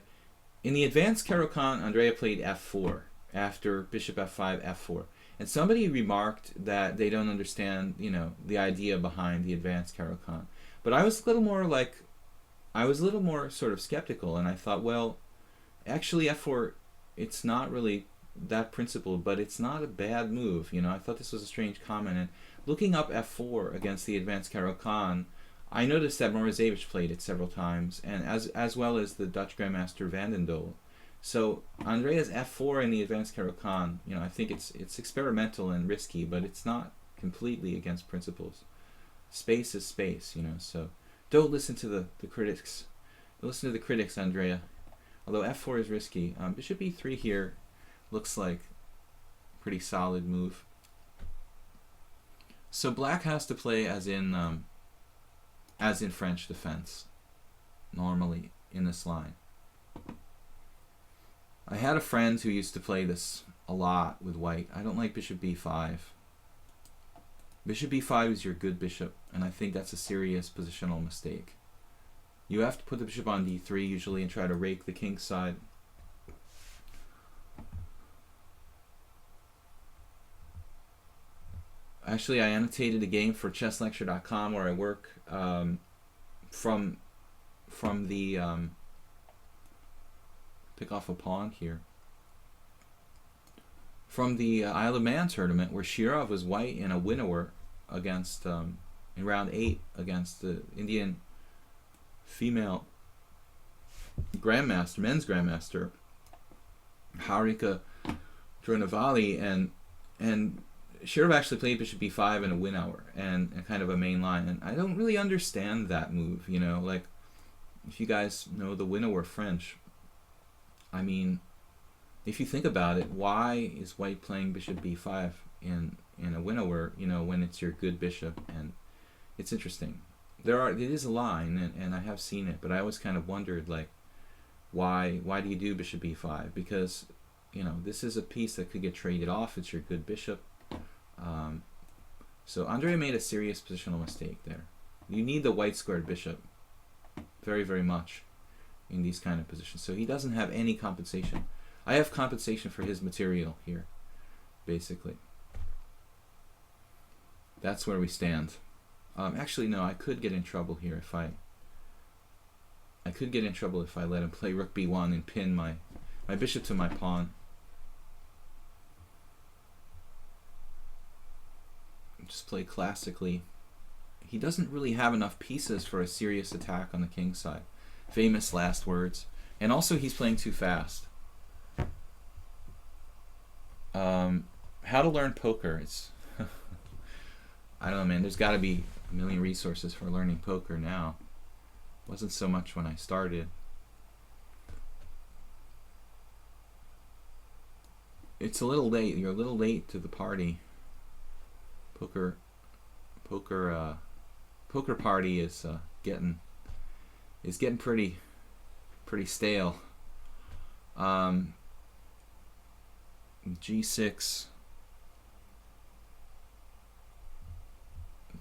in the advanced Caro-Kann, Andrea played f4 after bishop f5, f4. And somebody remarked that they don't understand, you know, the idea behind the advanced Caro-Kann. But I was a little more sort of skeptical, and I thought, well, actually f4, it's not really that principled, but it's not a bad move. You know, I thought this was a strange comment. And looking up f4 against the advanced Caro-Kann, I noticed that Morozevich played it several times, and as well as the Dutch Grandmaster Van den Doel. So Andrea's f4 in the advanced Caro-Kann, you know, I think it's experimental and risky, but it's not completely against principles. Space is space, you know. So don't listen to the critics. Listen to the critics, Andrea. Although f4 is risky, bishop e3 here looks like a pretty solid move. So black has to play as in French defense, normally in this line. I had a friend who used to play this a lot with white. I don't like bishop b5. Bishop b5 is your good bishop, and I think that's a serious positional mistake. You have to put the bishop on d3 usually and try to rake the king side. Actually, I annotated a game for chesslecture.com where I work from the pick off a pawn here. From the Isle of Man tournament where Shirov was white in a winnower against in round 8 against the Indian female grandmaster, men's grandmaster Harika Dronavali, and Shirov actually played bishop b5 in a winnower and kind of a main line, and I don't really understand that move, you know, like if you guys know the winnower French, I mean, if you think about it, why is white playing bishop b5 in a winnower, you know, when it's your good bishop? And it's interesting. It is a line, and I have seen it, but I always kind of wondered, like, why do you do bishop b5? Because, you know, this is a piece that could get traded off. It's your good bishop. So Andrea made a serious positional mistake there. You need the white squared bishop very, very much in these kind of positions. So he doesn't have any compensation. I have compensation for his material here, basically. That's where we stand. Actually, no, I could get in trouble here if I could get in trouble if I let him play rook b1 and pin my bishop to my pawn. Just play classically. He doesn't really have enough pieces for a serious attack on the king side. Famous last words. And also he's playing too fast. How to learn poker. It's I don't know, man. There's got to be a million resources for learning poker now. Wasn't so much when I started. It's a little late. You're a little late to the party. Poker party is getting pretty stale. G6.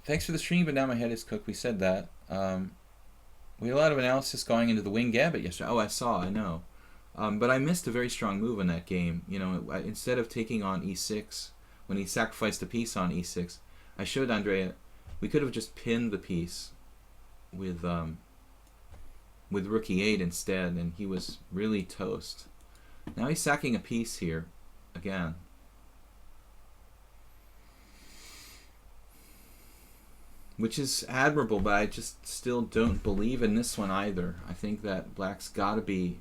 Thanks for the stream, but now my head is cooked. We said that. We had a lot of analysis going into the wing gambit yesterday. Oh, I know. But I missed a very strong move in that game. You know, instead of taking on e6, when he sacrificed a piece on e6, I showed Andrea we could have just pinned the piece with rook e8 instead, and he was really toast. Now he's sacking a piece here again. Which is admirable, but I just still don't believe in this one either. I think that black's gotta be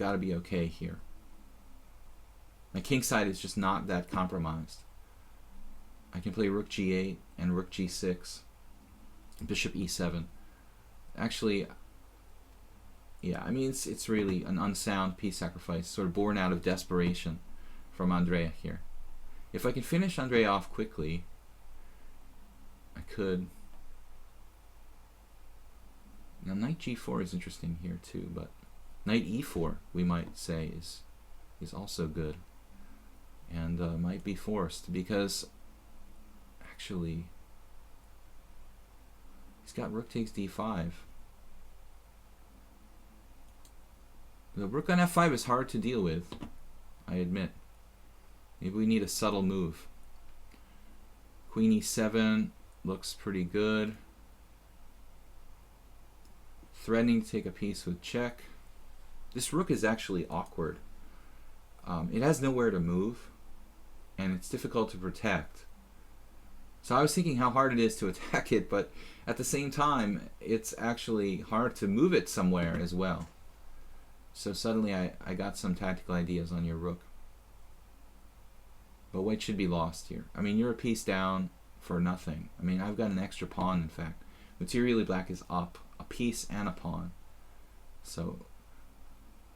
okay here. My king side is just not that compromised. I can play rook g8 and rook g6, bishop e7. Actually, yeah, I mean it's really an unsound piece sacrifice, sort of born out of desperation from Andrea here. If I can finish Andrea off quickly, I could. Now knight g4 is interesting here too, but knight e4 we might say is also good, and might be forced because actually he's got rook takes d5. The rook on f5 is hard to deal with, I admit. Maybe we need a subtle move. Queen e7 looks pretty good. Threatening to take a piece with check. This rook is actually awkward. It has nowhere to move, and it's difficult to protect. So I was thinking how hard it is to attack it, but at the same time, it's actually hard to move it somewhere as well. So suddenly I got some tactical ideas on your rook. But white should be lost here. I mean, you're a piece down for nothing. I mean, I've got an extra pawn, in fact. Materially, black is up. A piece and a pawn. So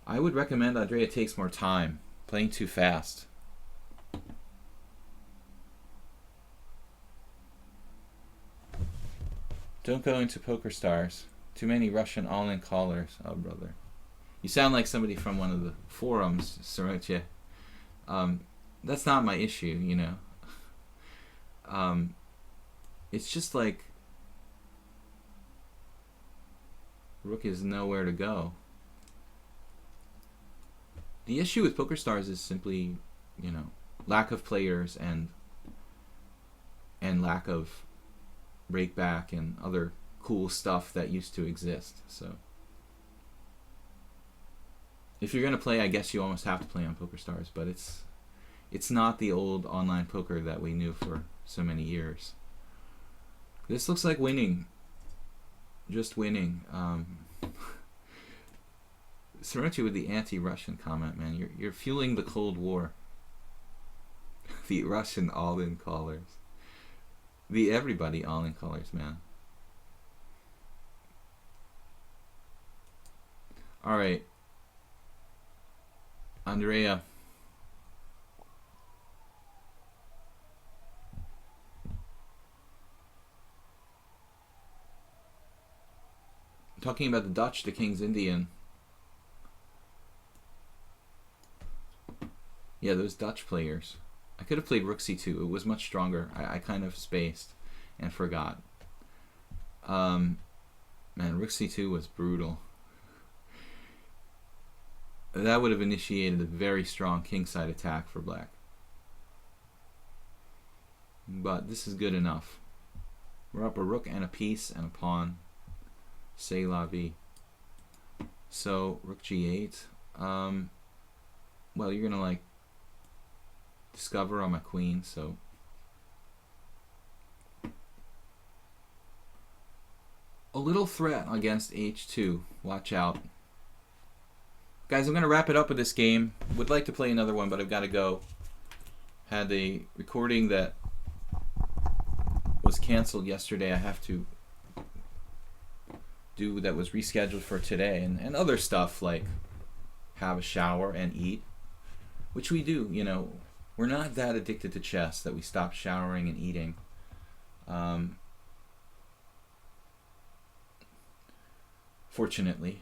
I would recommend Andrea takes more time. Playing too fast. Don't go into Poker Stars. Too many Russian all-in callers. Oh, brother. You sound like somebody from one of the forums, Sorotje. That's not my issue, you know. It's just like rook is nowhere to go. The issue with Poker Stars is simply, you know, lack of players and and lack of rakeback and other cool stuff that used to exist. So if you're gonna play, I guess you almost have to play on PokerStars, but it's not the old online poker that we knew for so many years. This looks like winning. Just winning. Sorochi with the anti-Russian comment, man. You're fueling the Cold War. The Russian all-in callers. The everybody all-in callers, man. Alright. Andrea. Talking about the Dutch, the King's Indian. Yeah, those Dutch players. I could have played Rook C2. It was much stronger. I kind of spaced and forgot. Man, Rook C2 was brutal. That would have initiated a very strong kingside attack for black. But this is good enough. We're up a rook and a piece and a pawn. C'est la vie. So, Rook G8. Well, you're gonna like discover on my queen, so a little threat against H2. Watch out. Guys, I'm gonna wrap it up with this game. Would like to play another one, but I've gotta go. Had a recording that was canceled yesterday. I have to do that was rescheduled for today, and other stuff like have a shower and eat, which we do. You know, we're not that addicted to chess that we stop showering and eating. Fortunately,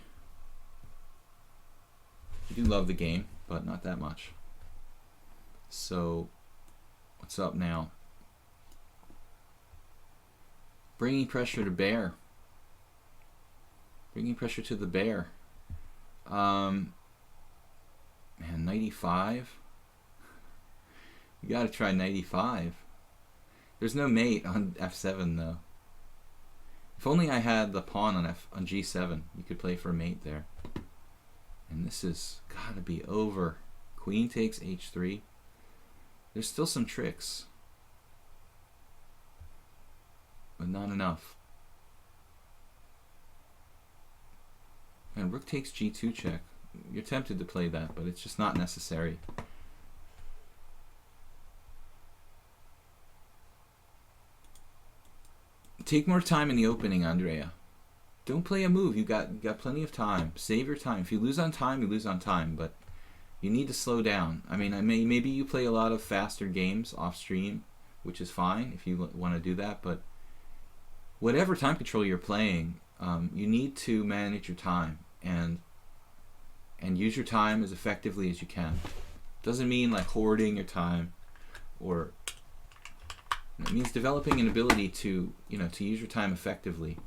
we do love the game, but not that much. So what's up now? Bringing pressure to bear. Bringing pressure to the bear. Man, 95. You gotta try 95. There's no mate on F7 though. If only I had the pawn on G7. You could play for a mate there. And this is gotta be over. Queen takes H3. There's still some tricks, but not enough. And rook takes G2 check. You're tempted to play that, but it's just not necessary. Take more time in the opening, Andrea. Don't play a move. You got plenty of time. Save your time. If you lose on time, you lose on time, but you need to slow down. I mean, maybe you play a lot of faster games off stream, which is fine if you want to do that, but whatever time control you're playing, you need to manage your time and use your time as effectively as you can. Doesn't mean like hoarding your time, or it means developing an ability to, to use your time effectively.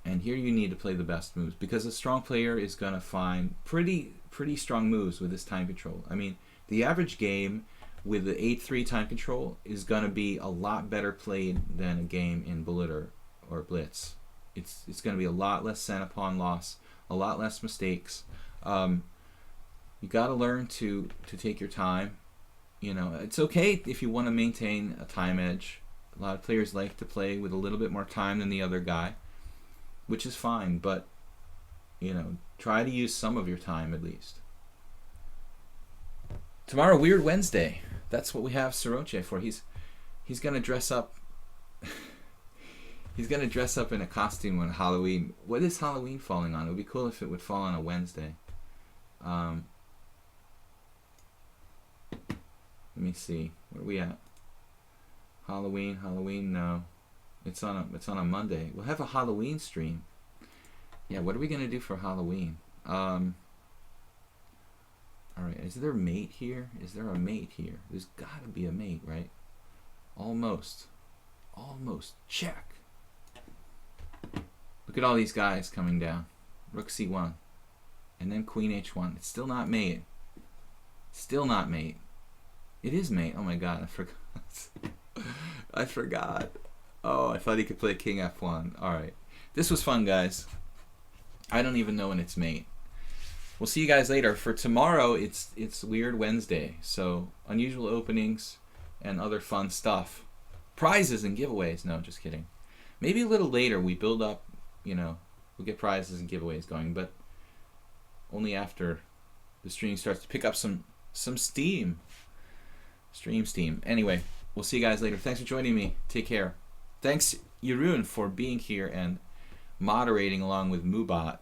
And here you need to play the best moves, because a strong player is going to find pretty strong moves with this time control. I mean, the average game with the 8-3 time control is going to be a lot better played than a game in bullet or blitz. It's going to be a lot less sent upon loss, a lot less mistakes. You got to learn to take your time. It's okay if you want to maintain a time edge. A lot of players like to play with a little bit more time than the other guy, which is fine, but try to use some of your time at least. Tomorrow, Weird Wednesday. That's what we have Soroche for. He's gonna dress up. He's gonna dress up in a costume on Halloween. What is Halloween falling on? It would be cool if it would fall on a Wednesday. Let me see. Where are we at? Halloween. No. It's on a Monday. We'll have a Halloween stream. Yeah, what are we gonna do for Halloween? Alright, is there a mate here? Is there a mate here? There's gotta be a mate, right? Almost. Check. Look at all these guys coming down. Rook C1. And then Queen H1. It's still not mate. Still not mate. It is mate. Oh my god, I forgot. I forgot. Oh, I thought he could play king f1. Alright. This was fun, guys. I don't even know when it's mate. We'll see you guys later. For tomorrow, it's Weird Wednesday. So, unusual openings and other fun stuff. Prizes and giveaways. No, just kidding. Maybe a little later we build up, you know, we'll get prizes and giveaways going, but only after the stream starts to pick up some steam. Stream steam. Anyway, we'll see you guys later. Thanks for joining me. Take care. Thanks, Jeroen, for being here and moderating along with Mubot.